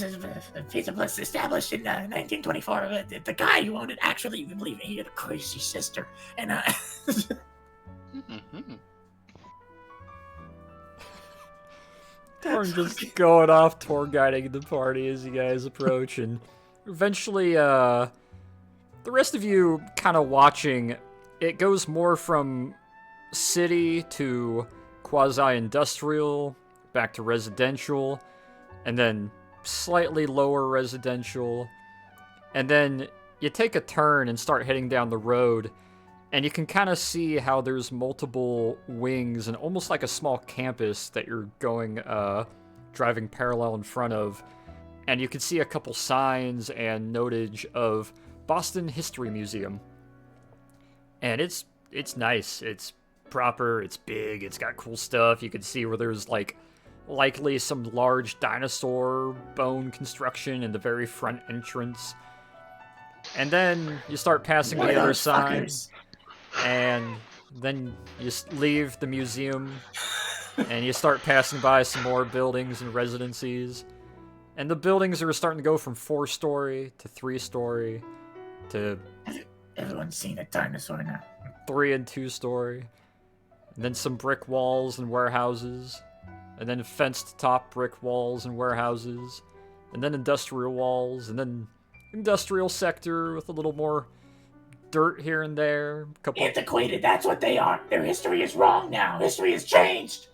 is a pizza place established in 1924. The guy who owned it actually, believe me, he had a crazy sister, and Mhm. Torrin just going off tour guiding the party as you guys approach, and eventually, the rest of you kind of watching, it goes more from city to quasi-industrial, back to residential, and then slightly lower residential, and then you take a turn and start heading down the road, and you can kind of see how there's multiple wings and almost like a small campus that you're going, driving parallel in front of, and you can see a couple signs and notage of Boston History Museum. And it's nice, it's proper, it's big, it's got cool stuff. You can see where there's like likely some large dinosaur bone construction in the very front entrance. And then you start passing What the are other those side, fuckers? and then you leave the museum, and you start passing by some more buildings and residencies. And the buildings are starting to go from 4-story to 3-story to Everyone's seen a dinosaur now. 3 and 2-story. And then some brick walls and warehouses. And then fenced top brick walls and warehouses. And then industrial walls. And then industrial sector with a little more dirt here and there. Antiquated, that's what they are. Their history is wrong now. History has changed.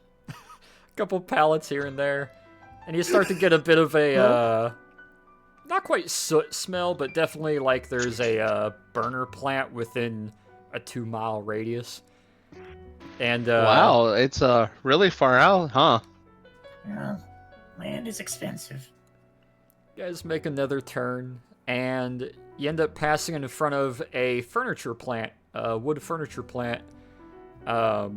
Couple pallets here and there. And you start to get a bit of a, not quite soot smell, but definitely like there's a burner plant within a 2-mile radius. And, Wow, it's really far out, huh? Yeah, land is expensive. You guys make another turn, and you end up passing in front of a furniture plant, a wood furniture plant. A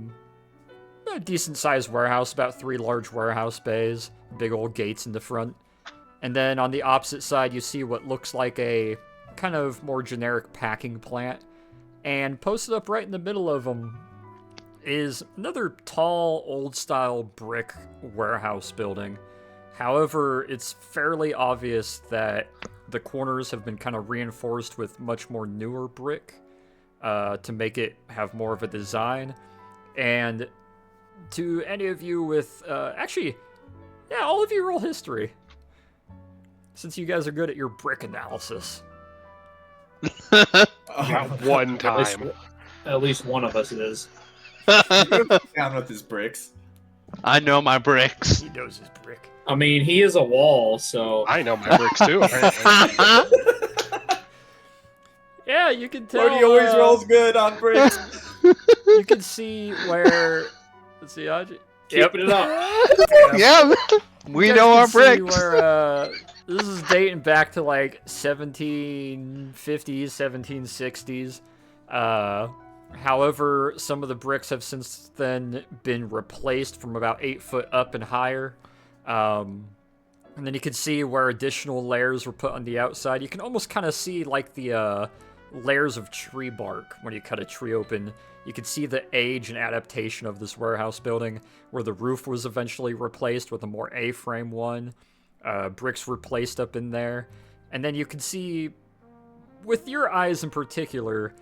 decent-sized warehouse, about 3 large warehouse bays, big old gates in the front. And then on the opposite side, you see what looks like a kind of more generic packing plant. And posted up right in the middle of them is another tall, old-style brick warehouse building. However, it's fairly obvious that the corners have been kind of reinforced with much more newer brick to make it have more of a design. And to any of you with... actually, yeah, all of you roll history. Since you guys are good at your brick analysis. Not one time. At least one of us is. Down with his bricks. I know my bricks. He knows his brick. I mean, he is a wall, so I know my bricks too, apparently. Yeah, you can tell. Cody always rolls good on bricks. You can see where... Let's see, Audrey. keeping it up. Yeah, we You guys know can our see bricks. Where, this is dating back to like 1750s, 1760s. However, some of the bricks have since then been replaced from about 8 foot up and higher. And then you can see where additional layers were put on the outside. You can almost kind of see like the layers of tree bark when you cut a tree open. You can see the age and adaptation of this warehouse building, where the roof was eventually replaced with a more A-frame one. Bricks were placed up in there. And then you can see, with your eyes in particular,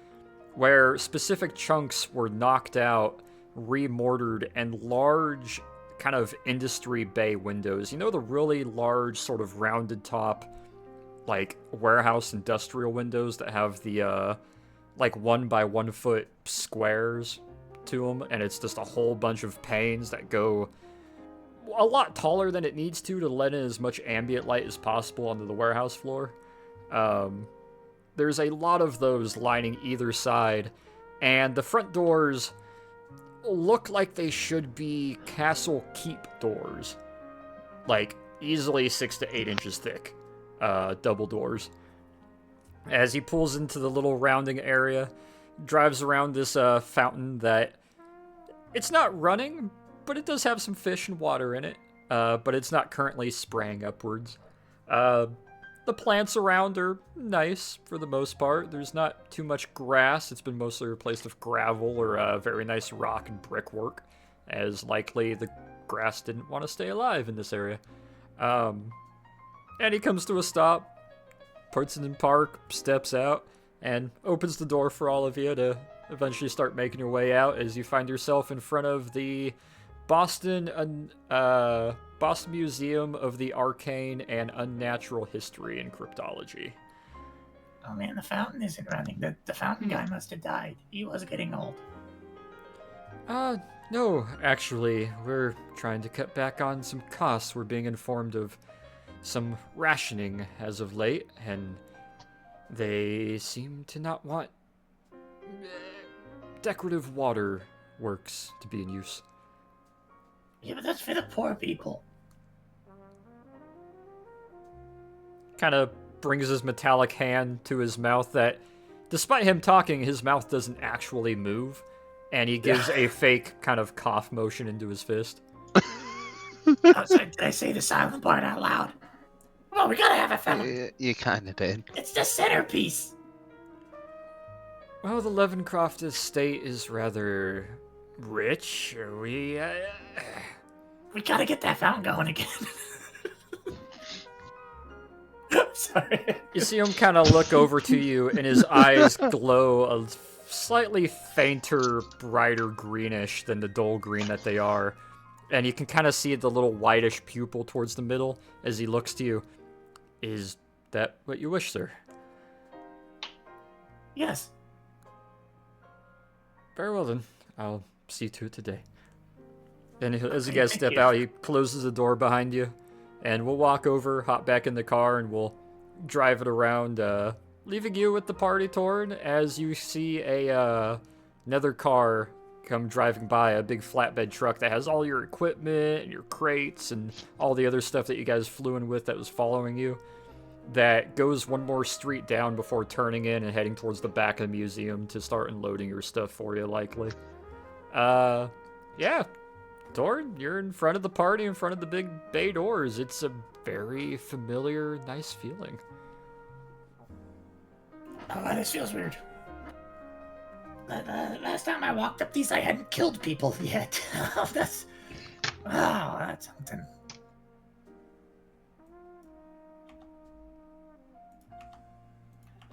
where specific chunks were knocked out, remortared, and large kind of industry bay windows. You know the really large sort of rounded top, like warehouse industrial windows that have the like 1 by 1 foot squares to them, and it's just a whole bunch of panes that go a lot taller than it needs to let in as much ambient light as possible onto the warehouse floor. There's a lot of those lining either side, and the front doors look like they should be castle keep doors. Like, easily 6 to 8 inches thick. Double doors. As he pulls into the little rounding area, drives around this fountain that... It's not running, but it does have some fish and water in it. But it's not currently spraying upwards. The plants around are nice, for the most part. There's not too much grass. It's been mostly replaced with gravel or very nice rock and brickwork, as likely the grass didn't want to stay alive in this area. And he comes to a stop, puts it in park, steps out, and opens the door for all of you to eventually start making your way out as you find yourself in front of the Boston Museum of the Arcane and Unnatural History and Cryptology. Oh man, the fountain isn't running. The fountain guy must have died. He was getting old. No, actually, we're trying to cut back on some costs. We're being informed of some rationing as of late, and they seem to not want decorative water works to be in use. Yeah, but that's for the poor people. Kind of brings his metallic hand to his mouth that, despite him talking, his mouth doesn't actually move, and he gives a fake kind of cough motion into his fist. Oh, sorry, did I say the silent part out loud? Well, we gotta have a fountain. You kind of did. It's the centerpiece. Well, the Levencroft estate is rather rich. We gotta get that fountain going again. Sorry. You see him kind of look over to you, and his eyes glow a slightly fainter, brighter greenish than the dull green that they are. And you can kind of see the little whitish pupil towards the middle as he looks to you. Is that what you wish, sir? Yes. Very well, then. I'll see to it today. And as you guys Thank step you. out, he closes the door behind you. And we'll walk over, hop back in the car, and we'll drive it around, leaving you with the party, Torn, as you see another car come driving by, a big flatbed truck that has all your equipment and your crates and all the other stuff that you guys flew in with that was following you. That goes one more street down before turning in and heading towards the back of the museum to start unloading your stuff for you, likely. Yeah. Torn, you're in front of the party, in front of the big bay doors. It's a very familiar, nice feeling. Oh, this feels weird. Last time I walked up these, I hadn't killed people yet. that's something.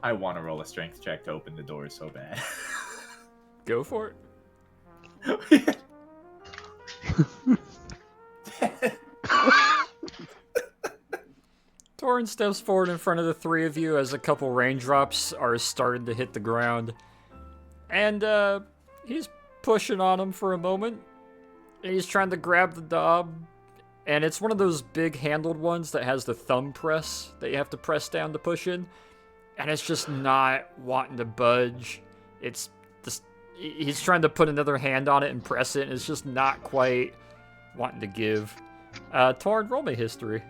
I want to roll a strength check to open the door so bad. Go for it. Torrin steps forward in front of the three of you as a couple raindrops are starting to hit the ground. And he's pushing on him for a moment. And he's trying to grab the knob. And it's one of those big handled ones that has the thumb press that you have to press down to push in. And it's just not wanting to budge. It's just, he's trying to put another hand on it and press it, and it's just not quite wanting to give. Torn, roll me history.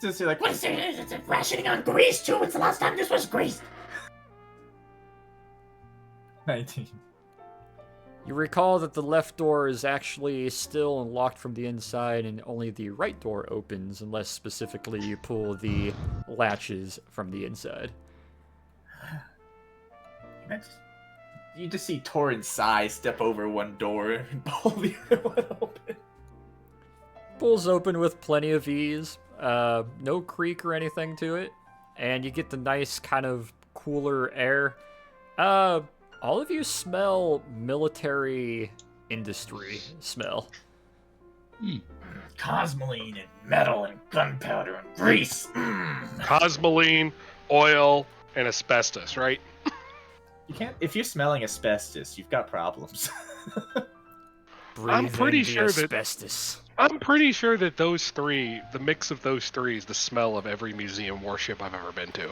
Just like, What is it? Is it rationing on grease too? When's the last time this was greased? 19. You recall that the left door is actually still unlocked from the inside, and only the right door opens unless specifically you pull the latches from the inside. You just see Torrance Sai step over one door and pull the other one open. Pulls open with plenty of ease, no creak or anything to it, and you get the nice kind of cooler air. All of you smell military industry smell. Cosmoline and metal and gunpowder and grease. Cosmoline, oil, and asbestos, right? You can't. If you're smelling asbestos, you've got problems. I'm pretty Breathing sure the that- asbestos. I'm pretty sure that those three, the mix of those three, is the smell of every museum warship I've ever been to.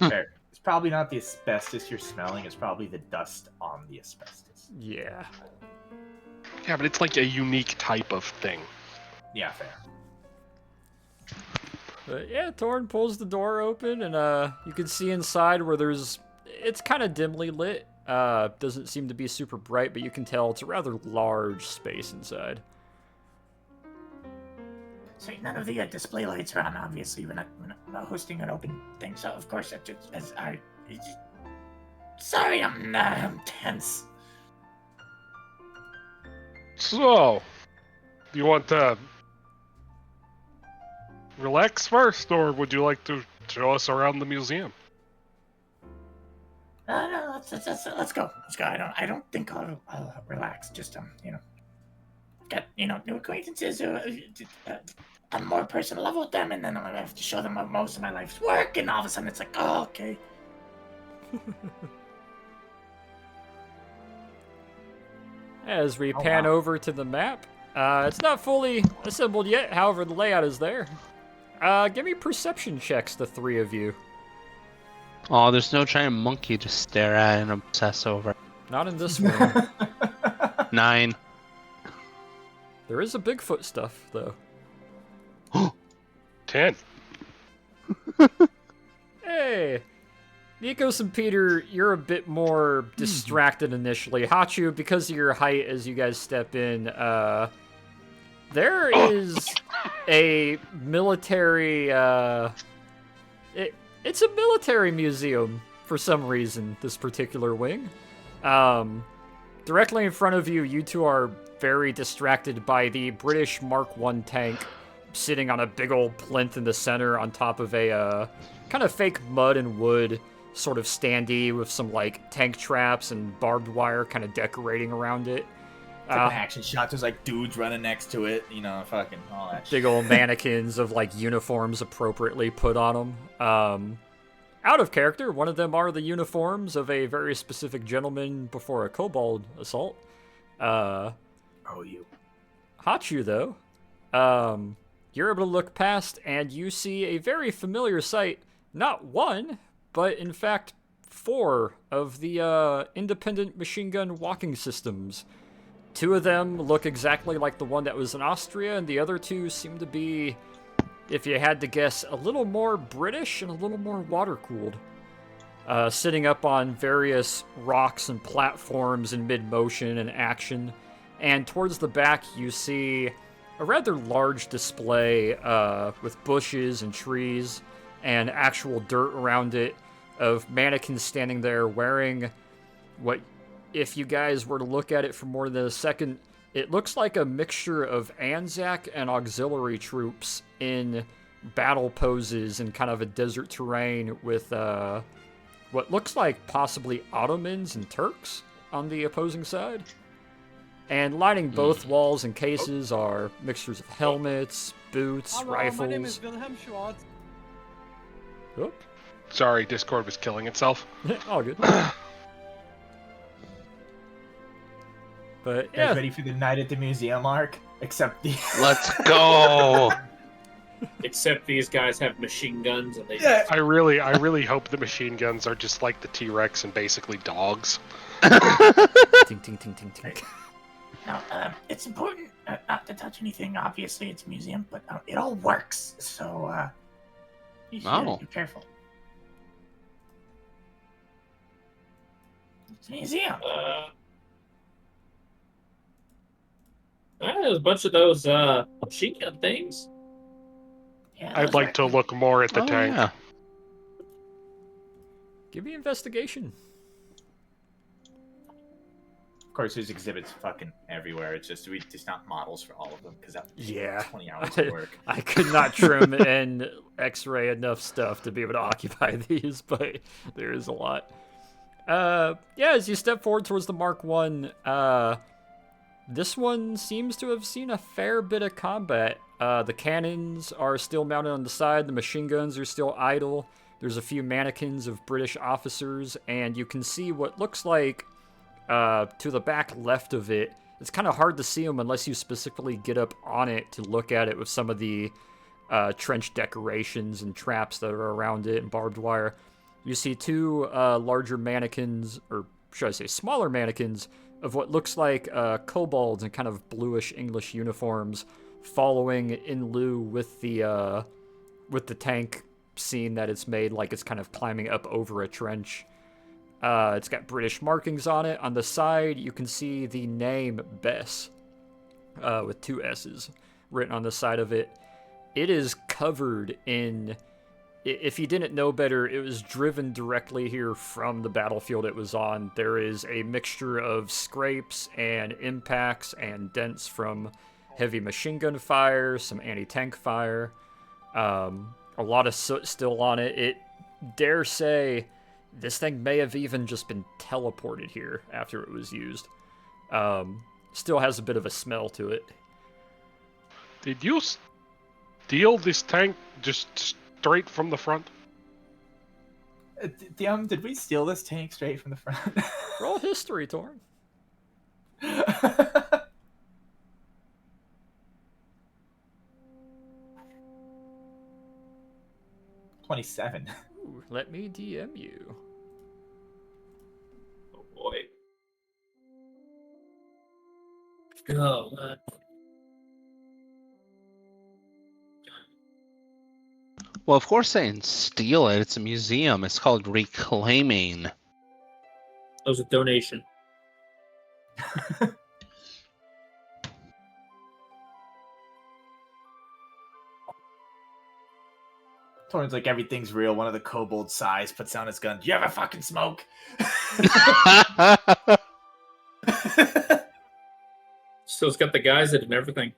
Fair. It's probably not the asbestos you're smelling. It's probably the dust on the asbestos. Yeah. Yeah, but it's like a unique type of thing. Yeah, fair. But yeah, Torn pulls the door open, and you can see inside where it's kind of dimly lit. Doesn't seem to be super bright, but you can tell it's a rather large space inside. So none of the display lights are on. Obviously, we're not hosting an open thing. So of course, sorry, I'm tense. So, do you want to relax first, or would you like to show us around the museum? No, let's go. Let's go. I don't think I'll relax. Just get new acquaintances. On a more personal level with them, and then I'm gonna have to show them most of my life's work, and all of a sudden it's like, oh, okay. As we Oh, pan wow. over to the map, it's not fully assembled yet. However, the layout is there. Give me perception checks, the three of you. Oh, there's no giant monkey to stare at and obsess over. Not in this one. 9. There is a Bigfoot stuff, though. 10. Hey! Nikos and Peter, you're a bit more distracted initially. Hachu, because of your height as you guys step in, There is a military. It's a military museum for some reason. This particular wing. Directly in front of you, you two are very distracted by the British Mark I tank sitting on a big old plinth in the center on top of a kind of fake mud and wood sort of standee with some like tank traps and barbed wire kind of decorating around it. It's like an action shot. There's like dudes running next to it, fucking all that shit. Big old mannequins of like uniforms appropriately put on them. Out of character, one of them are the uniforms of a very specific gentleman before a kobold assault. You. Hachu, though, you're able to look past and you see a very familiar sight. Not one, but in fact 4 of the independent machine gun walking systems. 2 of them look exactly like the one that was in Austria, and the other 2 seem to be, if you had to guess, a little more British and a little more water-cooled. Sitting up on various rocks and platforms in mid-motion and action. And towards the back, you see a rather large display with bushes and trees and actual dirt around it of mannequins standing there wearing what, if you guys were to look at it for more than a second, it looks like a mixture of Anzac and auxiliary troops in battle poses in kind of a desert terrain with what looks like possibly Ottomans and Turks on the opposing side. And lining both walls and cases are mixtures of helmets, boots, Hello, rifles. my name is Wilhelm Schwartz. Oh, Sorry, Discord was killing itself. all good. But You guys yeah, ready for the night at the museum, Mark? Except the. Let's go. Except these guys have machine guns and they. Yeah. I really hope the machine guns are just like the T-Rex and basically dogs. ting ting ting ting ting. Now, it's important not to touch anything. Obviously, it's a museum, but it all works. So, you should be careful. It's a museum. There's a bunch of those machine gun things. Yeah, I'd those like work. to look more at the tank. Yeah. Give me investigation. Of course, there's exhibits fucking everywhere. It's just not models for all of them because that would be Yeah. 20 hours of work. I could not trim and X-ray enough stuff to be able to occupy these, but there is a lot. Yeah, as you step forward towards the Mark I, this one seems to have seen a fair bit of combat. The cannons are still mounted on the side, the machine guns are still idle. There's a few mannequins of British officers, and you can see what looks like, to the back left of it, it's kind of hard to see them unless you specifically get up on it to look at it with some of the trench decorations and traps that are around it and barbed wire. You see 2 larger mannequins, or should I say smaller mannequins, of what looks like kobolds in kind of bluish English uniforms following in lieu with the tank scene that it's made like it's kind of climbing up over a trench. It's got British markings on it. On the side, you can see the name Bess, with 2 S's written on the side of it. It is covered in, if you didn't know better, it was driven directly here from the battlefield it was on. There is a mixture of scrapes and impacts and dents from heavy machine gun fire, some anti-tank fire, a lot of soot still on it. It dare say this thing may have even just been teleported here after it was used. Still has a bit of a smell to it. Did you steal this tank just straight from the front? Did we steal this tank straight from the front? Roll history, Torn. 27. Ooh, let me DM you. Oh boy. Oh, man. Well, of course they didn't steal it. It's a museum. It's called reclaiming. That was a donation. Torn's like, everything's real. One of the kobolds sighs, puts down his gun. Do you have a fucking smoke? So it's got the guys in it and everything.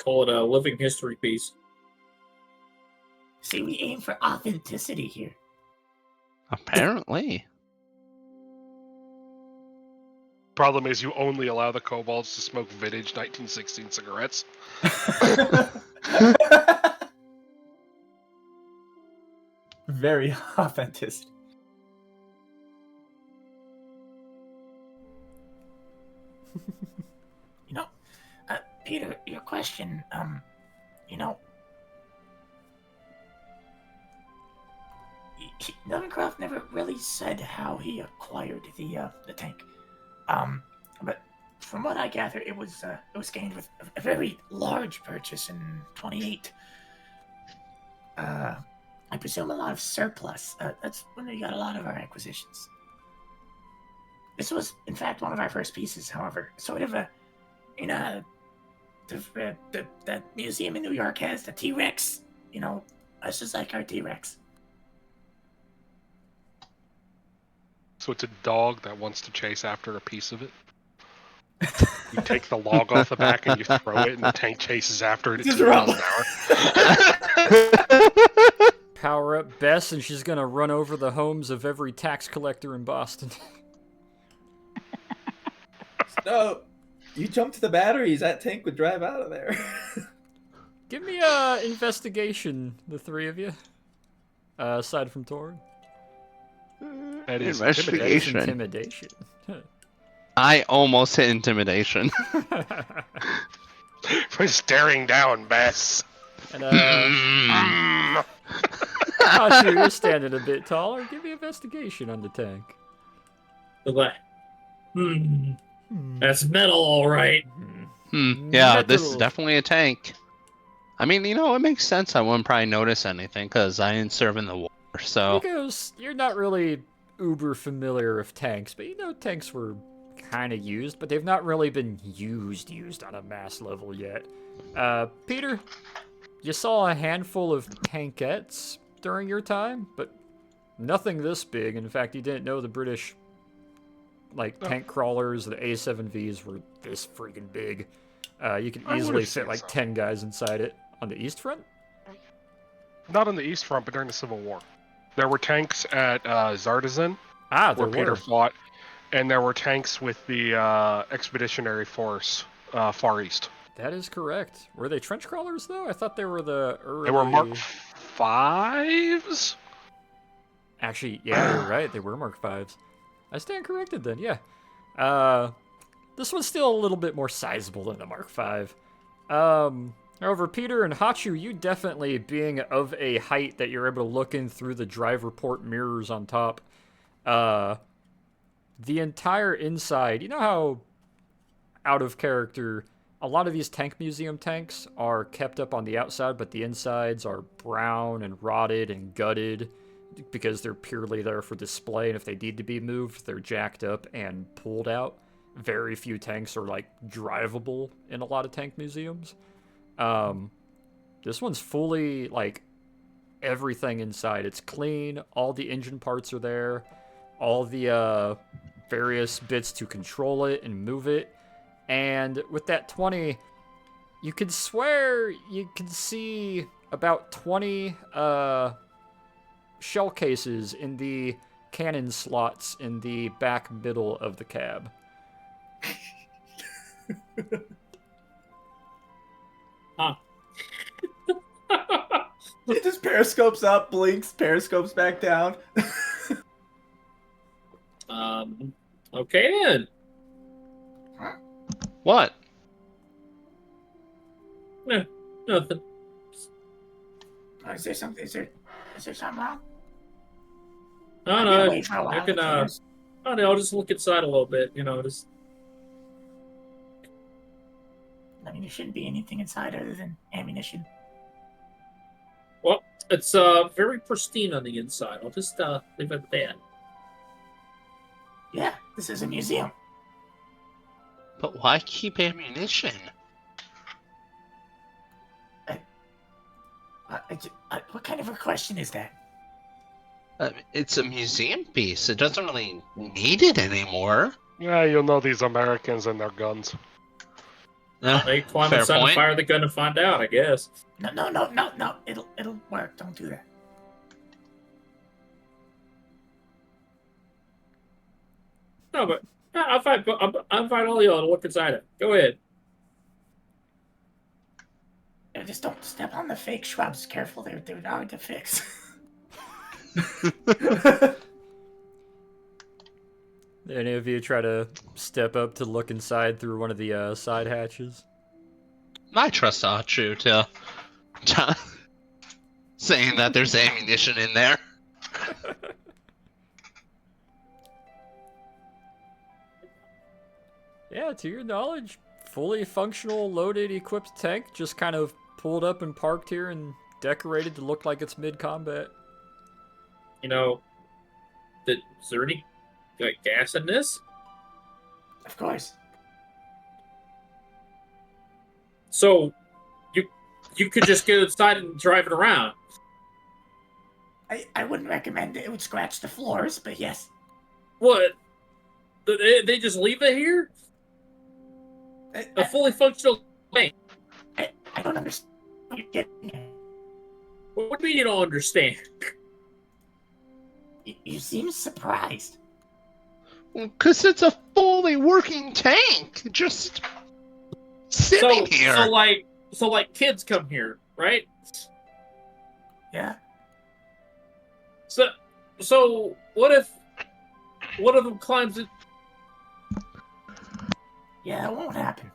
Call it a living history piece. See, we aim for authenticity here. Apparently. Problem is, you only allow the kobolds to smoke vintage 1916 cigarettes. Very authentic. You know, Peter, your question, you know, Nevencroft never really said how he acquired the tank. But from what I gather, it was gained with a very large purchase in 28. I presume a lot of surplus. That's when we got a lot of our acquisitions. This was, in fact, one of our first pieces, however. Sort of a, you know, the museum in New York has the T-Rex. You know, that's just like our T-Rex. So it's a dog that wants to chase after a piece of it. You take the log off the back and you throw it, and the tank chases after it at 2 miles an hour. Power up Bess, and she's gonna run over the homes of every tax collector in Boston. No, you jump to the batteries, that tank would drive out of there. Give me a investigation, the three of you. Aside from Torn. That is Investigation. Intimidation. I almost hit intimidation. For staring down, Bess. And Mm. Hachu, you're standing a bit taller. Give me investigation on the tank. Look like, that's metal, all right. Yeah, this is Metal. definitely a tank. I mean, you know, it makes sense. I wouldn't probably notice anything because I didn't serve in the war. So Because you're not really uber familiar with tanks, but you know tanks were kind of used, but they've not really been used on a mass level yet. Peter, you saw a handful of tankettes during your time, but nothing this big. In fact, you didn't know the British tank crawlers, the A7Vs were this freaking big. You can I easily would've fit said like so. 10 guys inside it. On the East Front? Not on the East Front, but during the Civil War. There were tanks at Zardazan, Ah, there where Peter were. fought, and there were tanks with the Expeditionary Force Far East. That is correct. Were they trench crawlers though? I thought they were the early. They were Mark 5s? Actually, yeah, you're right. They were Mark 5s. I stand corrected then. Yeah. This one's still a little bit more sizable than the Mark 5. However, Peter and Hachu, you definitely being of a height that you're able to look in through the driver port mirrors on top. The entire inside, you know how out of character a lot of these tank museum tanks are kept up on the outside, but the insides are brown and rotted and gutted because they're purely there for display, and if they need to be moved, they're jacked up and pulled out. Very few tanks are drivable in a lot of tank museums. This one's fully everything inside. It's clean. All the engine parts are there. All the various bits to control it and move it. And with that 20, you could swear you can see about 20 shell cases in the cannon slots in the back middle of the cab. Huh. It just periscopes up, blinks, periscopes back down. Okay then. what? Yeah, nothing. Is there something? Is there something wrong? No, I've been no. away for a while, I can, Peters. I don't know, I'll just look inside a little bit, just. I mean, there shouldn't be anything inside other than ammunition. Well, it's very pristine on the inside. I'll just leave it at that. Yeah, this is a museum. But why keep ammunition? What kind of a question is that? It's a museum piece. It doesn't really need it anymore. Yeah, you'll know these Americans and their guns. They climb Fair inside and point. fire the gun and find out, I guess. No. It'll work. Don't do that. No, but I'll find all y'all to look inside it. Go ahead. Just don't step on the fake shrubs. Careful, they're hard to fix. Any of you try to step up to look inside through one of the side hatches? I trust Achu to saying that there's ammunition in there. Yeah, to your knowledge, fully functional, loaded, equipped tank just kind of pulled up and parked here and decorated to look like it's mid-combat. You know, is there any gas in this? Of course. So, you could just get inside and drive it around. I wouldn't recommend it. It would scratch the floors, but yes. What? They just leave it here? A fully functional tank. I don't understand what you're getting at. What do you mean you don't understand? You seem surprised. Because it's a fully working tank, just sitting here. So like kids come here, right? Yeah. So what if one of them climbs it? Yeah, that won't happen.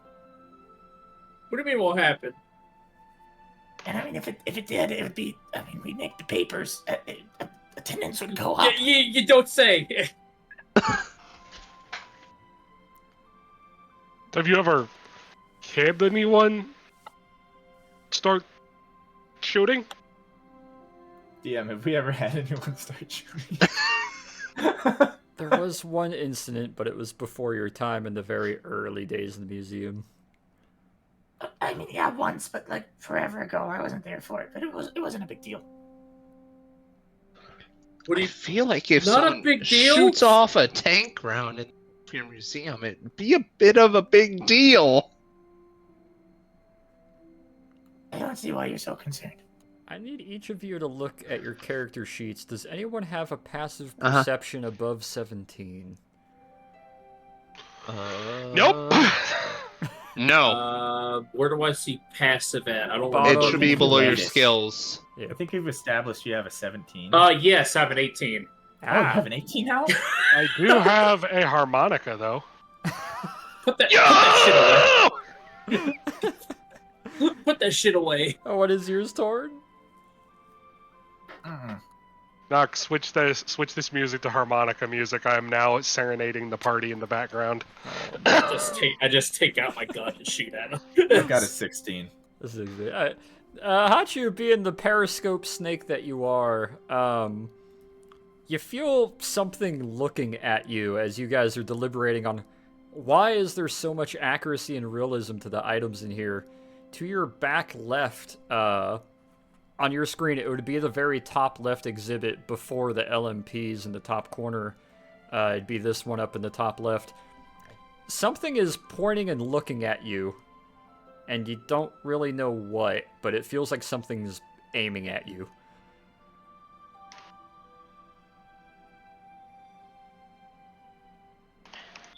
What do you mean won't happen? And I mean, if it did, it would be. I mean, we'd make the papers. Attendance would go up. You don't say. Have you ever had anyone start shooting? DM, have we ever had anyone start shooting? There was one incident, but it was before your time in the very early days of the museum. I mean, yeah, once, but like forever ago. I wasn't there for it, but it wasn't a big deal. What do I you? feel like if Not a someone big deal? shoots off a tank round in your museum, it'd be a bit of a big deal. I don't see why you're so concerned. I need each of you to look at your character sheets. Does anyone have a passive Uh-huh. perception above 17? Nope. No, Where do I see passive at? I don't. Bottom. it should be below your Latest. skills. I think we've established you have a 17. Yes, I have an 18. Oh, you have an 18 now? I do have a harmonica, though. Put that shit away. Put that shit away. Oh, what is yours, Torn? Knock, switch this music to harmonica music. I am now serenading the party in the background. I just take out my gun and shoot at him. I've got a 16. This is good. Hachu, being the periscope snake that you are, you feel something looking at you as you guys are deliberating on why is there so much accuracy and realism to the items in here. To your back left, on your screen, it would be the very top left exhibit before the LMPs in the top corner. It'd be this one up in the top left. Something is pointing and looking at you, and you don't really know what, but it feels like something's aiming at you.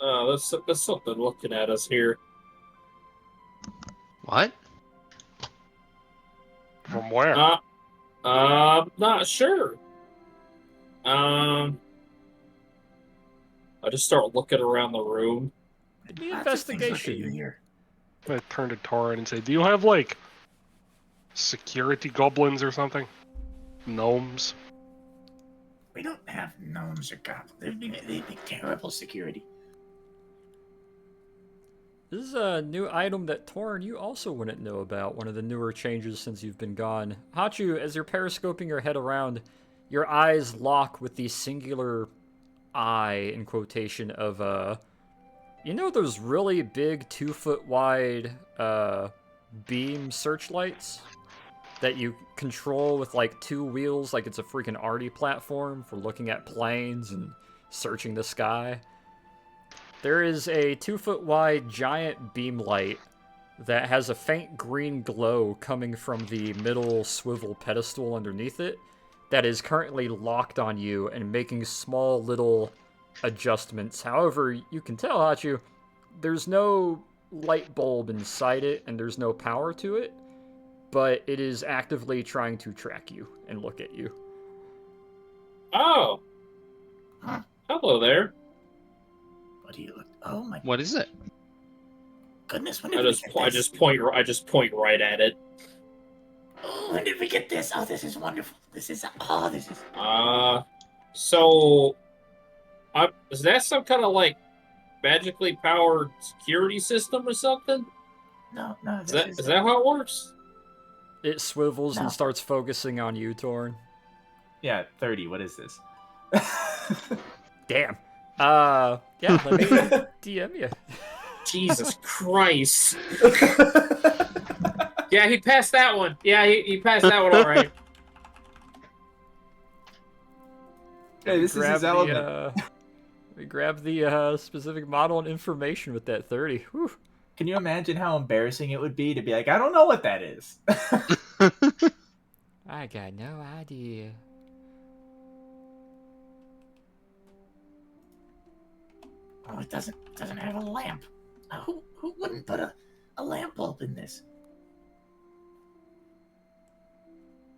There's something looking at us here. What? From where? Not sure. I just start looking around the room. It'd be Lots of things look at investigation. you here. I turn to Torin and say, "Do you have like security goblins or something? Gnomes?" We don't have gnomes or goblins. They'd be terrible security. This is a new item that Torn, you also wouldn't know about. One of the newer changes since you've been gone. Hachu, as you're periscoping your head around, your eyes lock with the singular eye, in quotation, of, you know those really big 2-foot wide, beam searchlights? that you control with like 2 wheels, like it's a freaking arty platform for looking at planes and searching the sky. There is a 2-foot wide giant beam light that has a faint green glow coming from the middle swivel pedestal underneath it that is currently locked on you and making small little adjustments. However, you can tell, Hachu, there's no light bulb inside it and there's no power to it, but it is actively trying to track you and look at you. Oh. Huh? Hello there. What do you look? Oh my What is it? goodness! When I did we just get I this? just point right at it. Oh, when did we get this? Oh, this is wonderful. This is So is that some kind of like magically powered security system or something? no. Is that how it works? It swivels No. and starts focusing on you, Torn. Yeah, 30. What is this? Damn. Yeah, let me DM you. Jesus Christ. Yeah, he passed that one. Yeah, he passed that one all right. Hey, this is Grab his the, element. we grab the specific model and information with that 30. Whew. Can you imagine how embarrassing it would be to be like, I don't know what that is? I got no idea. Oh, it doesn't have a lamp. Who wouldn't put a lamp bulb in this?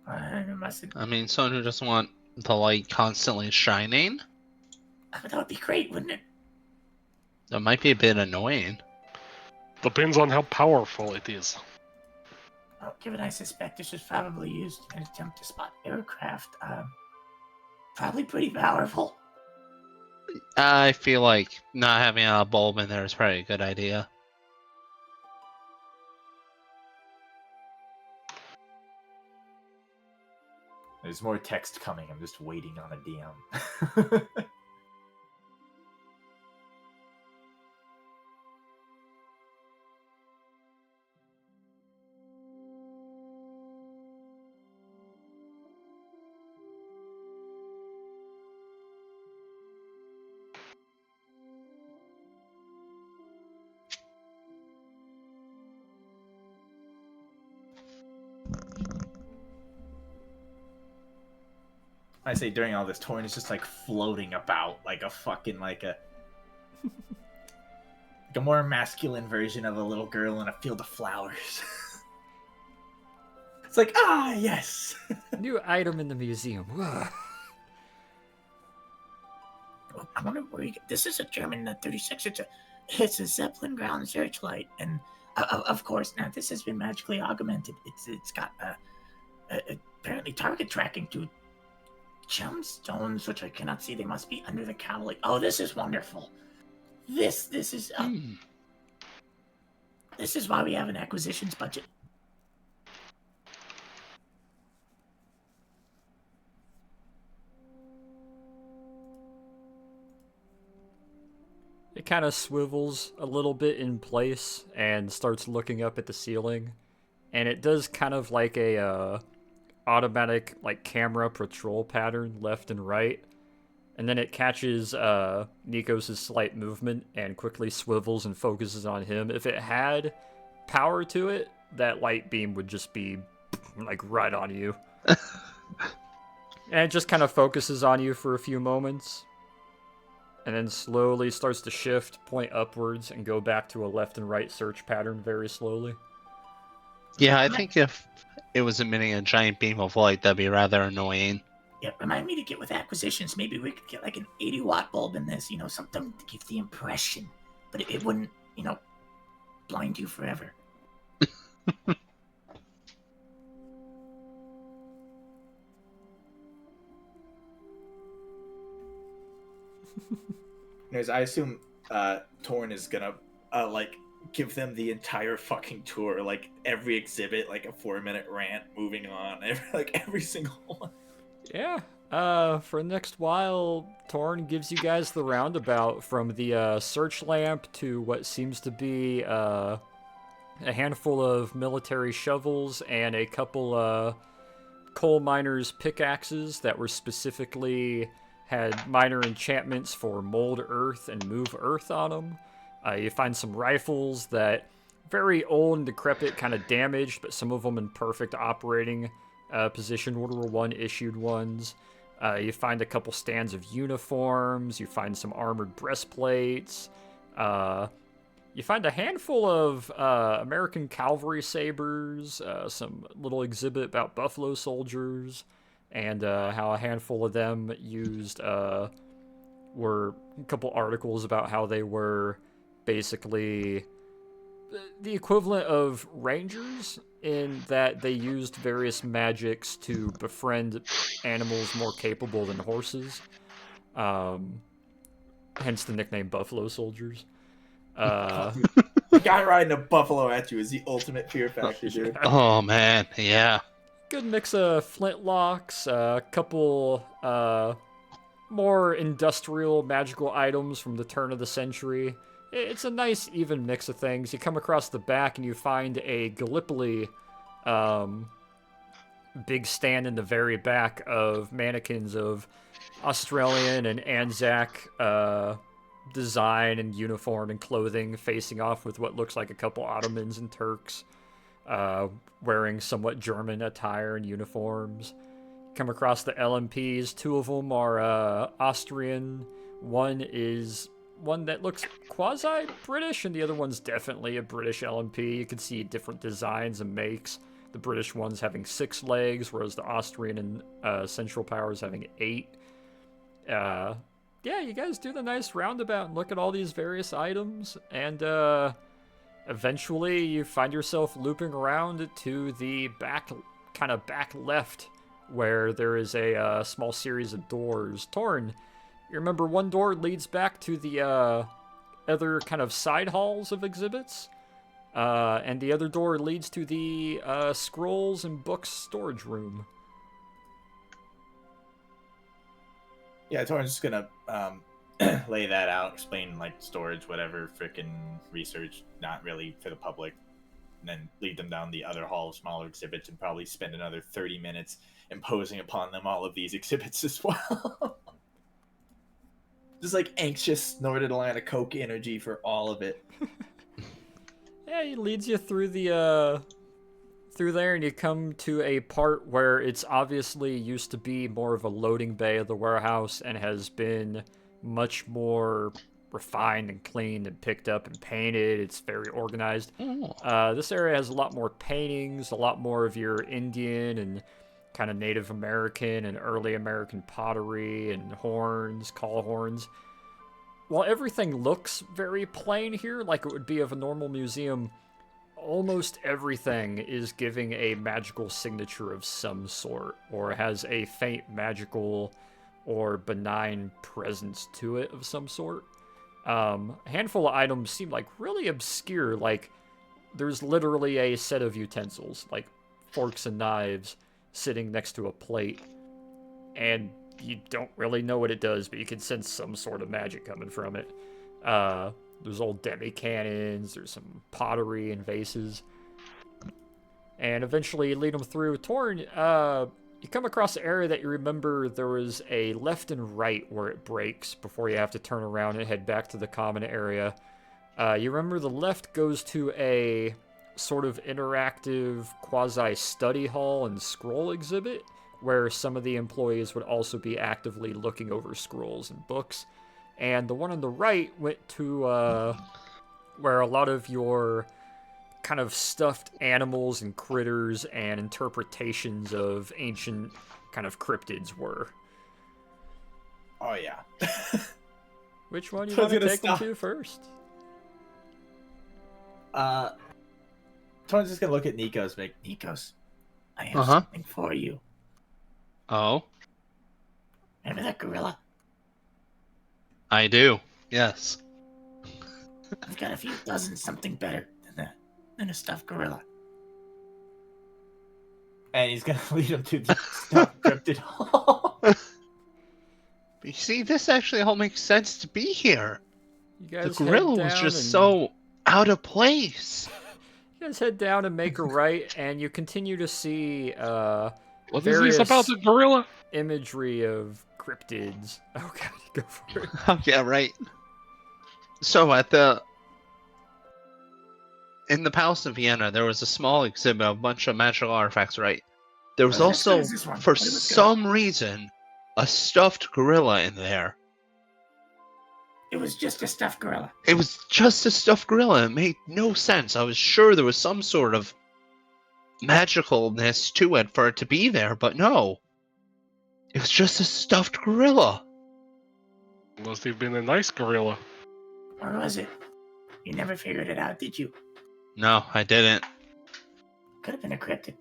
I must have, I mean, someone who doesn't want the light constantly shining? that would be great, wouldn't it? That might be a bit annoying. Depends on how powerful it is. Well, given I suspect this was probably used in an attempt to spot aircraft, probably pretty powerful. I feel like not having a bulb in there is probably a good idea. There's more text coming. I'm just waiting on a DM. I say during all this, Torn is just like floating about like a fucking like a more masculine version of a little girl in a field of flowers. It's like, ah, yes. New item in the museum. Oh, I wonder where you get this. Is a German 36. It's a Zeppelin ground searchlight, and of course now this has been magically augmented. It's got apparently target tracking to gemstones, which I cannot see. They must be under the cowling. Oh, this is wonderful. This is this is why we have an acquisitions budget. It kind of swivels a little bit in place and starts looking up at the ceiling. And it does kind of like a automatic like camera patrol pattern left and right. And then it catches Nikos' slight movement and quickly swivels and focuses on him. If it had power to it, that light beam would just be like right on you. And it just kind of focuses on you for a few moments. And then slowly starts to shift, point upwards, and go back to a left and right search pattern very slowly. Yeah, I think if it was emitting a giant beam of light, that'd be rather annoying. Yeah, remind me to get with acquisitions. Maybe we could get like an 80-watt bulb in this, something to give the impression. But it wouldn't, blind you forever. Anyways, I assume Torn is gonna give them the entire fucking tour, like every exhibit, like a 4-minute rant, moving on, every single one. Yeah. For the next while, Torn gives you guys the roundabout from the search lamp to what seems to be a handful of military shovels, and a couple coal miners' pickaxes that were specifically had minor enchantments for mold earth and move earth on them. You find some rifles that very old and decrepit, kind of damaged, but some of them in perfect operating position, World War I issued ones. You find a couple stands of uniforms. You find some armored breastplates. You find a handful of American cavalry sabers, some little exhibit about buffalo soldiers, and how a handful of them used were a couple articles about how they were basically the equivalent of rangers in that they used various magics to befriend animals more capable than horses. Hence the nickname Buffalo Soldiers. The guy riding a buffalo at you is the ultimate fear factor, dude. Oh man, yeah. Good mix of flintlocks, a couple more industrial magical items from the turn of the century. It's a nice even mix of things. You come across the back and you find a Gallipoli big stand in the very back of mannequins of Australian and Anzac design and uniform and clothing, facing off with what looks like a couple Ottomans and Turks wearing somewhat German attire and uniforms. Come across the LMPs. Two of them are Austrian. One is one that looks quasi-British, and the other one's definitely a British LMP. You can see different designs and makes. The British one's having 6 legs, whereas the Austrian and Central Power's having 8. Yeah, you guys do the nice roundabout and look at all these various items, and eventually you find yourself looping around to the back left, where there is a small series of doors. Torn, you remember one door leads back to the other kind of side halls of exhibits, and the other door leads to the scrolls and books storage room. Yeah, Torrin's just gonna lay that out, explain like storage, whatever, frickin' research, not really for the public, and then lead them down the other hall of smaller exhibits and probably spend another 30 minutes imposing upon them all of these exhibits as well. Just like anxious, snorted a line of coke energy for all of it. Yeah, he leads you through the through there, and you come to a part where it's obviously used to be more of a loading bay of the warehouse and has been much more refined and cleaned and picked up and painted. It's very organized. This area has a lot more paintings, a lot more of your Indian and kind of Native American and early American pottery and horns, call horns. While everything looks very plain here, like it would be of a normal museum, almost everything is giving a magical signature of some sort, or has a faint magical or benign presence to it of some sort. A handful of items seem like really obscure, like there's literally a set of utensils, like forks and knives, sitting next to a plate, and you don't really know what it does, but you can sense some sort of magic coming from it. There's old demi-cannons, there's some pottery and vases. And eventually you lead them through. Torn, you come across an area that you remember there was a left and right where it breaks before you have to turn around and head back to the common area. You remember the left goes to a sort of interactive quasi-study hall and scroll exhibit where some of the employees would also be actively looking over scrolls and books. And the one on the right went to where a lot of your kind of stuffed animals and critters and interpretations of ancient kind of cryptids were. Oh, yeah. Which one you So I was want to gonna take them stop. to first? Torrin's just gonna look at Nikos, like, Nikos, I have Uh-huh. something for you. Oh, Remember that gorilla? I do. Yes. I've got a few dozen something better than a stuffed gorilla. and he's gonna lead him to the stuffed cryptid hall. You see, this actually all makes sense to be here. You The guys gorilla head was down just and- so out of place. You guys head down and make a right, and you continue to see What is this about the gorilla? imagery of cryptids. Oh god, go for it. Oh, yeah, right. So in the Palace of Vienna, there was a small exhibit of a bunch of magical artifacts, right? There was What also, is this one? for What is this some reason, a stuffed gorilla in there. It was just a stuffed gorilla. It was just a stuffed gorilla. It made no sense. I was sure there was some sort of magicalness to it for it to be there, but no. It was just a stuffed gorilla. Must have been a nice gorilla. Or was it? You never figured it out, did you? No, I didn't. Could have been a cryptid.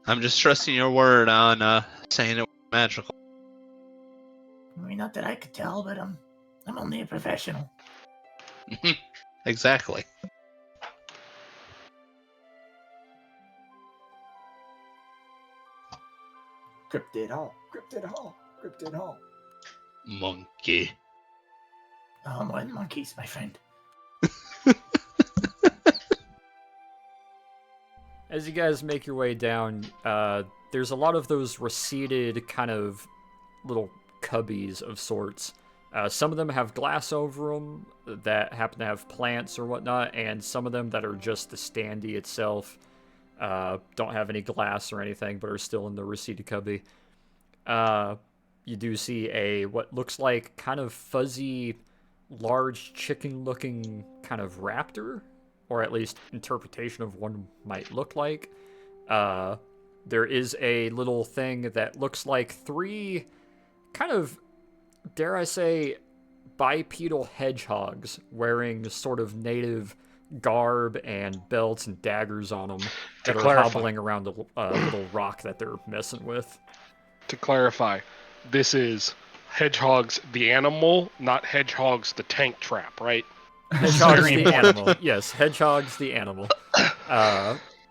I'm just trusting your word on saying it was magical. I mean, not that I could tell, but I'm only a professional. Exactly. Cryptid Hall. Cryptid Hall. Cryptid Hall. Monkey. Oh, more than monkeys, my friend. As you guys make your way down, there's a lot of those receded kind of little cubbies of sorts. Some of them have glass over them that happen to have plants or whatnot, and some of them that are just the standee itself don't have any glass or anything, but are still in the receded cubby. You do see what looks like kind of fuzzy, large chicken-looking kind of raptor, or at least interpretation of one might look like. There is a little thing that looks like 3 kind of, dare I say, bipedal hedgehogs wearing sort of native garb and belts and daggers on them that are hobbling around a little rock that they're messing with. To clarify, this is Hedgehogs the animal, not Hedgehogs the tank trap, right? Hedgehogs Very the important. animal. Yes, hedgehogs the animal.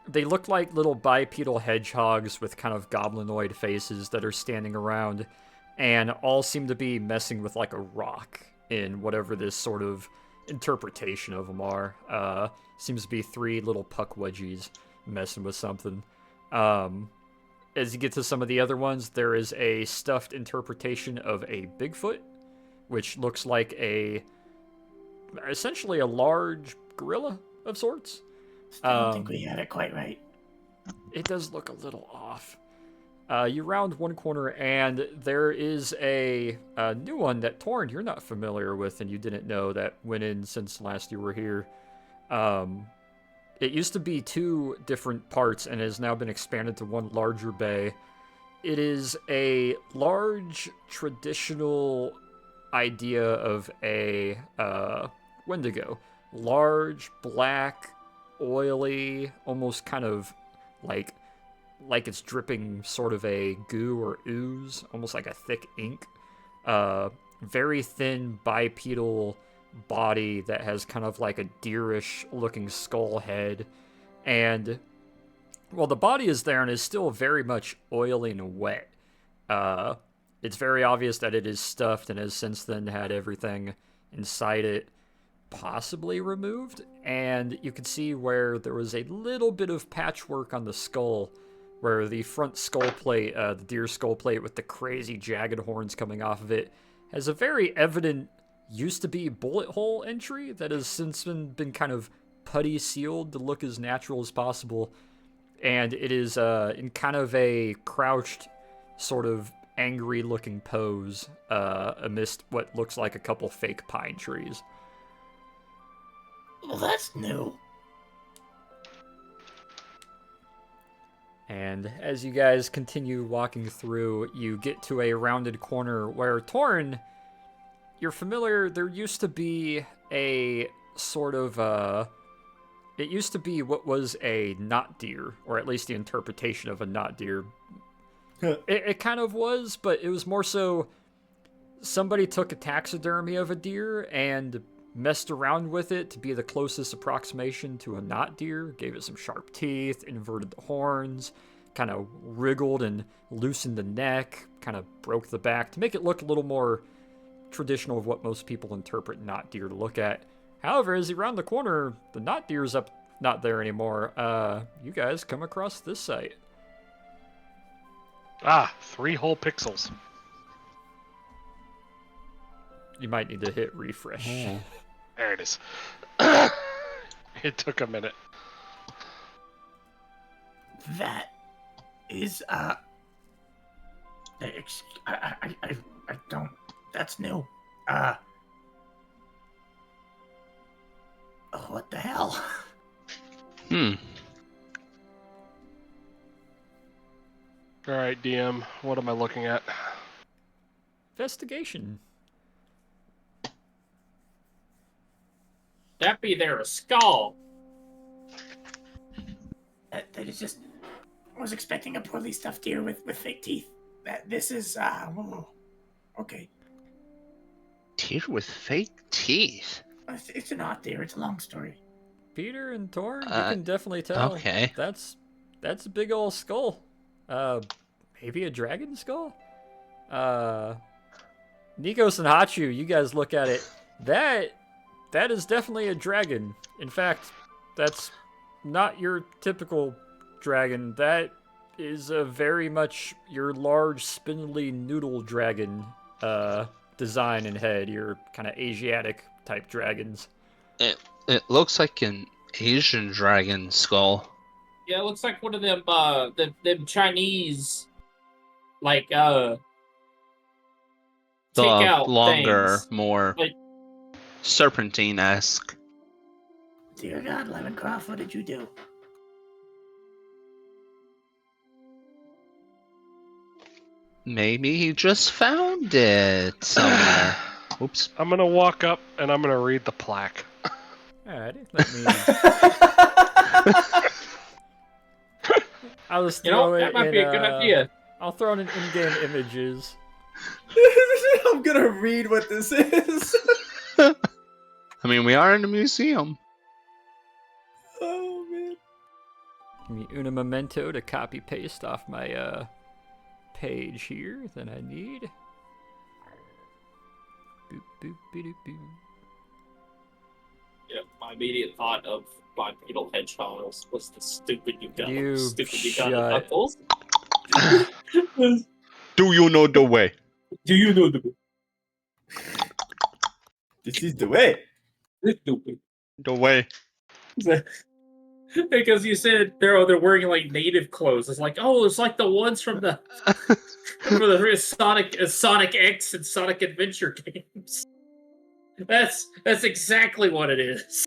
They look like little bipedal hedgehogs with kind of goblinoid faces that are standing around, and all seem to be messing with like a rock in whatever this sort of interpretation of them are. Seems to be 3 little puck wedgies messing with something. As you get to some of the other ones, there is a stuffed interpretation of a Bigfoot, which looks like essentially a large gorilla of sorts. Still don't think we had it quite right. It does look a little off. You round one corner, and there is a new one that, Torn, you're not familiar with, and you didn't know that went in since last you were here. It used to be 2 different parts and has now been expanded to one larger bay. It is a large, traditional idea of a Wendigo. Large, black, oily, almost kind of like it's dripping sort of a goo or ooze, almost like a thick ink. Very thin bipedal body that has kind of like a deerish looking skull head. And well, the body is there and is still very much oily and wet. It's very obvious that it is stuffed and has since then had everything inside it possibly removed. And you can see where there was a little bit of patchwork on the skull, where the front skull plate, the deer skull plate with the crazy jagged horns coming off of it, has a very evident used to be bullet hole entry that has since been kind of putty sealed to look as natural as possible. And it is in kind of a crouched, sort of angry looking pose amidst what looks like a couple fake pine trees. Well, that's new. And as you guys continue walking through, you get to a rounded corner where, Torn, you're familiar, there used to be a sort of, it used to be what was a not deer, or at least the interpretation of a not deer. It kind of was, but it was more so somebody took a taxidermy of a deer and messed around with it to be the closest approximation to a not deer, gave it some sharp teeth, inverted the horns, kind of wriggled and loosened the neck, kind of broke the back to make it look a little more traditional of what most people interpret not deer to look at. However, as you round the corner, the not deer's up not there anymore, you guys come across this site. Ah, 3 whole pixels. You might need to hit refresh. There it is. It took a minute. That is I don't. That's new. What the hell? Alright, DM, what am I looking at? Investigation. That be there a skull. That is just. I was expecting a poorly stuffed deer with fake teeth. This is okay. Deer with fake teeth. It's an odd deer. It's a long story. Peter and Torn, you can definitely tell. Okay. That's a big old skull. Maybe a dragon skull? Nikos and Hachu, you guys look at it. That is definitely a dragon. In fact, that's not your typical dragon. That is a very much your large spindly noodle dragon design and head. Your kind of Asiatic type dragons. It looks like an Asian dragon skull. Yeah, it looks like one of them them Chinese like The takeout longer, things. more Like- serpentine-esque. Dear God, Lemoncroft, what did you do? Maybe he just found it somewhere. Oops. I'm gonna walk up and I'm gonna read the plaque. Alrighty, let me. I'll just You throw know, it that might in, be a good idea. I'll throw it in in-game images. I'm gonna read what this is. I mean, we are in a museum. Oh man. Give me una memento to copy paste off my page here that I need. Boop boop boop boop. Yeah, my immediate thought of bipedal hedgehogs was the stupid You Uganda shut- knuckles. Do you know the way? Do you know the This is the way. stupid? The way. Because you said they're wearing like native clothes. It's like, oh, it's like the ones from the Sonic X and Sonic Adventure games. That's exactly what it is.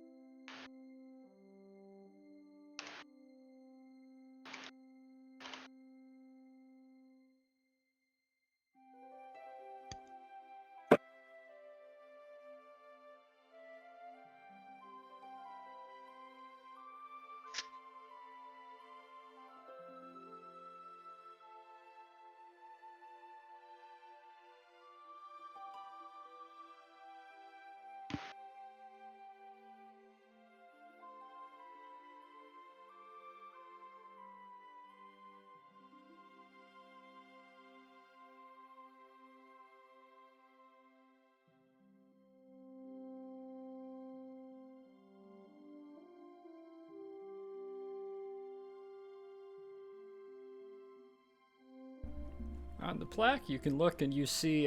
On the plaque, you can look and you see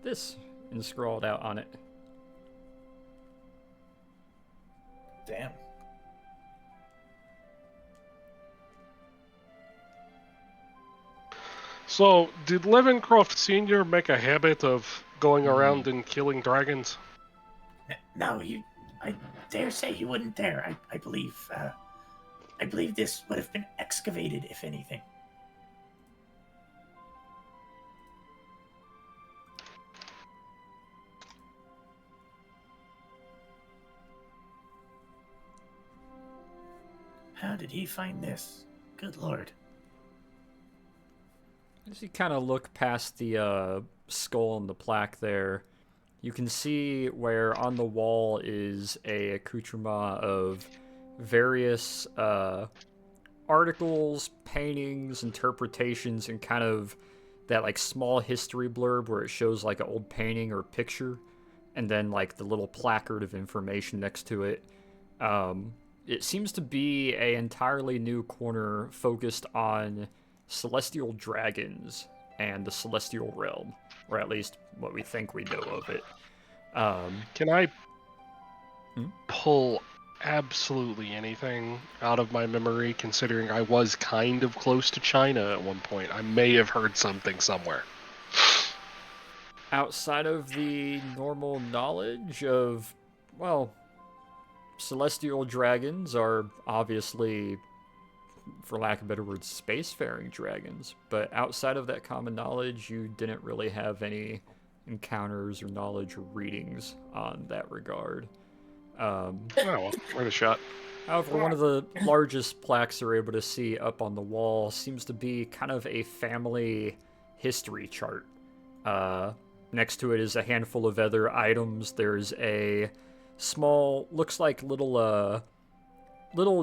this inscrawled out on it. Damn. So, did Levencroft Sr. make a habit of going around and killing dragons? No, I dare say he wouldn't dare. I believe this would have been excavated, if anything. How did he find this? Good lord. As you kind of look past the skull and the plaque there, you can see where on the wall is a accoutrement of various articles, paintings, interpretations, and kind of that like small history blurb where it shows like an old painting or picture. and then like the little placard of information next to it. It seems to be a entirely new corner focused on celestial dragons and the celestial realm, or at least what we think we know of it. Can I Hmm? pull absolutely anything out of my memory, considering I was kind of close to China at one point? I may have heard something somewhere. Outside of the normal knowledge of, well, celestial dragons are obviously, for lack of a better word, spacefaring dragons. But outside of that common knowledge, you didn't really have any encounters or knowledge or readings on that regard. Oh well, worth a shot. However, one of the largest plaques you're able to see up on the wall seems to be kind of a family history chart. Next to it is a handful of other items. There's a small, looks like little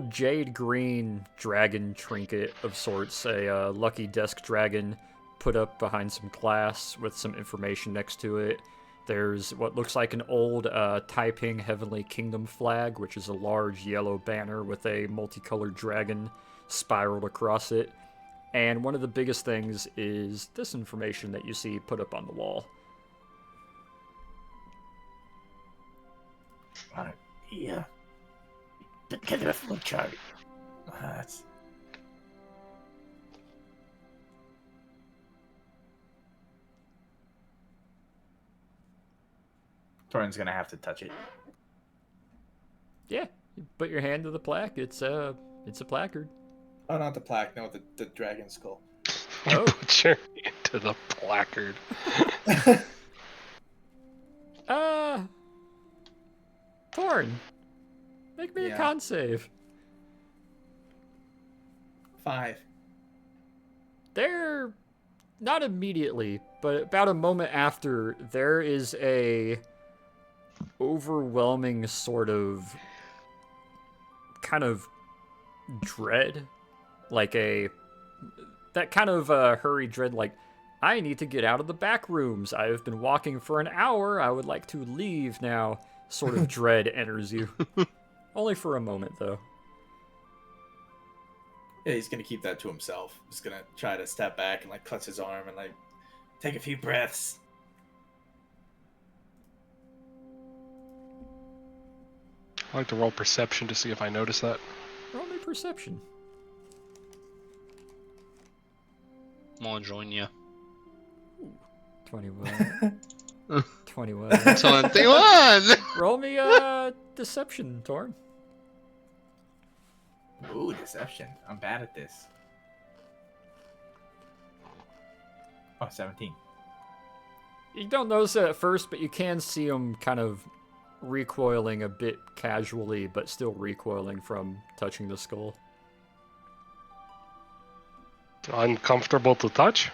jade green dragon trinket of sorts, a lucky desk dragon put up behind some glass with some information next to it. There's what looks like an old Taiping Heavenly Kingdom flag, which is a large yellow banner with a multicolored dragon spiraled across it. And one of the biggest things is this information that you see put up on the wall. Yeah. Get the flow chart. That's... Torin's gonna have to touch it. Yeah, you put your hand to the plaque. It's a placard. Oh, not the plaque. No, the dragon skull. Oh. Put your hand to the placard. Thorn, make me a Yeah. con save. 5. There, not immediately, but about a moment after, there is a overwhelming sort of kind of dread, like that kind of hurried dread, like, I need to get out of the back rooms. I have been walking for an hour. I would like to leave now. Sort of dread enters you. Only for a moment, though. Yeah, he's gonna keep that to himself. He's gonna try to step back and like clutch his arm and like take a few breaths. I like to roll perception to see if I notice that. Roll me perception. I'll join you. 21. 21. 21! Roll me deception, Torn. Ooh, deception. I'm bad at this. Oh, 17. You don't notice it at first, but you can see him kind of recoiling a bit casually, but still recoiling from touching the skull. Uncomfortable to touch?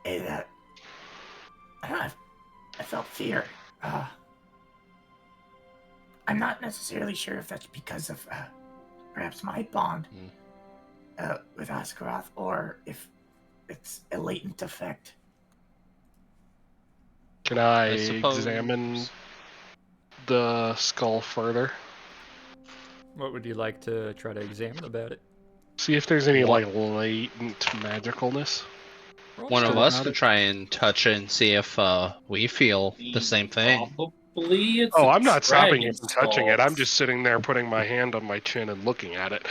I don't know, I felt fear. I'm not necessarily sure if that's because of perhaps my bond with Askaroth, or if it's a latent effect. Can I suppose- examine the skull further? What would you like to try to examine about it? See if there's any like latent magicalness. Roll One me of a- us could try and touch it and see if we feel the same thing. Probably it's Oh, a I'm not stopping you dragon from touching it. skull. I'm just sitting there putting my hand on my chin and looking at it.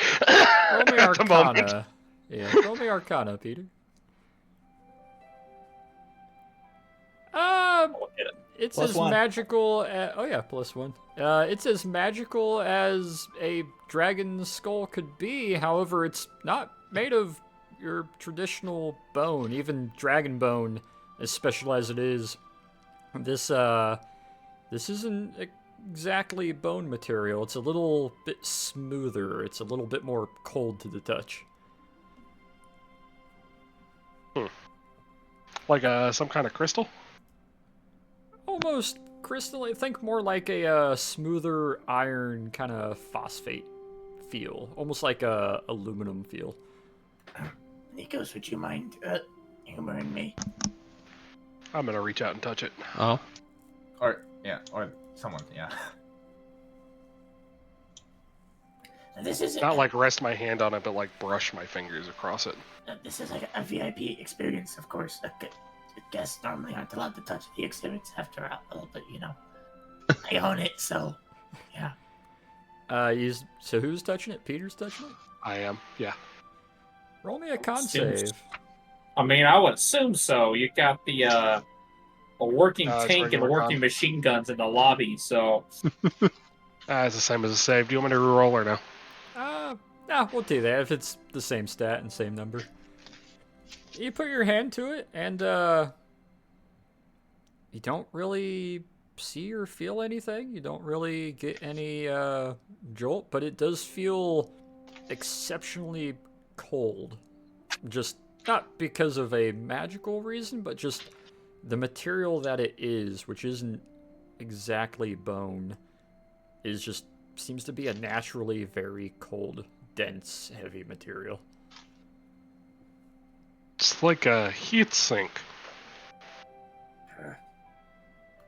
Roll me At the moment. Arcana. Yeah, roll me Arcana, Peter. It's Plus as one. magical oh yeah, +1. It's as magical as a dragon skull could be. However, it's not made of your traditional bone, even dragon bone, as special as it is. This isn't exactly bone material. It's a little bit smoother. It's a little bit more cold to the touch. Like some kind of crystal? Almost crystal. I think more like a smoother iron kind of phosphate feel, almost like a aluminum feel. Nikos, would you mind humoring me? I'm gonna reach out and touch it. Oh. Or someone, yeah. This is Not like rest my hand on it, but like brush my fingers across it. this is like a VIP experience, of course. Guests normally aren't allowed to touch the exhibits after all, but I own it, so yeah. So who's touching it? Peter's touching it? I am, yeah. Roll me a con Seems- save. I mean, I would assume so. You got the a working It's tank and regular working con. machine guns in the lobby, so It's the same as a save. Do you want me to reroll or no? Nah, we'll do that if it's the same stat and same number. You put your hand to it, and you don't really see or feel anything. You don't really get any jolt, but it does feel exceptionally cold. Just not because of a magical reason, but just the material that it is, which isn't exactly bone, is just seems to be a naturally very cold, dense, heavy material. It's like a heat sink.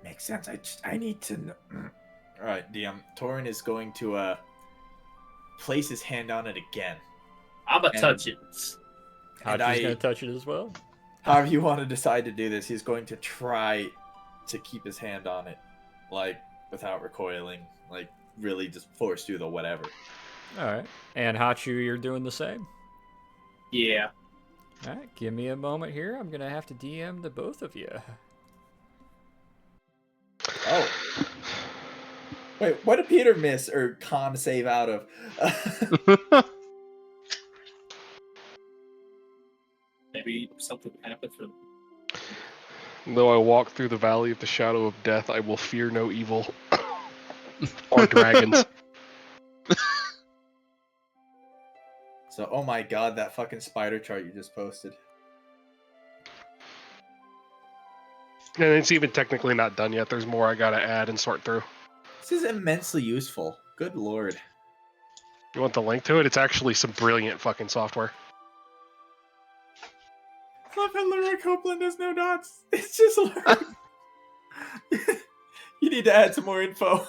Makes sense. I need to know. All right, Torin is going to place his hand on it again. I'm gonna And- touch it. And Hachi's gonna touch it as well. however you want to decide to do this, he's going to try to keep his hand on it, like without recoiling, like really just force through the whatever. All right, and Hachu, you're doing the same. Yeah. All right, give me a moment here. I'm gonna have to DM the both of you. Oh. Wait, what did Peter miss or con save out of? Maybe something happened for Though I walk through the valley of the shadow of death, I will fear no evil. Or dragons. So, oh my god, that fucking spider chart you just posted. And it's even technically not done yet. There's more I gotta add and sort through. This is immensely useful. Good lord. You want the link to it? It's actually some brilliant fucking software. I love how Laura Copeland has no dots. It's just Laura. You need to add some more info.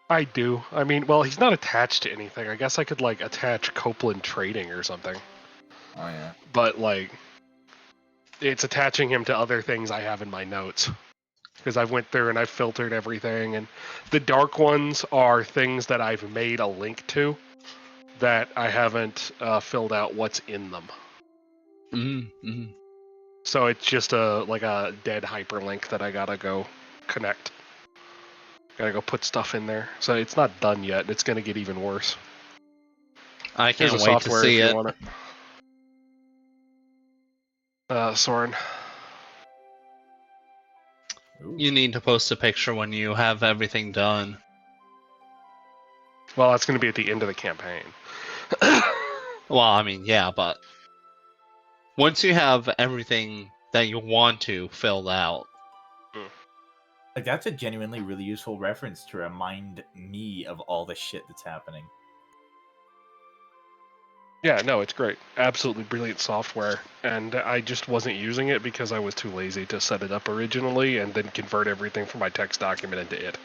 I do. I mean, well, he's not attached to anything. I guess I could, like, attach Copeland Trading or something. Oh, yeah. But, like, it's attaching him to other things I have in my notes. Because I went through and I filtered everything. And the dark ones are things that I've made a link to that I haven't filled out what's in them. Mm-hmm. So it's just like a dead hyperlink that I gotta go connect. Gotta go put stuff in there. So it's not done yet. It's gonna get even worse. I Here's can't the wait to software see if it. you want it. Soren. You need to post a picture when you have everything done. Well, that's gonna be at the end of the campaign. Well, I mean, yeah, but once you have everything that you want to filled out, Like, that's a genuinely really useful reference to remind me of all the shit that's happening. Yeah, no, it's great. Absolutely brilliant software. And I just wasn't using it because I was too lazy to set it up originally and then convert everything from my text document into it.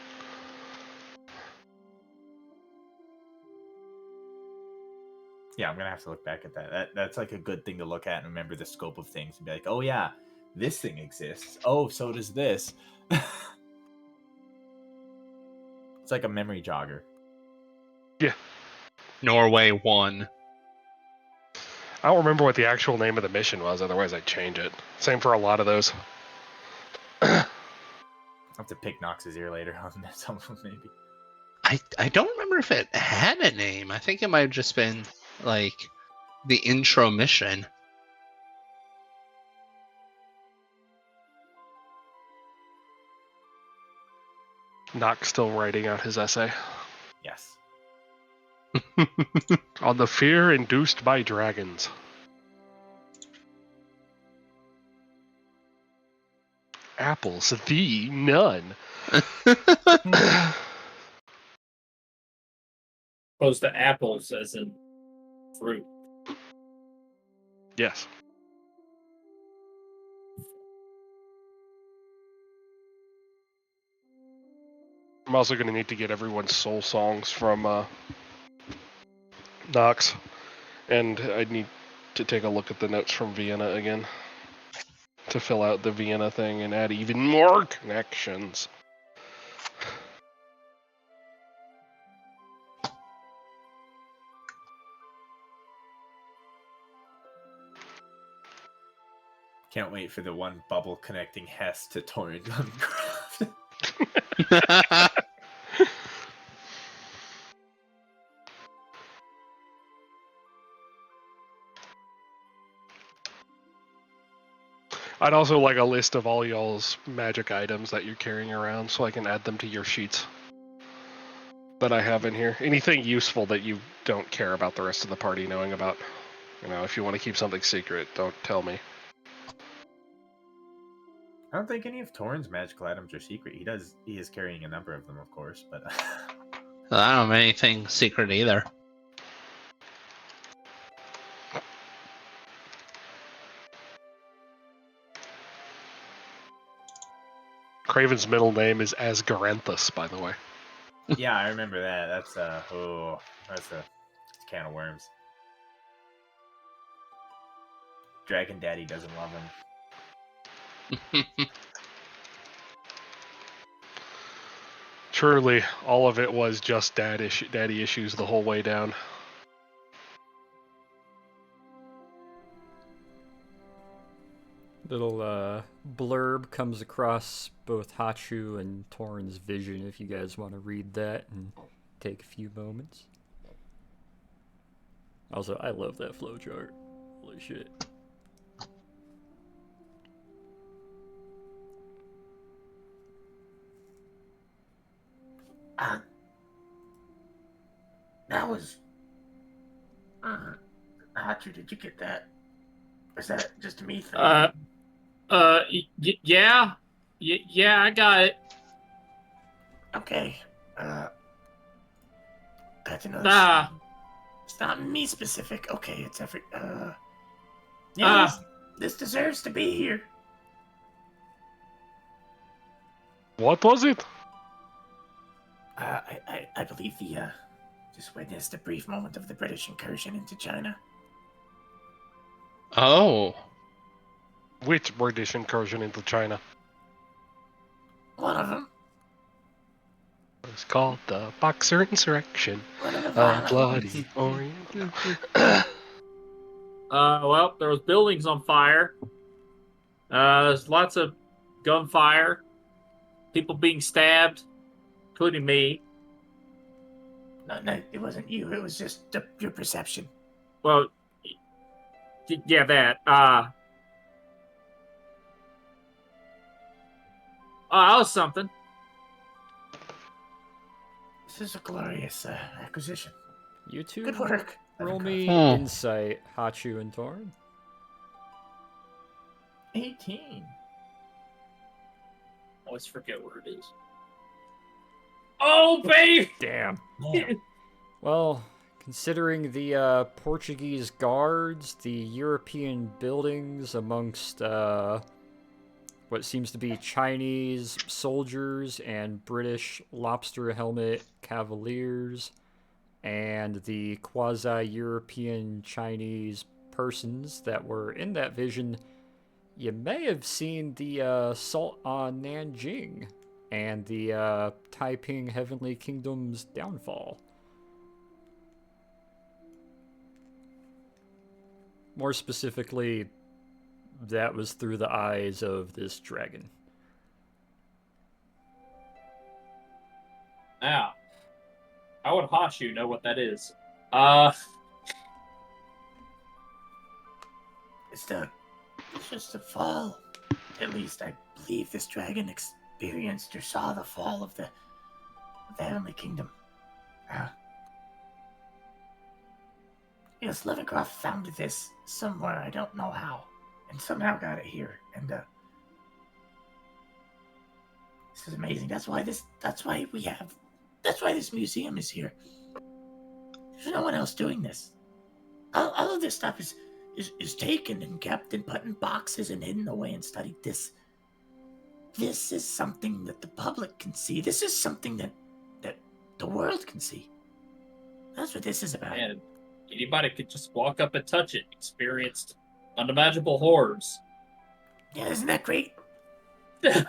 Yeah, I'm gonna have to look back at that. That's like a good thing to look at and remember the scope of things and be like, oh yeah, this thing exists. Oh, so does this. It's like a memory jogger. Norway won. I don't remember what the actual name of the mission was, otherwise I'd change it. Same for a lot of those. I'll have to pick Nox's ear later on some of them, maybe. I don't remember if it had a name. I think it might have just been like the intro mission. Nox still writing out his essay. Yes. On the fear induced by dragons. Apples, thee, none. opposed to apples as in fruit. Yes. I'm also going to need to get everyone's soul songs from Nox, and I need to take a look at the notes from Vienna again to fill out the Vienna thing and add even more connections. Can't wait for the one bubble connecting Hess to Torrent Gunncraft. I'd also like a list of all y'all's magic items that you're carrying around so I can add them to your sheets that I have in here. Anything useful that you don't care about the rest of the party knowing about. You know, if you want to keep something secret, don't tell me. I don't think any of Torrent's magical items are secret. He is carrying a number of them, of course, but I don't have anything secret either. Craven's middle name is Asgaranthus, by the way. yeah, I remember that. That's a can of worms. Dragon Daddy doesn't love him. Truly, all of it was just daddy issues the whole way down. Little blurb comes across both Hachu and Torn's vision if you guys want to read that and take a few moments. Also, I love that flowchart. Holy shit. That was... Hachu, did you get that? Or is that just a me thing? Yeah. Yeah, I got it. Okay. That's another... Nah. It's not me specific. Okay, it's every... Yeah, this deserves to be here. What was it? I believe the, just witnessed a brief moment of the British incursion into China. Oh. Which British incursion into China? One of them. It's called the Boxer Insurrection. One of the A violent bloody ones. Orient. Well, there was buildings on fire. There's lots of gunfire. People being stabbed, including me. No, it wasn't you. It was just your perception. Well, yeah, that. That was something. This is a glorious acquisition. You two Good work. roll me Hmm. insight, Hachu and Torn. 18. Always forget where it is. Oh, babe! Damn. Yeah. Well, considering the Portuguese guards, the European buildings amongst what seems to be Chinese soldiers and British lobster helmet cavaliers, and the quasi-European Chinese persons that were in that vision, you may have seen the assault on Nanjing and the Taiping Heavenly Kingdom's downfall. More specifically, that was through the eyes of this dragon. Now, how would Hashu know what that is? It's just a fall. At least I believe this dragon experienced or saw the fall of the Heavenly Kingdom. Yes, Levencroft found this somewhere, I don't know how, and somehow got it here. And this is amazing. That's why this museum is here. There's no one else doing this. All of this stuff is taken and kept and put in boxes and hidden away and studied. This this is something that the public can see. This is something that the world can see. That's what this is about. And anybody could just walk up and touch it, experience unimaginable horrors. Yeah, isn't that great? Well,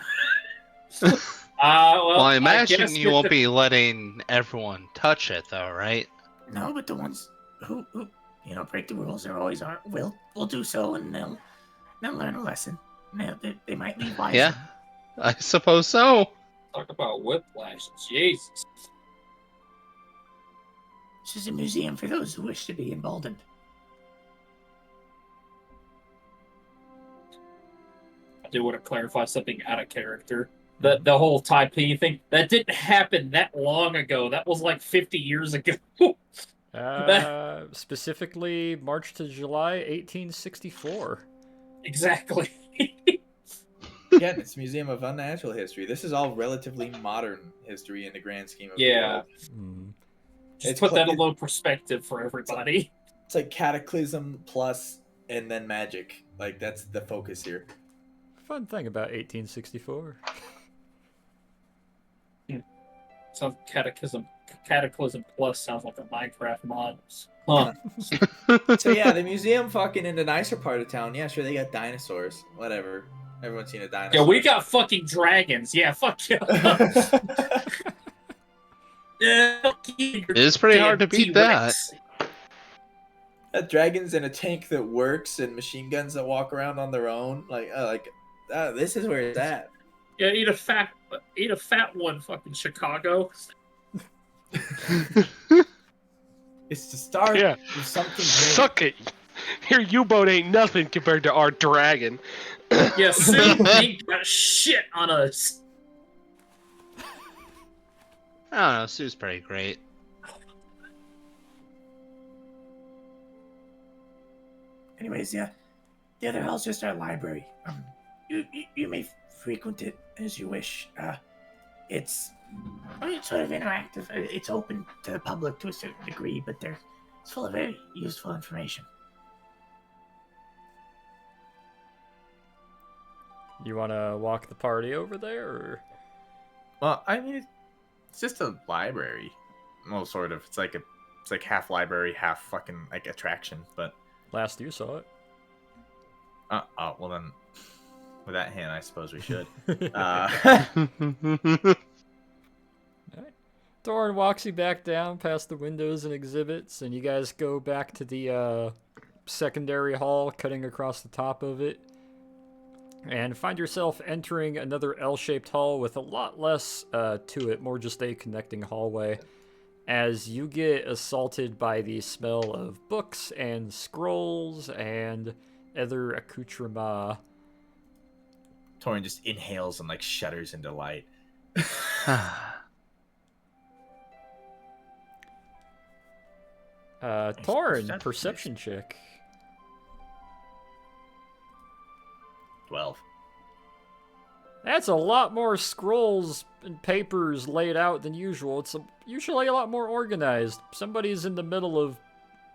I imagine guess you it won't be letting everyone touch it, though, right? No, but the ones who break the rules will do so, and they'll learn a lesson. They might leave wiser. Yeah, I suppose so. Talk about whiplash. Jesus. This is a museum for those who wish to be emboldened. I do want to clarify something out of character. The whole Taipei thing, that didn't happen that long ago. That was like 50 years ago. Specifically, March to July 1864. Exactly. Again, it's Museum of Unnatural History. This is all relatively modern history in the grand scheme of the world. Just It's put that cl- in a little perspective for everybody. It's like Cataclysm plus and then magic. Like, that's the focus here. Fun thing about 1864. Sounds Cataclysm Plus sounds like a Minecraft mod. Huh. So yeah, the museum fucking in the nicer part of town. Yeah, sure, they got dinosaurs. Whatever. Everyone's seen a dinosaur. Yeah, we got fucking dragons. Yeah, fuck you. Yeah, fuck you, It is pretty hard to damn beat that. T-Rex. Dragons in a tank that works and machine guns that walk around on their own. This is where it's at. Yeah, eat a fat one, fucking Chicago. It's the start Yeah. of something great. Suck it. Your U-boat ain't nothing compared to our dragon. Yeah, Sue ain't got shit on us. I don't know, Sue's pretty great. Anyways, yeah, the other hall's just our library. You may frequent it as you wish. It's sort of interactive. It's open to the public to a certain degree, but it's full of very useful information. You want to walk the party over there, or? Well, I mean, it's just a library. Well, sort of. It's like half library, half fucking like attraction. But Last you saw it. well then, with that hand, I suppose we should. Thorin walks you back down past the windows and exhibits, and you guys go back to the secondary hall, cutting across the top of it, and find yourself entering another L-shaped hall with a lot less to it, more just a connecting hallway, as you get assaulted by the smell of books and scrolls and other accoutrements. Torin just inhales and like shudders into light. Thorin, perception check. 12. That's a lot more scrolls and papers laid out than usual. It's usually a lot more organized. Somebody's in the middle of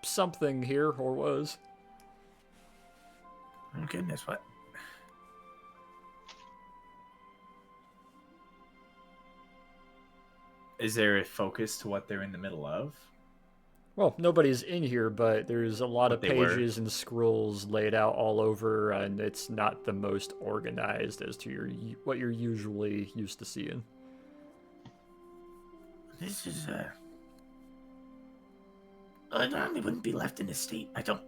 something here, or was. Oh goodness, what? Is there a focus to what they're in the middle of? Well, nobody's in here, but there's a lot of But they were. pages and scrolls laid out all over, and it's not the most organized as to what you're usually used to seeing. This is it normally wouldn't be left in this state. I don't.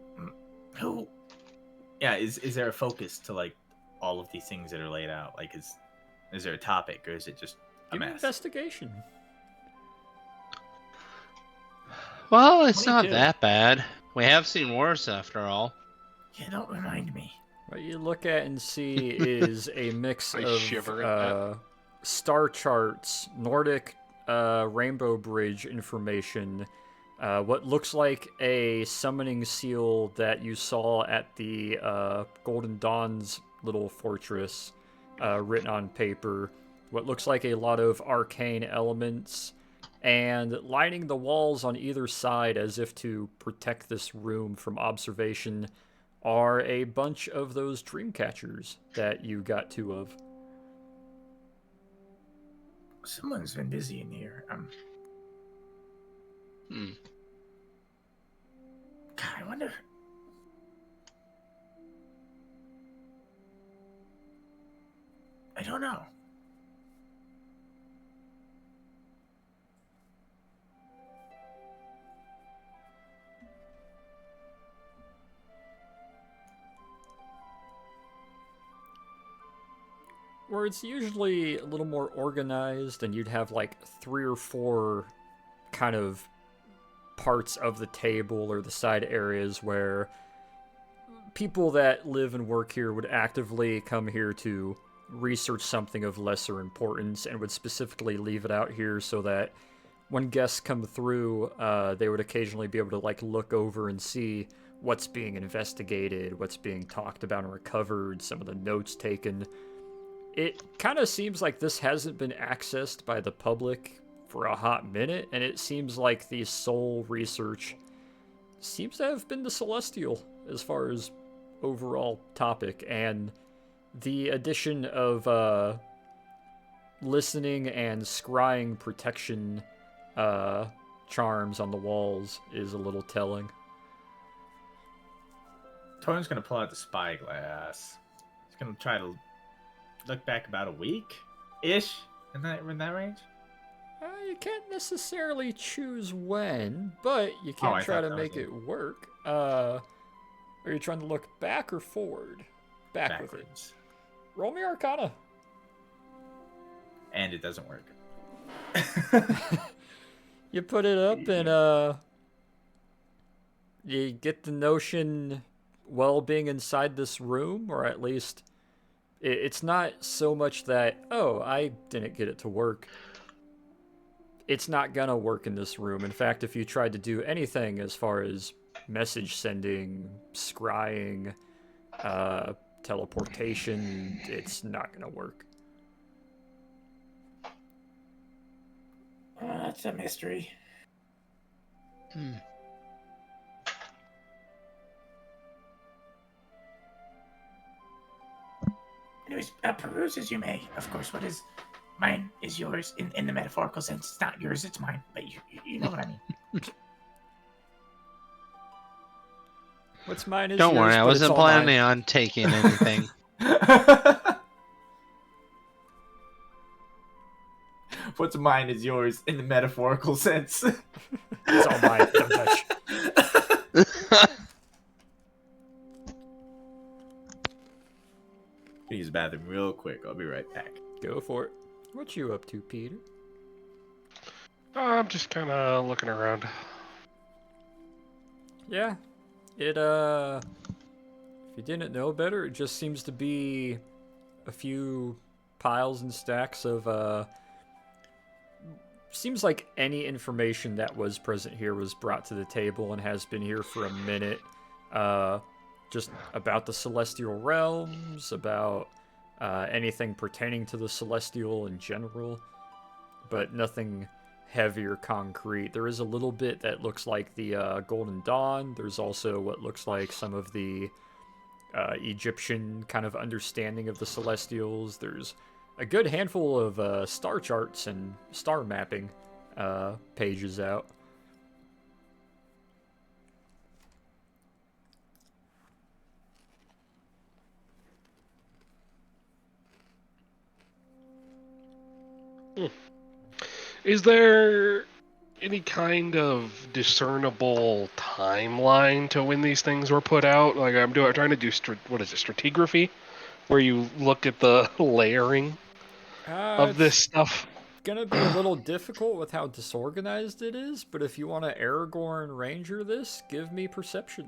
Who? Yeah, is there a focus to like all of these things that are laid out? Like, is there a topic, or is it just a Give me mess? investigation. Well, it's not 22. that bad. We have seen worse, after all. Yeah, don't remind me. What you look at and see is a mix I of shiver at star charts, Nordic Rainbow Bridge information, what looks like a summoning seal that you saw at the Golden Dawn's little fortress, written on paper, what looks like a lot of arcane elements, and lining the walls on either side as if to protect this room from observation are a bunch of those dream catchers that you got two of. Someone's been busy in here. God, I wonder. I don't know. Where it's usually a little more organized, and you'd have like 3 or 4 kind of parts of the table or the side areas where people that live and work here would actively come here to research something of lesser importance, and would specifically leave it out here so that when guests come through, they would occasionally be able to like look over and see what's being investigated, what's being talked about and recovered, some of the notes taken. It kind of seems like this hasn't been accessed by the public for a hot minute, and it seems like the sole research seems to have been the Celestial as far as overall topic, and the addition of listening and scrying protection charms on the walls is a little telling. Torn's gonna pull out the spyglass. He's gonna try to look back about a week-ish in that range. You can't necessarily choose when, but you can try to make it work. Are you trying to look back or forward? Backwards. Roll me Arcana. And it doesn't work. You put it up and you get the notion while being inside this room, or at least it's not so much that, oh, I didn't get it to work. It's not gonna work in this room. In fact, if you tried to do anything as far as message sending, scrying, teleportation, it's not gonna work. That's a mystery. Anyways, peruse as you may. Of course, what is mine is yours in the metaphorical sense. It's not yours, it's mine. But you know what I mean. What's mine is Don't yours, worry, I but it's wasn't all mine. planning on taking anything. What's mine is yours in the metaphorical sense. It's all mine. Don't touch. Use the bathroom real quick. I'll be right back. Go for it. What you up to, Peter? I'm just kind of looking around. Yeah. It, if you didn't know better, it just seems to be a few piles and stacks of, seems like any information that was present here was brought to the table and has been here for a minute. Just about the celestial realms, about anything pertaining to the celestial in general, but nothing heavy or concrete. There is a little bit that looks like the Golden Dawn. There's also what looks like some of the Egyptian kind of understanding of the celestials. There's a good handful of star charts and star mapping pages out. Is there any kind of discernible timeline to when these things were put out? Like I'm trying to do stratigraphy, where you look at the layering of this stuff. Gonna be a little difficult with how disorganized it is, but if you want to Aragorn Ranger this, give me perception.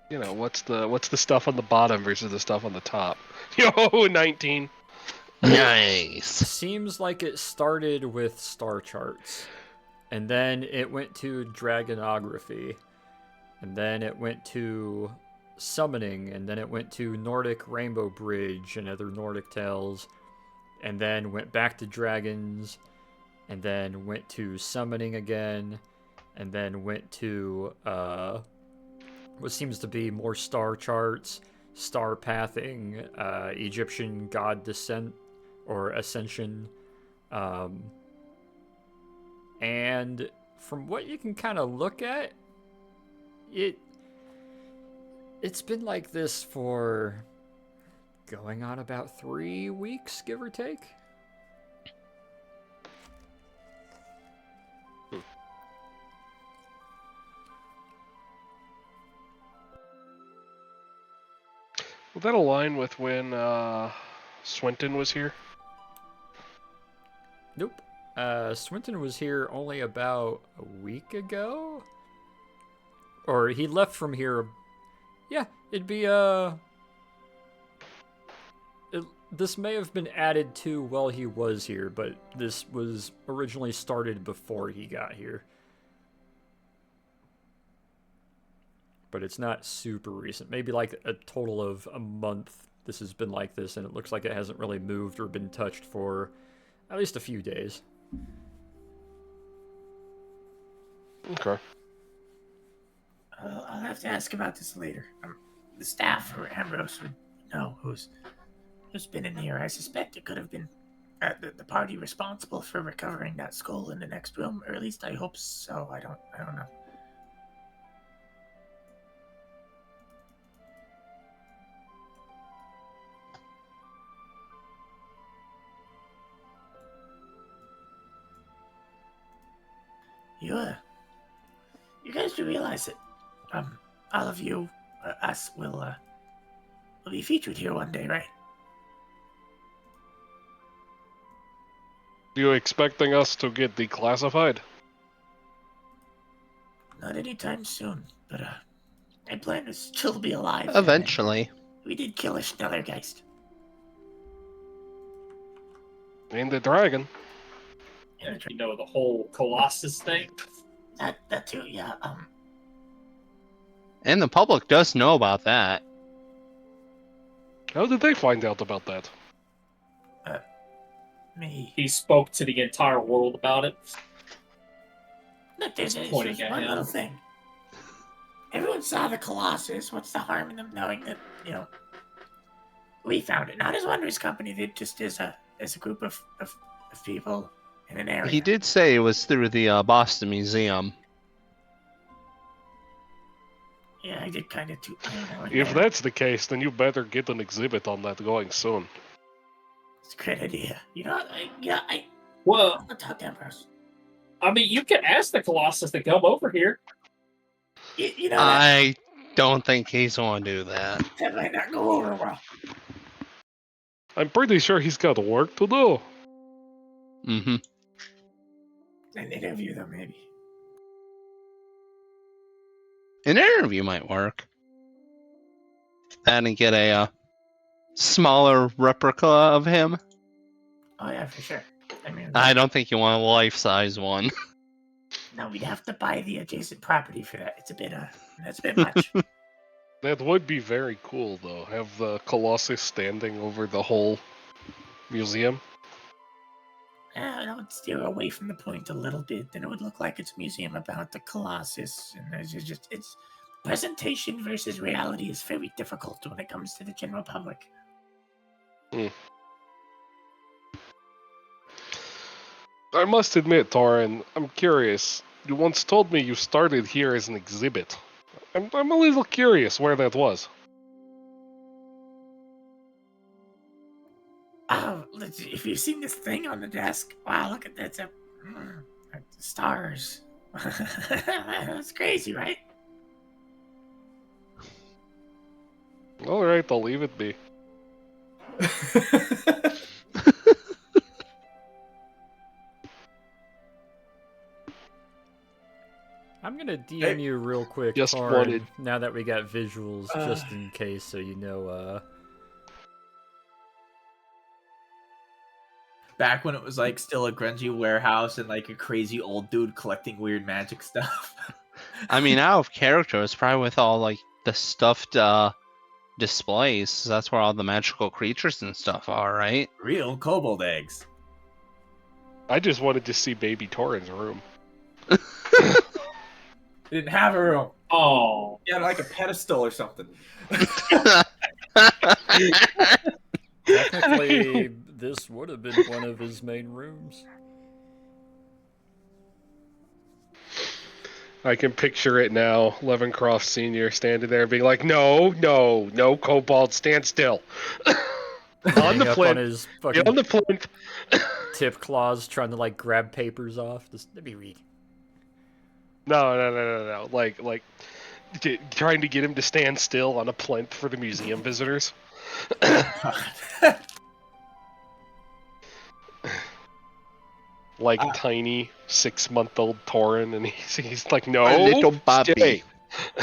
You know, what's the stuff on the bottom versus the stuff on the top? Yo, 19. Nice. Seems like it started with star charts, and then it went to dragonography, and then it went to summoning, and then it went to Nordic Rainbow Bridge and other Nordic tales, and then went back to dragons, and then went to summoning again, and then went to what seems to be more star charts, star pathing, Egyptian god descent or ascension. And from what you can kind of look at, it's been like this for going on about 3 weeks, give or take. Will that align with when Swinton was here? Nope. Swinton was here only about a week ago? Or he left from here. Yeah, it'd be, this may have been added to while he was here, but this was originally started before he got here. But it's not super recent. Maybe like a total of a month this has been like this, and it looks like it hasn't really moved or been touched for at least a few days. Okay. I'll have to ask about this later. The staff or Ambrose would know who's been in here. I suspect it could have been the party responsible for recovering that skull in the next room, or at least I hope so. I don't know. You guys do realize that all of you, us, will be featured here one day, right? Are you expecting us to get declassified? Not anytime soon, but I plan to still be alive. Eventually. We did kill a Schnellergeist. And the dragon. Yeah, you know, the whole Colossus thing. That too, yeah. And the public does know about that. How did they find out about that? Me. He spoke to the entire world about it. Look, there's Pointing just at one him. little thing. Everyone saw the Colossus. What's the harm in them knowing that, we found it? Not as Wonders Company, they just as a group of people in an area. He did say it was through the Boston Museum. Yeah, I did kind of too. I don't know. If that's the case, then you better get an exhibit on that going soon. It's a great idea. Well, I'll talk to Ambrose. I mean, you can ask the Colossus to come over here. I don't think he's going to do that. That might not go over well. I'm pretty sure he's got work to do. Mm-hmm. An interview, though, maybe. An interview might work. And get a smaller replica of him. Oh, yeah, for sure. I mean, I don't think you want a life-size one. no, we'd have to buy the adjacent property for that. It's a bit, that's a bit much. That would be very cool, though. Have the Colossus standing over the whole museum. I would steer away from the point a little bit. Then it would look like it's a museum about the Colossus. And it's presentation versus reality is very difficult when it comes to the general public. I must admit, Torin, I'm curious. You once told me you started here as an exhibit. I'm a little curious where that was. Oh, if you've seen this thing on the desk, wow, look at that. It's stars. That's crazy, right? Alright, I'll leave it be. I'm gonna DM you real quick, Just Tarn, wanted- now that we got visuals, just in case, so you know, Back when it was like still a grungy warehouse and like a crazy old dude collecting weird magic stuff. I mean, out of character, it's probably with all like the stuffed displays. That's where all the magical creatures and stuff are, right? Real kobold eggs. I just wanted to see baby Torin's room. They didn't have a room. Oh, He had like a pedestal or something. Technically, this would have been one of his main rooms. I can picture it now. Levencroft Sr. standing there being like, no, Kobold, stand still. On the Hang up on plinth. his Get on fucking the plinth. tip claws, trying to like grab papers off. Just let me read. No. Like, trying to get him to stand still on a plinth for the museum visitors. Like tiny 6-month-old Torin, and he's like, no, My little Bobby. stay.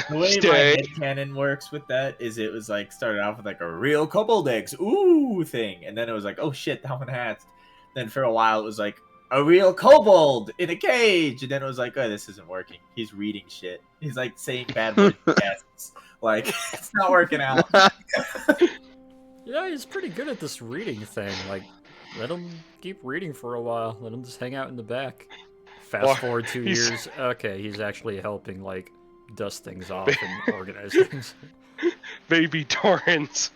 The way Stay. my headcanon works with that is it was like started off with like a real kobold eggs, ooh thing, and then it was like, oh shit, that one hatched. Then for a while it was like a real kobold in a cage, and then it was like, oh, this isn't working. He's reading shit. He's like saying bad words. Yes, like it's not working out. Yeah, he's pretty good at this reading thing. Like, let him keep reading for a while. Let him just hang out in the back. Fast Well, forward 2 he's- years. Okay, he's actually helping, like, dust things off and organize things. Baby Torrens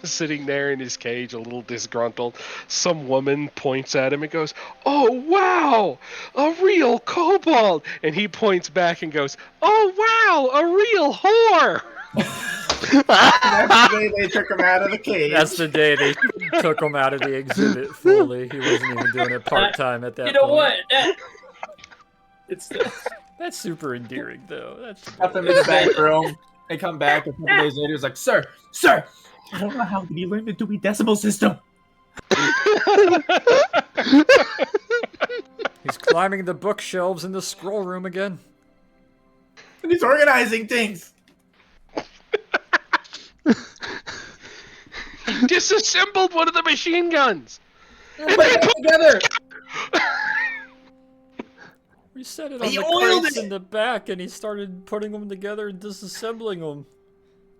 sitting there in his cage, a little disgruntled. Some woman points at him and goes, "Oh wow, a real kobold!" And he points back and goes, "Oh wow, a real whore!" That's the day they took him out of the cage. That's the day they took him out of the exhibit fully. He wasn't even doing it part-time at that You know point. what? It's That's super endearing, though. That's Up him in the back room. They come back a couple days later. It's like, sir, I don't know how did you learn the Dewey Decimal System. He's climbing the bookshelves in the scroll room again. And he's organizing things. He disassembled one of the machine guns. Put it together. We set it on He the oiled crates it! in the back, and he started putting them together and disassembling them.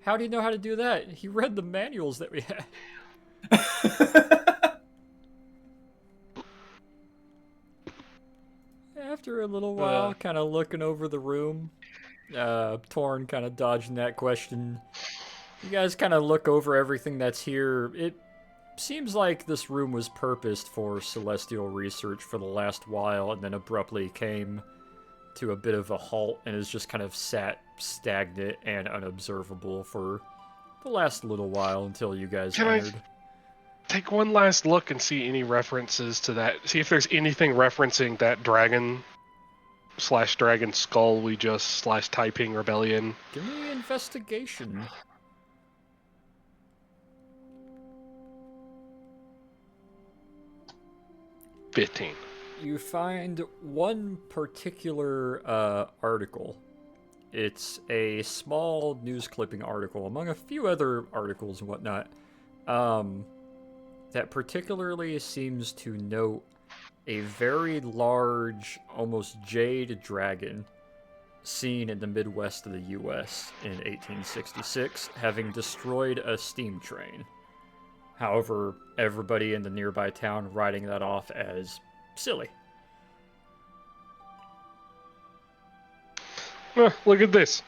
How do you know how to do that? He read the manuals that we had. After a little while, kind of looking over the room, Torn kind of dodging that question. You guys kind of look over everything that's here. It seems like this room was purposed for celestial research for the last while, and then abruptly came to a bit of a halt and has just kind of sat stagnant and unobservable for the last little while until you guys Can I- entered. Take one last look and see any references to that. See if there's anything referencing that dragon / dragon skull we just / typing rebellion. Give me investigation. $15. You find one particular article. It's a small news clipping article among a few other articles and whatnot. That particularly seems to note a very large, almost jade dragon seen in the Midwest of the U.S. in 1866, having destroyed a steam train. However, everybody in the nearby town writing that off as silly. Look at this.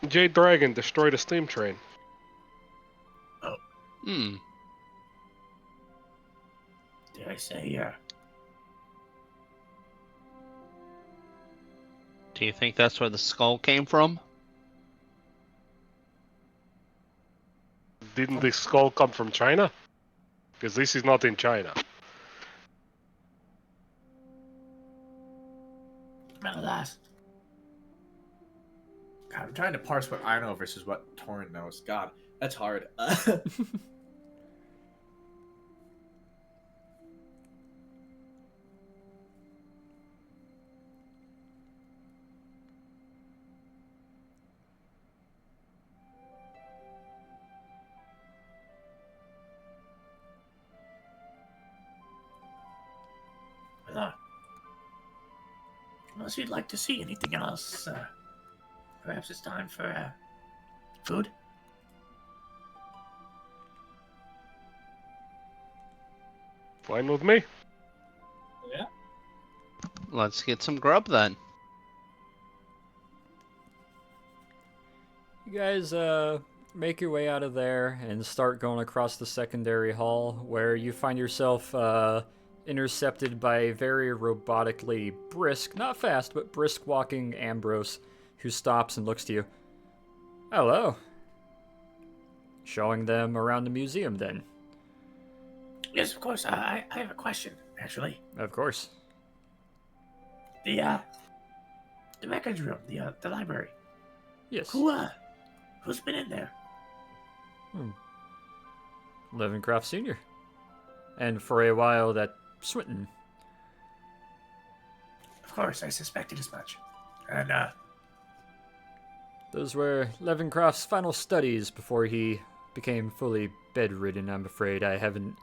Jade Dragon destroyed a steam train. Hmm. Did I say, Do you think that's where the skull came from? Didn't the skull come from China? Because this is not in China. Alas. God, I'm trying to parse what I know versus what Torrin knows. God, that's hard. Unless you'd like to see anything else, perhaps it's time for, food? Fine with me. Yeah. Let's get some grub then. You guys make your way out of there and start going across the secondary hall, where you find yourself intercepted by a very robotically brisk, not fast, but brisk walking Ambrose, who stops and looks to you. Hello. Showing them around the museum, then. Yes, of course. I have a question, actually. Of course. The records room, the library. Yes. Who's been in there? Levencroft Sr. And for a while, that Swinton. Of course, I suspected as much. And, Those were Levencroft's final studies before he became fully bedridden. I'm afraid I haven't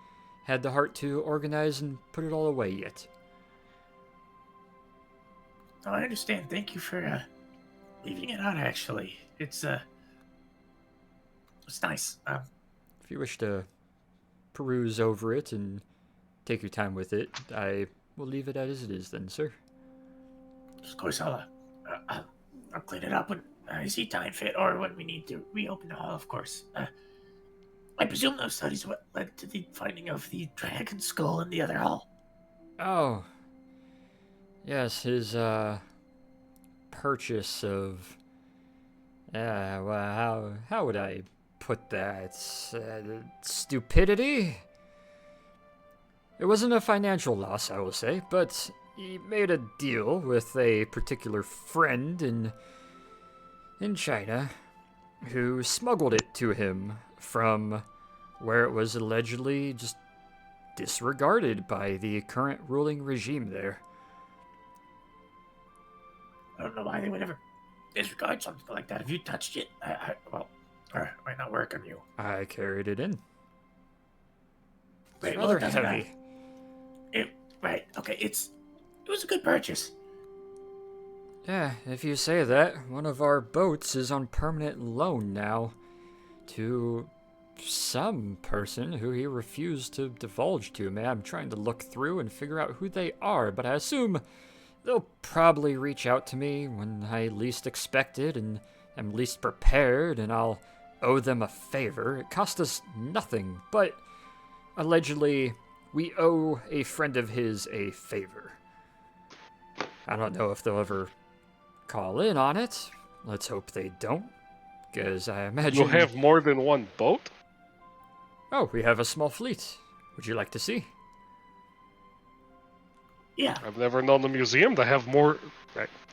had the heart to organize and put it all away yet. oh, I understand. Thank you for, leaving it out, actually. It's nice. If you wish to peruse over it and take your time with it, I will leave it as it is then, sir. Of course, I'll clean it up when I see time fit, or when we need to reopen the hall, of course. I presume those studies what led to the finding of the dragon skull in the other hall. Oh. Yes, his, purchase of... well, how would I put that? Stupidity? It wasn't a financial loss, I will say, but he made a deal with a particular friend in China who smuggled it to him from where it was allegedly just disregarded by the current ruling regime there. I don't know why they would ever disregard something like that. If you touched it, well, or it might not work on you. I carried it in. Wait, It's well, rather it doesn't heavy. matter. Right, okay, it was a good purchase. Yeah, if you say that, one of our boats is on permanent loan now to some person who he refused to divulge to me. I'm trying to look through and figure out who they are, but I assume they'll probably reach out to me when I least expect it and am least prepared, and I'll owe them a favor. It cost us nothing, but allegedly we owe a friend of his a favor. I don't know if they'll ever call in on it. Let's hope they don't, because I imagine... You'll have more than one boat? Oh, we have a small fleet. Would you like to see? Yeah, I've never known the museum to have more...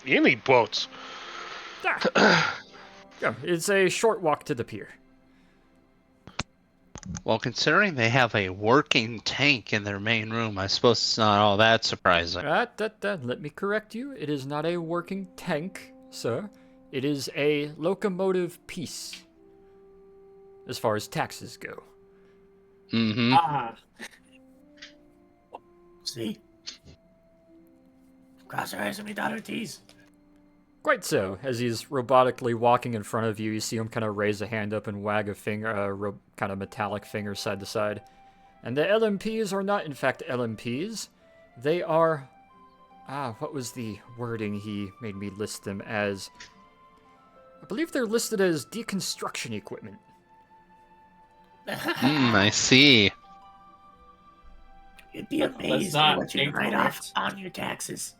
any boats. Yeah, it's a short walk to the pier. Well, considering they have a working tank in their main room, I suppose it's not all that surprising. Let me correct you. It is not a working tank, sir. It is a locomotive piece, as far as taxes go. Mm-hmm. Ah, see? Cross our eyes and we dot our T's. Quite so. As he's robotically walking in front of you, you see him kind of raise a hand up and wag a finger, kind of metallic finger side to side. And the LMPs are not, in fact, LMPs. They are... what was the wording he made me list them as? I believe they're listed as deconstruction equipment. I see. You'd be amazed not at what you can write off incorrect. on your taxes.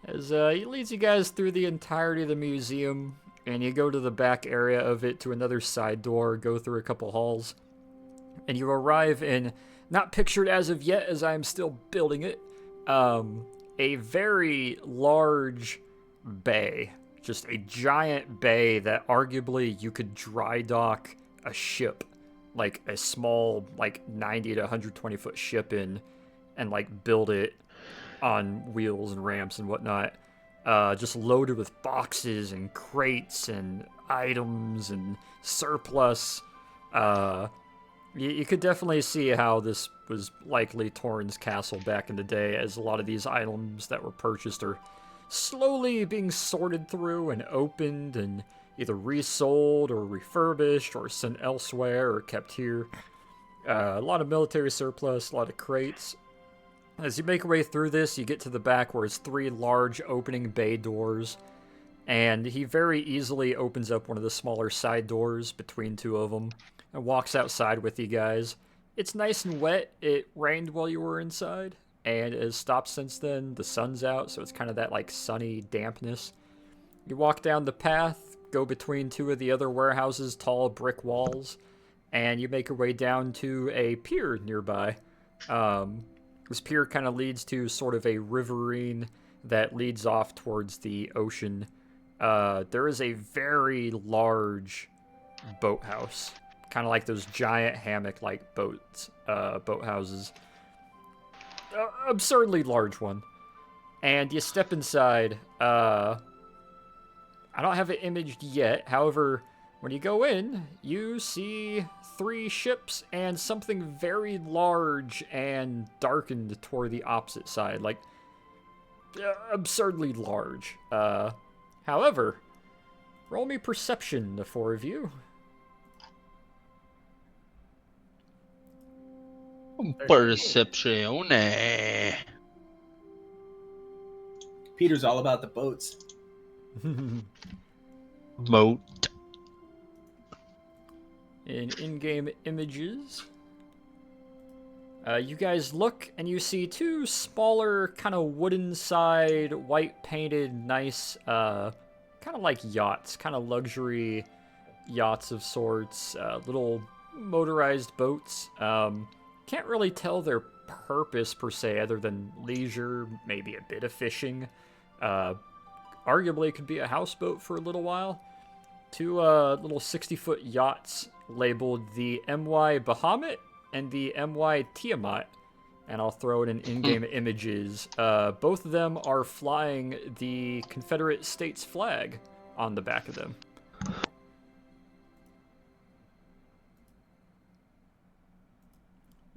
As he leads you guys through the entirety of the museum, and you go to the back area of it to another side door, go through a couple halls, and you arrive in, not pictured as of yet as I'm still building it, a very large bay. Just a giant bay that arguably you could dry dock a ship, like a small, like 90 to 120 foot ship in, and like build it on wheels and ramps and whatnot, just loaded with boxes and crates and items and surplus. You could definitely see how this was likely Torrens Castle back in the day, as a lot of these items that were purchased are slowly being sorted through and opened and either resold or refurbished or sent elsewhere or kept here. A lot of military surplus, a lot of crates. As you make your way through this, you get to the back where it's 3 large opening bay doors, and he very easily opens up one of the smaller side doors between two of them and walks outside with you guys. It's nice and wet. It rained while you were inside, and it has stopped since then. The sun's out, so it's kind of that like sunny dampness. You walk down the path, go between two of the other warehouses' tall brick walls, and you make your way down to a pier nearby. This pier kind of leads to sort of a riverine that leads off towards the ocean. There is a very large boathouse, kind of like those giant hammock-like boathouses. Absurdly large one. And you step inside. I don't have it imaged yet. However, when you go in, you see 3 ships and something very large and darkened toward the opposite side. Like, absurdly large. However, roll me perception, the 4 of you. Percepzione. Peter's all about the boats. Moat. In-game images. You guys look and you see 2 smaller, kind of wooden side, white painted, nice, kind of like yachts, kind of luxury yachts of sorts, little motorized boats. Can't really tell their purpose per se, other than leisure, maybe a bit of fishing. Arguably could be a houseboat for a little while. 2 little 60-foot yachts labeled the MY Bahamut and the MY Tiamat, and I'll throw it in in-game images. Both of them are flying the Confederate States flag on the back of them.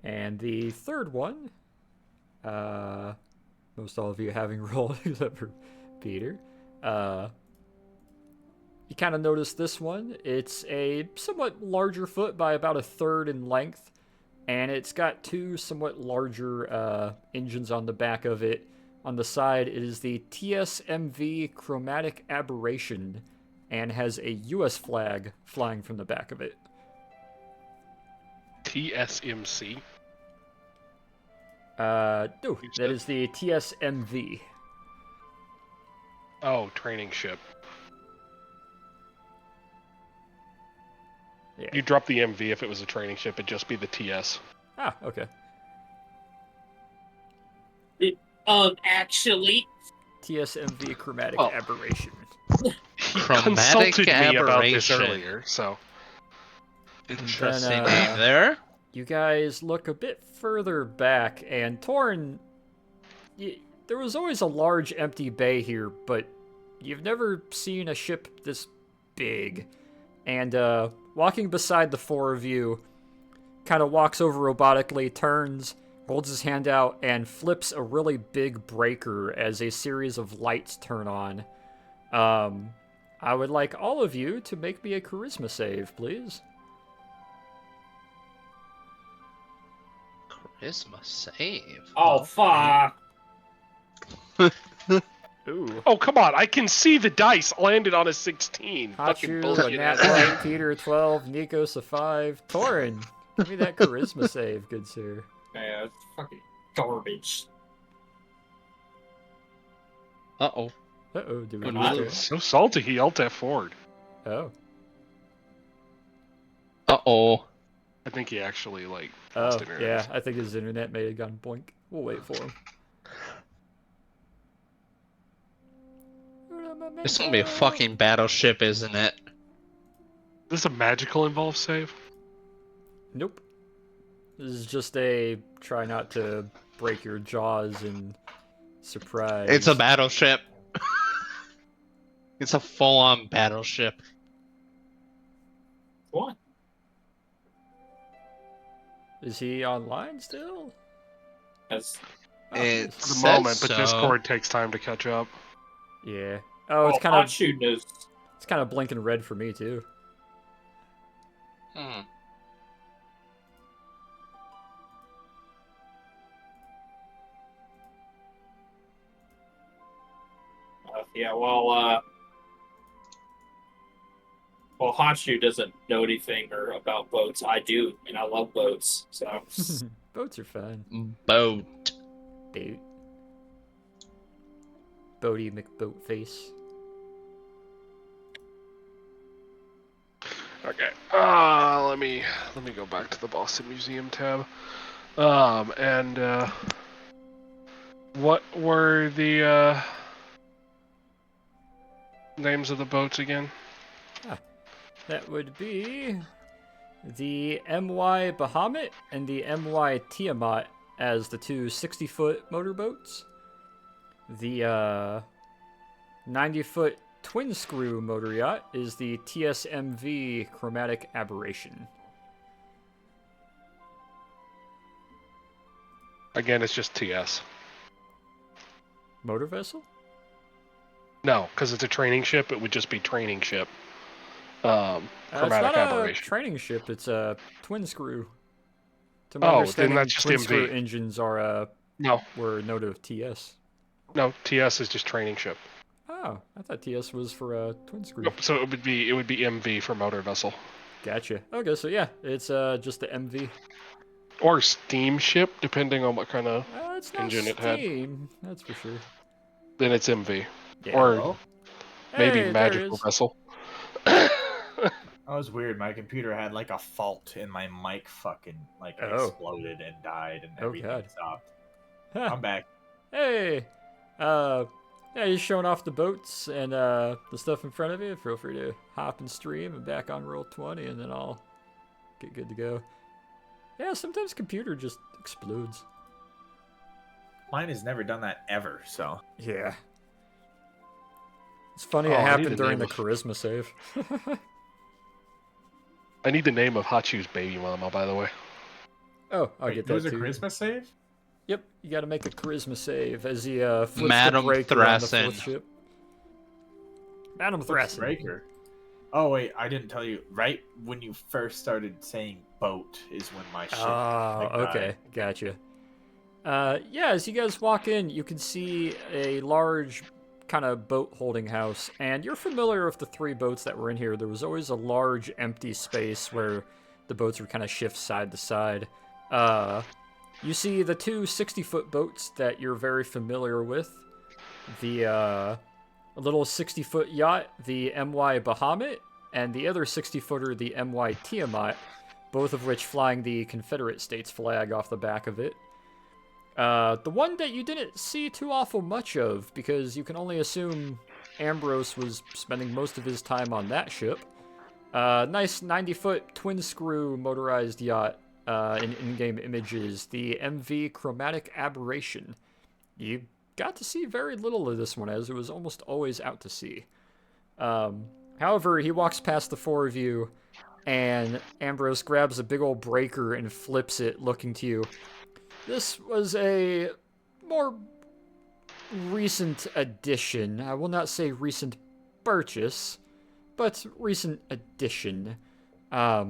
And the third one, most all of you having rolled except for Peter, you kind of notice this one. It's a somewhat larger foot by about 1/3 in length, and it's got 2 somewhat larger engines on the back of it. On the side, it is the TSMV Chromatic Aberration, and has a U.S. flag flying from the back of it. TSMC. No, that is the TSMV. Oh, training ship. Yeah. You drop the MV if it was a training ship, it'd just be the TS. Ah, okay. Actually, TSMV Chromatic Oh. Aberration. He Chromatic consulted me about this aberration. earlier, so Interesting Then, name there. You guys look a bit further back, and Torn, there was always a large empty bay here, but you've never seen a ship this big. And walking beside the 4 of you, kind of walks over robotically, turns, holds his hand out, and flips a really big breaker as a series of lights turn on. I would like all of you to make me a charisma save, please. Charisma save. oh fuck! Ooh. Oh, come on, I can see the dice landed on a 16. Fucking Hachu, a bullshit. nat 1, Peter 12, Nikos a 5. Torin, give me that charisma save, good sir. Man, it's fucking garbage. Uh-oh. Uh-oh, do we Good need move. to... So salty, he alt F4'd. Oh. Uh-oh. I think he actually, like, Oh, lost internet. yeah, I think his internet may have gone boink. We'll wait for him. It's gonna be a fucking battleship, isn't it? Does a magical involve save? Nope. This is just a try not to break your jaws and surprise. It's a battleship. It's a full-on battleship. What? Is he online still? That's Oh, It For the says moment, but so. Discord takes time to catch up. yeah. Oh, it's kind hot of shooting is. it's kind of blinking red for me too. Hmm. Yeah, well, Well, Hachu doesn't know anything or about boats. I do, and I love boats. So Boats are fun. Boat. Boat. Bodie McBoatface. Okay. Let me go back to the Boston Museum tab. What were the names of the boats again? That would be the MY Bahamut and the MY Tiamat as the two 60-foot motorboats. The 90-foot twin screw motor yacht is the TSMV Chromatic Aberration. Again, it's just TS. Motor vessel? No, because it's a training ship. It would just be training ship. It's Chromatic not a Aberration. training ship, it's a twin screw. To my Oh, then understanding, that's just twin MV. screw engines are No, were a note of TS. no, TS is just training ship. Oh, I thought TS was for a twin screw. Nope, so it would be MV for motor vessel Gotcha. Okay, so yeah, it's just the MV. or steamship, depending on what kind of. It's not Engine it had. steam, that's for sure. Then it's MV Yeah. or Oh, maybe Hey, there it magical is. vessel. that was weird. My computer had like a fault, and my mic fucking like Oh. exploded and died, and Oh, everything God. stopped. Huh. I'm back. Hey, yeah, he's showing off the boats and the stuff in front of you. Feel free to hop and stream and back on Roll20, and then I'll get good to go. Yeah, sometimes computer just explodes. Mine has never done that ever. So Yeah. It's funny Oh, it I need happened the during name the of- charisma save. I need the name of Hachu's baby mama, by the way. Oh, I'll wait, get there that was a too. Christmas save. Yep, you gotta make a charisma save as he flips Madam the breaker on the Thrassen. fourth ship. Madam What's Thrassen. Breaker. Oh wait, I didn't tell you. Right when you first started saying boat is when my ship. Oh, like, okay, gotcha. Yeah, as you guys walk in, you can see a large kind of boat holding house, and you're familiar with the three boats that were in here. There was always a large empty space where the boats would kind of shift side to side. You see the two 60-foot boats that you're very familiar with. The little 60-foot yacht, the MY Bahamut, and the other 60-footer, the MY Tiamat, both of which flying the Confederate States flag off the back of it. The one that you didn't see too awful much of, because you can only assume Ambrose was spending most of his time on that ship. Nice 90-foot twin-screw motorized yacht in in-game images, the MV Chromatic Aberration. You got to see very little of this one, as it was almost always out to sea. However, he walks past the four of you, and Ambrose grabs a big old breaker and flips it, looking to you. This was a more recent addition. I will not say recent purchase, but recent addition. I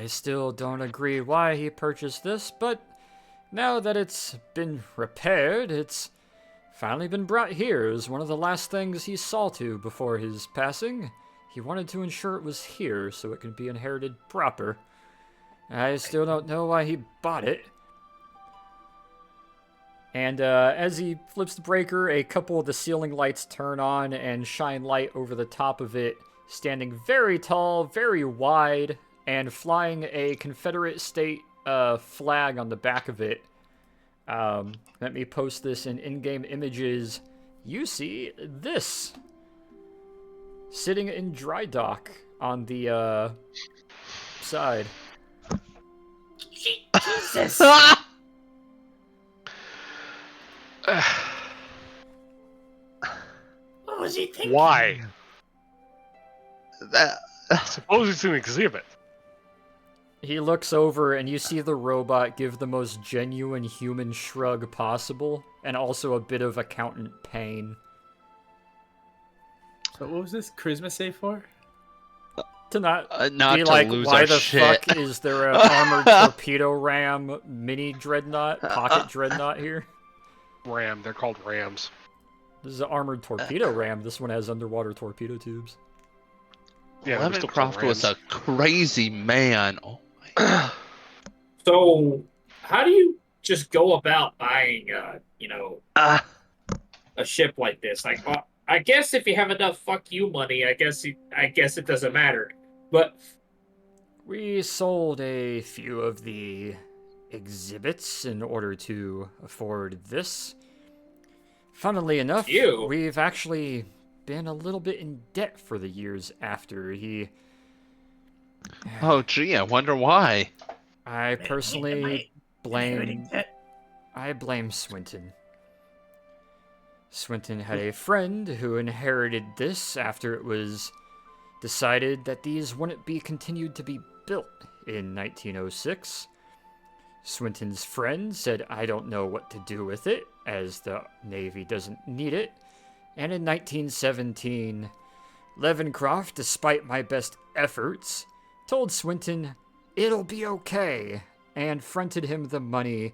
still don't agree why he purchased this, but now that it's been repaired, it's finally been brought here. It was one of the last things he saw to before his passing. He wanted to ensure it was here so it could be inherited proper. I still don't know why he bought it. And as he flips the breaker, a couple of the ceiling lights turn on and shine light over the top of it, standing very tall, very wide, and flying a Confederate state flag on the back of it. Let me post this in in-game images. You see this sitting in dry dock on the side. Jesus! What was he thinking? Why? That- Suppose it's an exhibit. He looks over and you see the robot give the most genuine human shrug possible, and also a bit of accountant pain. So what was this Christmas save for? To not not be to like, lose why our the shit. fuck is there a armored torpedo ram mini dreadnought, pocket dreadnought here? Ram. They're called rams. This is an armored torpedo ram. This one has underwater torpedo tubes. Yeah, we still call Levencroft was Rams. a crazy man. Oh my. So, how do you just go about buying, Ah, a ship like this? Like, I guess if you have enough fuck you money, I guess it doesn't matter. But We sold a few of the exhibits in order to afford this. Funnily enough, Phew. we've actually been a little bit in debt for the years after he. oh gee, I wonder why. I personally Inheriting blame. debt. I blame Swinton. Swinton had a friend who inherited this after it was decided that these wouldn't be continued to be built in 1906. Swinton's friend said, "I don't know what to do with it, as the Navy doesn't need it." And in 1917, Levencroft, despite my best efforts, told Swinton, "It'll be okay," and fronted him the money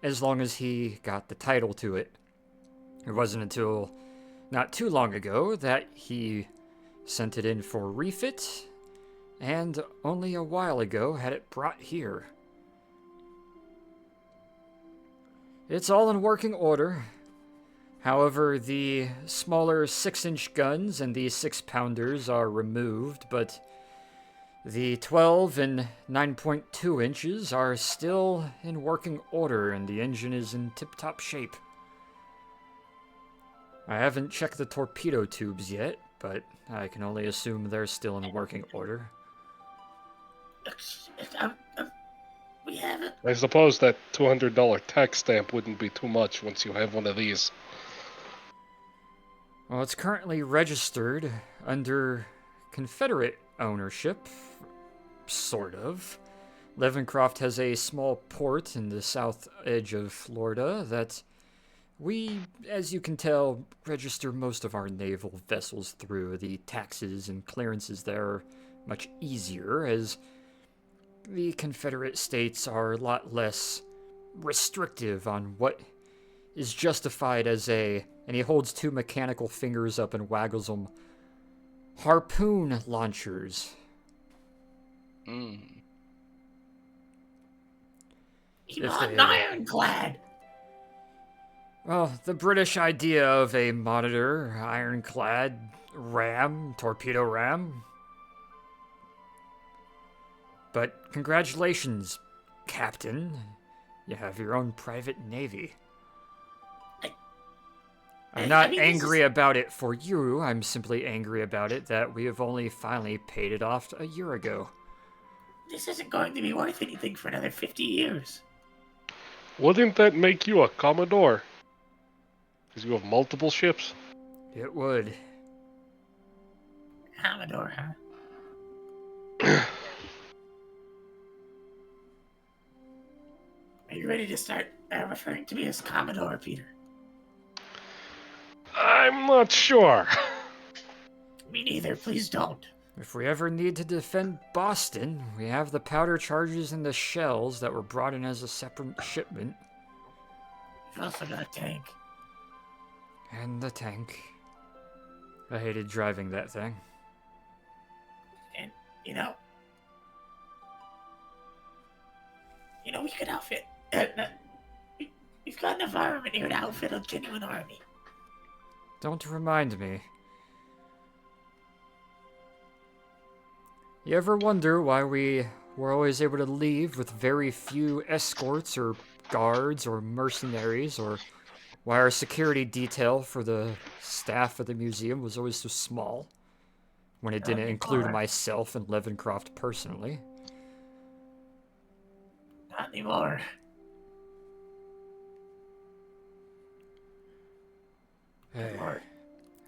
as long as he got the title to it. It wasn't until not too long ago that he sent it in for refit, and only a while ago had it brought here. It's all in working order. However, the smaller 6-inch guns and the 6-pounders are removed, but the 12 and 9.2 inches are still in working order, and the engine is in tip-top shape. I haven't checked the torpedo tubes yet, but I can only assume they're still in working order. We have it. I suppose that $200 tax stamp wouldn't be too much once you have one of these. Well, it's currently registered under Confederate ownership, sort of. Levencroft has a small port in the south edge of Florida that we, as you can tell, register most of our naval vessels through. The taxes and clearances there are much easier, as the Confederate States are a lot less restrictive on what is justified as a, and he holds 2 mechanical fingers up and waggles them, harpoon launchers. Mm. You If want they- an ironclad. Well, the British idea of a Monitor, ironclad, ram, torpedo ram. But congratulations, Captain. You have your own private navy. I'm not I mean, this angry is- about it for you. I'm simply angry about it that we have only finally paid it off a year ago. This isn't going to be worth anything for another 50 years. Wouldn't that make you a Commodore? Because you have multiple ships. It would. Commodore, huh? Are you ready to start referring to me as Commodore, Peter? I'm not sure. Me neither, please don't. If we ever need to defend Boston, we have the powder charges and the shells that were brought in as a separate shipment. We've also got a tank. And the tank. I hated driving that thing. And, we could outfit... we've got enough armament here to outfit a genuine army. Don't remind me. You ever wonder why we were always able to leave with very few escorts or guards or mercenaries, or why our security detail for the staff of the museum was always so small, when it didn't include myself and Levencroft personally? Not anymore. Hey,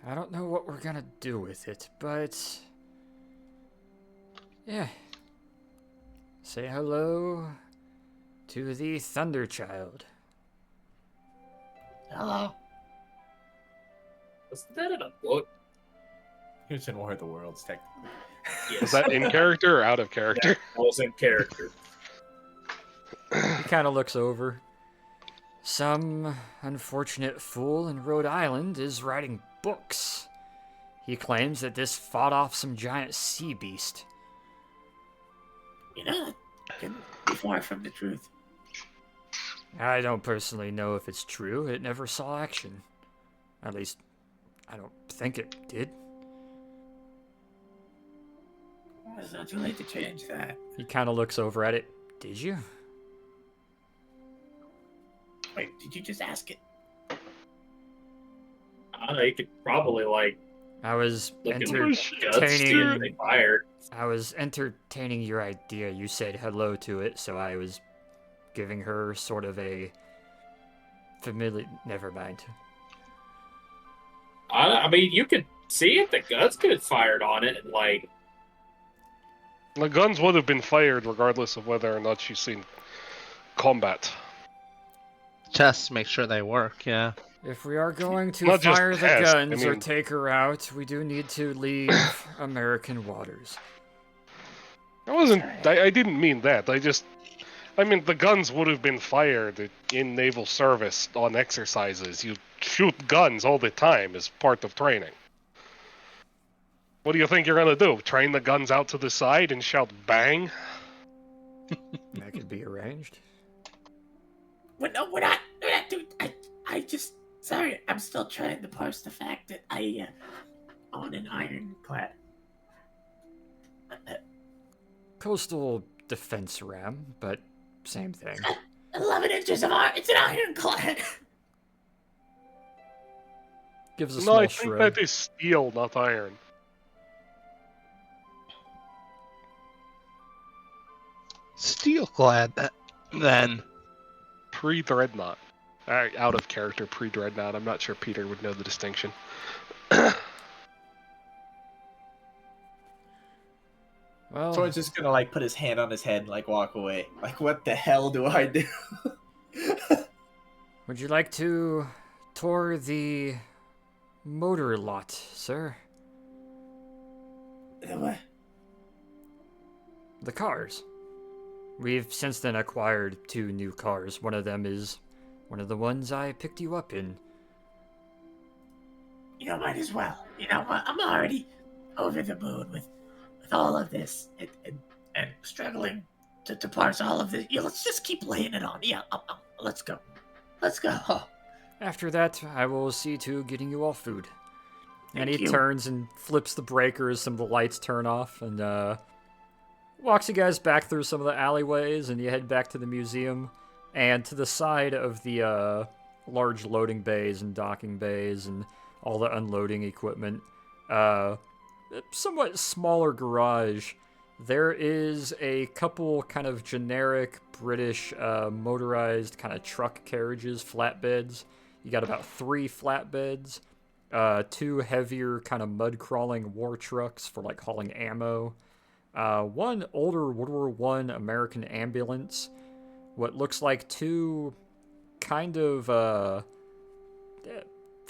I don't know what we're gonna do with it, but... yeah. Say hello to the Thunderchild. Hello. was that in a book? It's in War of the Worlds, technically. Yes. Was that in character or out of character? That was in character. He kind of looks over. Some unfortunate fool in Rhode Island is writing books. He claims that this fought off some giant sea beast. You know, that couldn't be far from the truth. I don't personally know if it's true. It never saw action. At least, I don't think it did. Well, it's not too late to change that. He kind of looks over at it. Did you? Wait, did you just ask it? I don't know. You could probably like I was look at the guts entertaining. too. They fired. I was entertaining your idea. You said hello to it, so I was giving her sort of a familiar. Never mind. I mean, you could see it. The guts could have fired on it, and like, The guns would have been fired regardless of whether or not she's seen combat. Just make sure they work, yeah. If we are going to Not just fire the test, I guns or mean- take her out, we do need to leave American waters. I didn't mean that. I mean, the guns would have been fired in naval service on exercises. You shoot guns all the time as part of training. What do you think you're gonna do? Train the guns out to the side and shout bang? That could be arranged. Well, no, we're not doing. I just. Sorry, I'm still trying to parse the fact that I own an ironclad. Coastal defense ram, but same thing. 11 inches of iron. It's an ironclad. Gives a No, small I think shrug. that is steel, not iron. Steelclad, then. Pre-dreadnought. Out of character pre-dreadnought. I'm not sure Peter would know the distinction. Well, Someone's just gonna like put his hand on his head and like walk away. Like, what the hell do I do? would you like to tour the motor lot, sir? What? The cars. We've since then acquired 2 new cars. One of them is one of the ones I picked you up in. You know, might as well. You know what? I'm already over the moon with all of this and struggling to parse all of this. Yeah, let's just keep laying it on. Yeah, let's go. Let's go. After that, I will see to getting you all food. And Thank he you. turns and flips the breakers, some of the lights turn off, and walks you guys back through some of the alleyways, and you head back to the museum. And to the side of the large loading bays and docking bays and all the unloading equipment, somewhat smaller garage, there is a couple kind of generic British motorized kind of truck carriages, flatbeds. You got about 3 flatbeds, 2 heavier kind of mud crawling war trucks for like hauling ammo, 1 older World War I American ambulance, what looks like 2 kind of, for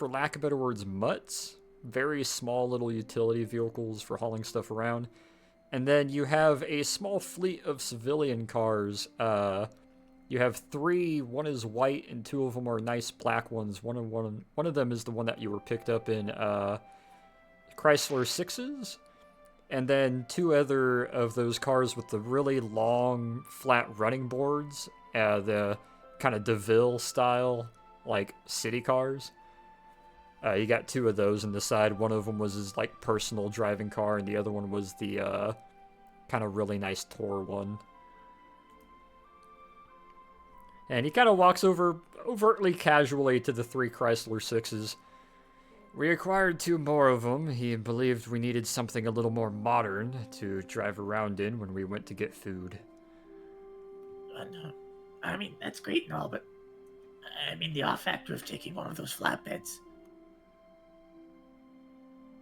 lack of better words, mutts. Very small little utility vehicles for hauling stuff around. And then you have a small fleet of civilian cars. You have 3. One is white, and 2 of them are nice black ones. One of them is the one that you were picked up in Chrysler 6s. And then 2 other of those cars with the really long, flat running boards. The kind of DeVille style, like, city cars. You got 2 of those on the side. One of them was his, like, personal driving car, and the other one was the, kind of really nice tour one. And he kind of walks over overtly casually to the 3 Chrysler 6s. We acquired 2 more of them. He believed we needed something a little more modern to drive around in when we went to get food. No. I mean, that's great and all, but I mean, the off factor of taking one of those flatbeds.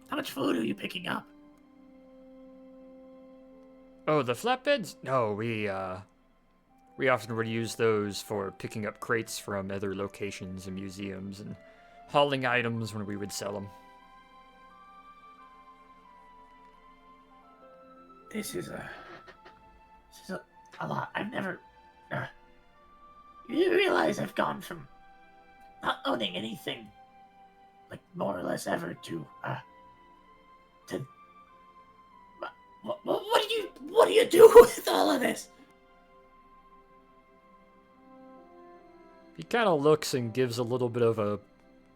How much food are you picking up? Oh, the flatbeds? No, we often would use those for picking up crates from other locations and museums and hauling items when we would sell them. This is a lot. I've never. You realize I've gone from not owning anything, like more or less ever, to to... What do you do with all of this? He kind of looks and gives a little bit of a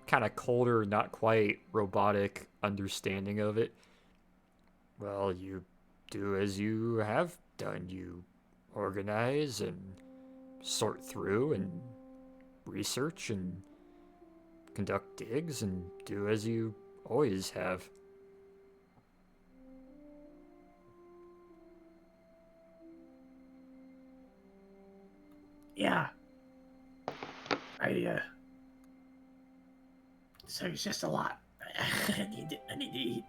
kind of colder, not quite robotic understanding of it. Well, you do as you have done. You organize and sort through and research and conduct digs and do as you always have. Yeah. So it's just a lot. I need to eat.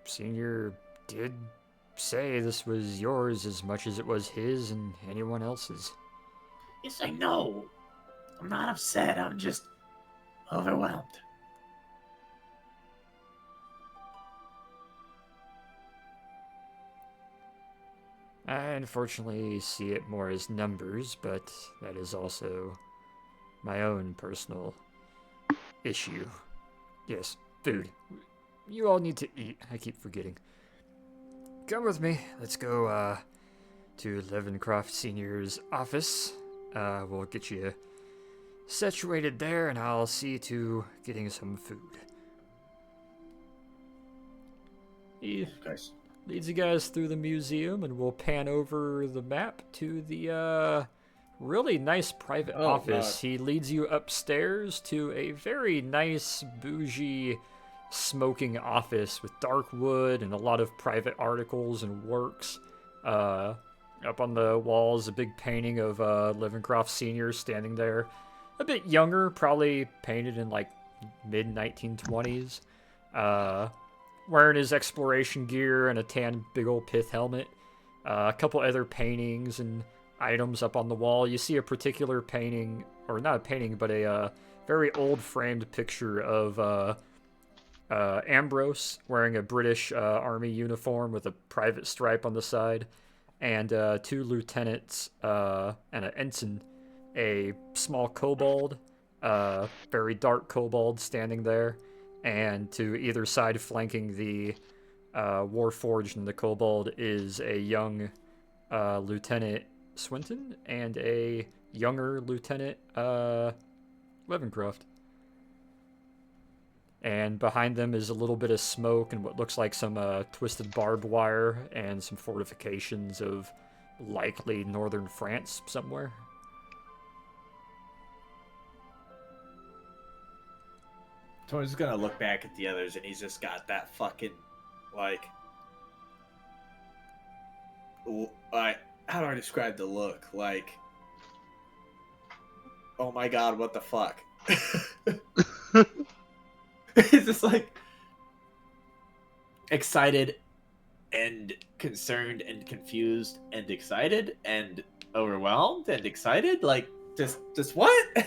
Senior did say this was yours as much as it was his and anyone else's. Yes, I know. I'm not upset. I'm just overwhelmed. I unfortunately see it more as numbers, but that is also my own personal issue. Yes, food. You all need to eat. I keep forgetting. Come with me. Let's go to Levencroft Senior's office. We'll get you situated there, and I'll see to getting some food. He Guys. leads you guys through the museum, and we'll pan over the map to the really nice private Oh, office. God. He leads you upstairs to a very nice, bougie, smoking office with dark wood and a lot of private articles and works. Up on the walls, a big painting of Levencroft Sr. standing there. A bit younger, probably painted in like mid-1920s. Wearing his exploration gear and a tan big old pith helmet. A couple other paintings and items up on the wall. You see a particular painting, or not a painting, but a very old framed picture of Ambrose wearing a British army uniform with a private stripe on the side, and two lieutenants and an ensign, a small kobold, very dark kobold standing there, and to either side flanking the Warforged and the kobold is a young Lieutenant Swinton and a younger Lieutenant Levencroft. And behind them is a little bit of smoke and what looks like some twisted barbed wire and some fortifications of likely northern France somewhere. Torn's gonna look back at the others and he's just got that fucking, like, how do I describe the look? Like, oh my god, what the fuck? It's just like excited and concerned and confused and excited and overwhelmed and excited. Like, just what?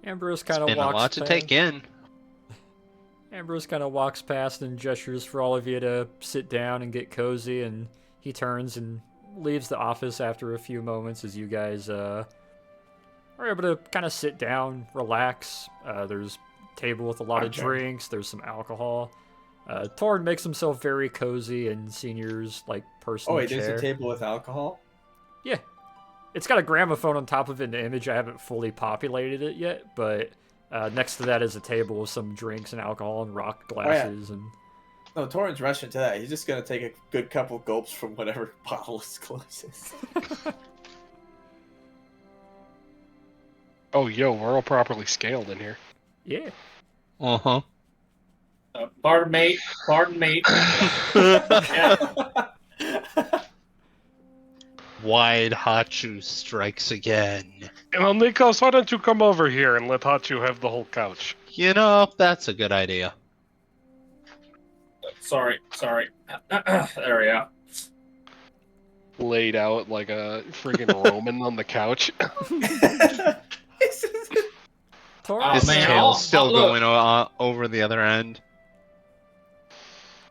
Ambrose It's kind of been walks a lot to past. take in. Ambrose kind of walks past and gestures for all of you to sit down and get cozy, and he turns and leaves the office after a few moments as you guys are able to kind of sit down, relax. There's a table with a lot of Okay. drinks, there's some alcohol. Torn makes himself very cozy in Senior's like Oh personal wait, chair. there's a table with alcohol? Yeah. It's got a gramophone on top of it in the image. I haven't fully populated it yet, but next to that is a table with some drinks and alcohol and rock glasses. And No, Torrent's rushing to that. He's just gonna take a good couple gulps from whatever bottle is closest. Oh, yo, we're all properly scaled in here. yeah. Uh-huh. Pardon me. Wide Hachu strikes again. Well, Nikos, why don't you come over here and let Hachu have the whole couch? You know, that's a good idea. Sorry. There we go. Laid out like a friggin' Roman on the couch. Torn, Oh, His man, tail's still look. going over the other end.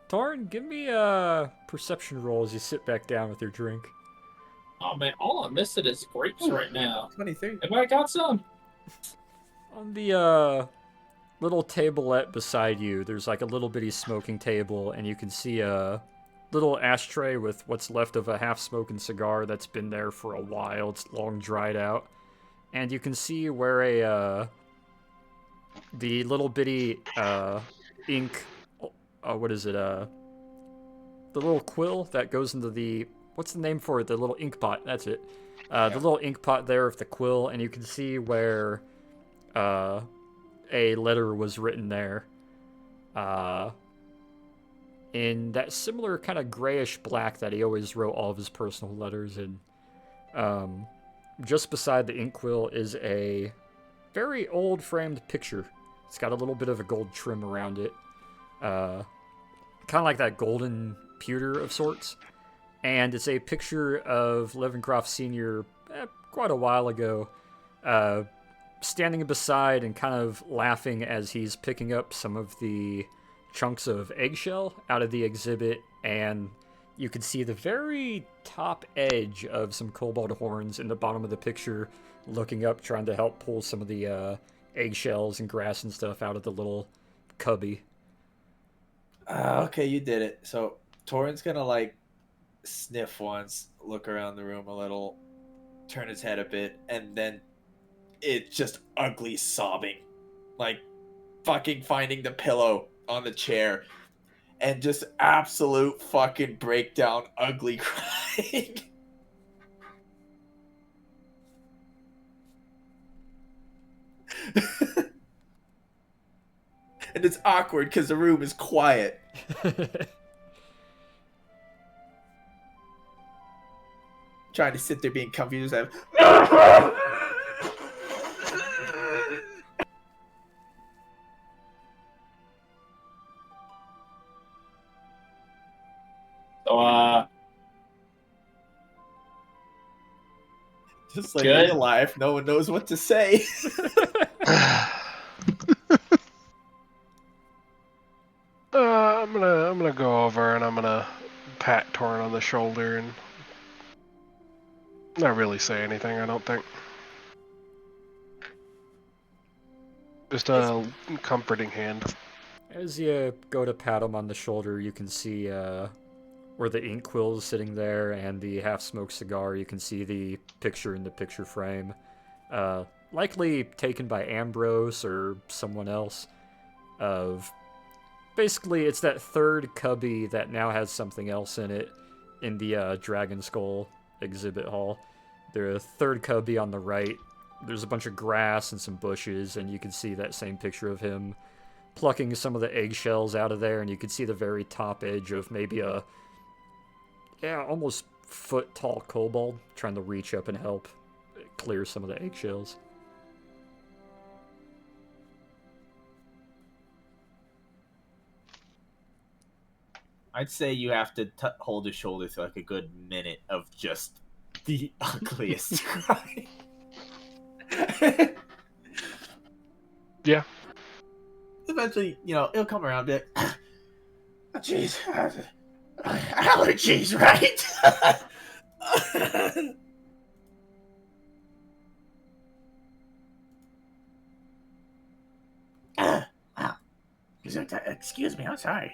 Torn, give me a perception roll as you sit back down with your drink. Oh man, all I'm missing is grapes right now. 23. Anybody got some? On the little tablet beside you, there's like a little bitty smoking table, and you can see a little ashtray with what's left of a half-smoking cigar that's been there for a while. It's long dried out, and you can see where the little bitty ink. What is it? The little quill that goes into the. What's the name for it? The little ink pot. That's it. The little ink pot there with the quill, and you can see where a letter was written there. In that similar kind of grayish black that he always wrote all of his personal letters in. Just beside the inkwell is a very old framed picture. It's got a little bit of a gold trim around it. Kind of like that golden pewter of sorts. And it's a picture of Levencroft Sr. Quite a while ago, standing beside and kind of laughing as he's picking up some of the chunks of eggshell out of the exhibit, and you can see the very top edge of some kobold horns in the bottom of the picture, looking up, trying to help pull some of the eggshells and grass and stuff out of the little cubby. Okay, you did it. So Torin's gonna like sniff once, look around the room a little, turn his head a bit, and then it's just ugly sobbing, like fucking finding the pillow on the chair, and just absolute fucking breakdown, ugly crying. And it's awkward because the room is quiet. Trying to sit there being comfy, just have. So, Just like Good. real life, no one knows what to say. I'm gonna go over and I'm gonna pat Torin on the shoulder and not really say anything. I don't think. Just a comforting hand. As you go to pat him on the shoulder, you can see where the inkwell is sitting there and the half-smoked cigar. You can see the picture in the picture frame. Likely taken by Ambrose or someone else. Basically, it's that third cubby that now has something else in it in the Dragon Skull exhibit hall. The third cubby on the right, there's a bunch of grass and some bushes, and you can see that same picture of him plucking some of the eggshells out of there, and you can see the very top edge of maybe a almost foot-tall kobold trying to reach up and help clear some of the eggshells. I'd say you have to hold his shoulder for like a good minute of just the ugliest crying. Yeah. Eventually, it'll come around a bit. Oh, jeez. Allergies, right? Wow. Excuse me, I'm sorry.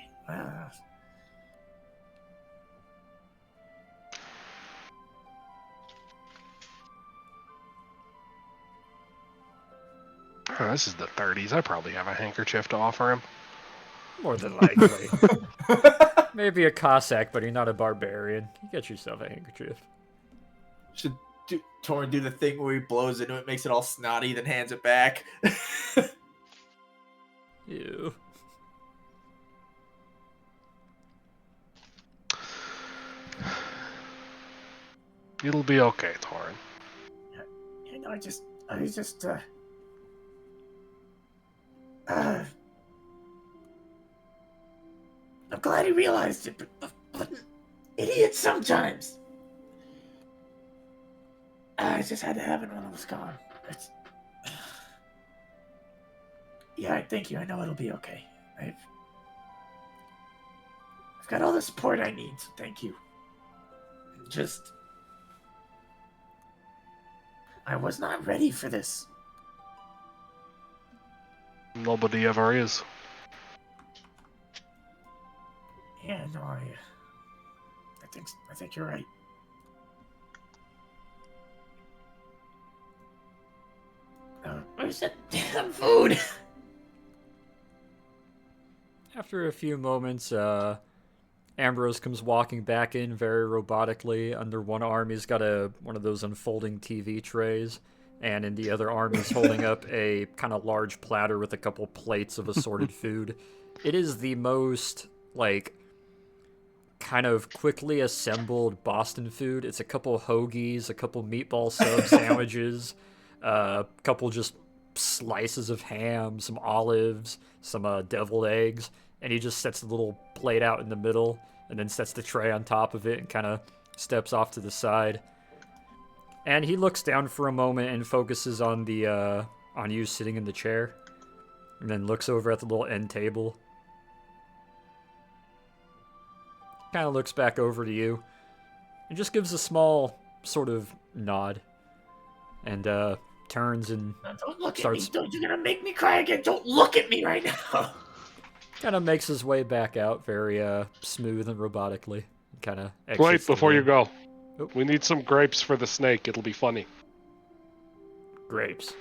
Oh, this is the 30s. I probably have a handkerchief to offer him. More than likely. Maybe a Cossack, but you're not a barbarian. You get yourself a handkerchief. Should Torin do the thing where he blows into it, makes it all snotty, then hands it back? Ew. It'll be okay, Torin. I was just, I'm glad he realized it, but idiots sometimes. I just had to have it when I was gone. Yeah, thank you. I know it'll be okay. I've got all the support I need, so thank you. I was not ready for this. Nobody ever is. Yeah, no, I think you're right. Where's that damn food? After a few moments, Ambrose comes walking back in very robotically. Under one arm, he's got one of those unfolding TV trays, and in the other arm, he's holding up a kind of large platter with a couple plates of assorted food. It is the most, like, kind of quickly assembled Boston food. It's a couple hoagies, a couple meatball sub sandwiches, a couple just slices of ham, some olives, some deviled eggs, and he just sets the little plate out in the middle and then sets the tray on top of it and kind of steps off to the side. And he looks down for a moment and focuses on on you sitting in the chair, and then looks over at the little end table. Kind of looks back over to you and just gives a small sort of nod and turns and Don't look starts at me. You're gonna make me cry again. Don't look at me right now. kind of makes his way back out very smooth and robotically. Kind of Wait, before you go. Oh. We need some grapes for the snake. It'll be funny. Grapes.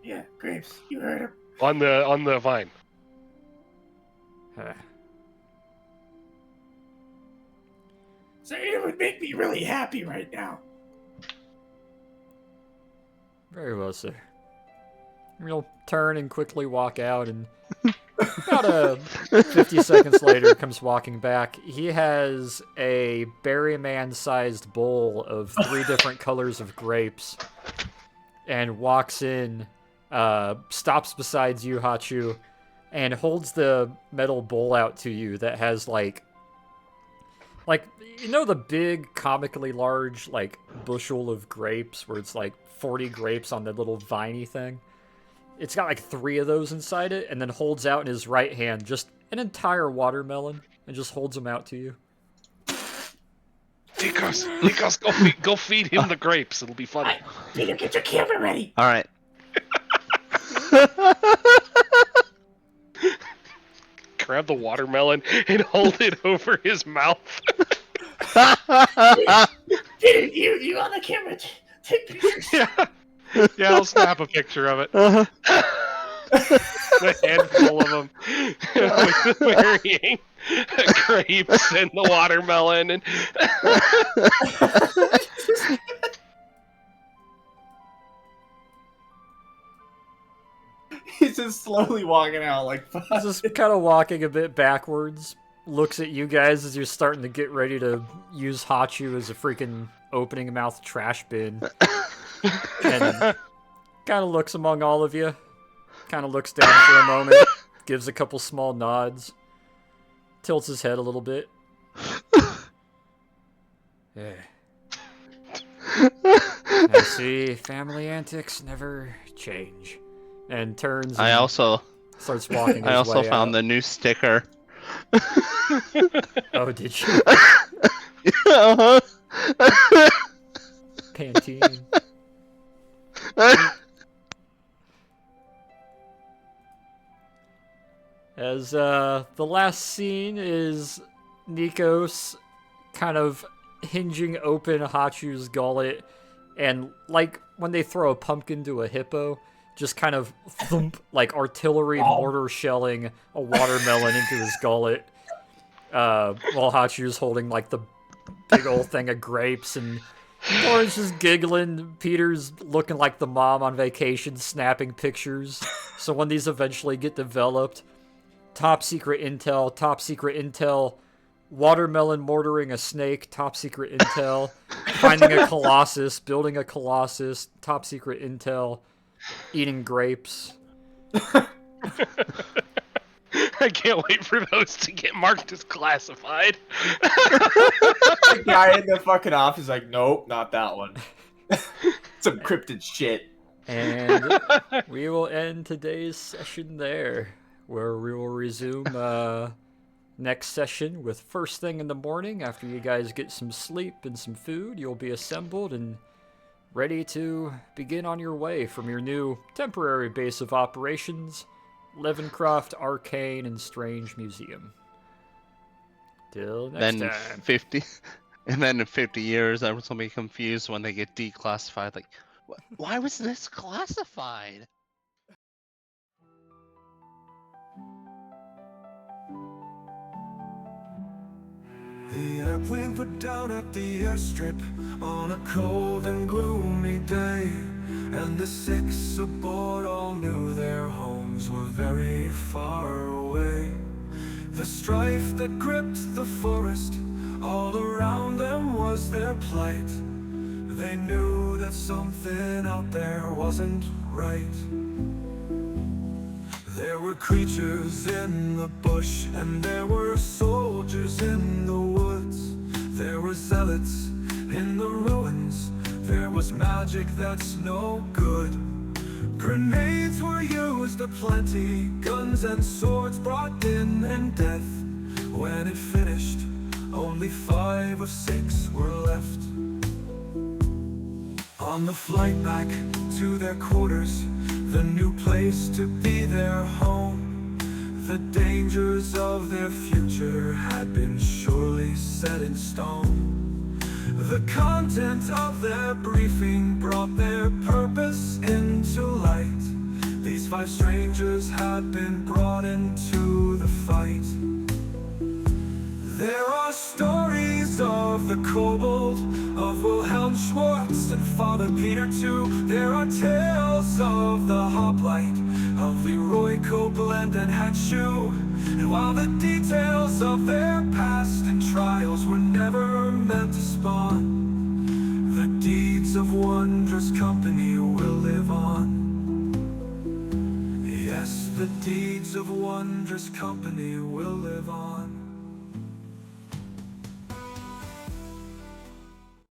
Yeah, grapes. You heard her. On the vine. Huh. So it would make me really happy right now. Very well, sir. He'll turn and quickly walk out, and about 50 seconds later comes walking back. He has a Berryman-sized bowl of 3 different colors of grapes and walks in, stops beside you, Hachu, and holds the metal bowl out to you that has, like, you know the big, comically large, like, bushel of grapes where it's, like, 40 grapes on the little viney thing? It's got, like, 3 of those inside it, and then holds out in his right hand just an entire watermelon, and just holds them out to you. Nikos, go feed him the grapes. It'll be funny. Peter, get your camera ready. All right. Grab the watermelon and hold it over his mouth. Peter, you on the camera. Take pictures. Yeah, I'll snap a picture of it. Uh-huh. A handful of them. Varying grapes and the watermelon. And He's just slowly walking out like He's just kind of walking a bit backwards, looks at you guys as you're starting to get ready to use Hachu as a freaking opening mouth trash bin. And kind of looks among all of you, kind of looks down for a moment, gives a couple small nods, tilts his head a little bit. Yeah. I see, family antics never change. And turns and I also starts walking his I also way found out. the new sticker. Oh, did you? Uh-huh. Pantene. As the last scene is Nikos kind of hinging open Hachu's gullet, and like when they throw a pumpkin to a hippo, just kind of thump, like artillery mortar shelling a watermelon into his gullet, while Hachu's holding like the big old thing of grapes, and Lauren's just giggling. Peter's looking like the mom on vacation, snapping pictures. So when these eventually get developed, top secret intel, watermelon mortaring a snake, top secret intel, finding a colossus, building a colossus, top secret intel, eating grapes. I can't wait for those to get marked as classified. The guy in the fucking office is like, nope, not that one. Some cryptid shit. And we will end today's session there, where we will resume next session with first thing in the morning. After you guys get some sleep and some food, you'll be assembled and ready to begin on your way from your new temporary base of operations Levencroft Arcane and Strange Museum. Till next Then time. 50, and then in 50 years, everyone's gonna be confused when they get declassified. Like, why was this classified? The airplane put down at the airstrip on a cold and gloomy day, and the 6 aboard all knew their homes were very far away. The strife that gripped the forest all around them was their plight. They knew that something out there wasn't right. There were creatures in the bush, and there were soldiers in the woods. There were zealots in the ruins. There was magic that's no good. Grenades were used aplenty, guns and swords brought in, and death. When it finished, only 5 or 6 were left. On the flight back to their quarters, the new place to be their home, the dangers of their future had been surely set in stone. The content of their briefing brought their purpose into light. These 5 strangers had been brought into the fight. There are stories of the Kobold, of Wilhelm Schwartz and Father Peter too. There are tales of the Hoplite, of Leroy Copeland and Hatshu. And while the details of their past and trials were never meant to spawn, the deeds of wondrous company will live on. Yes, the deeds of wondrous company will live on.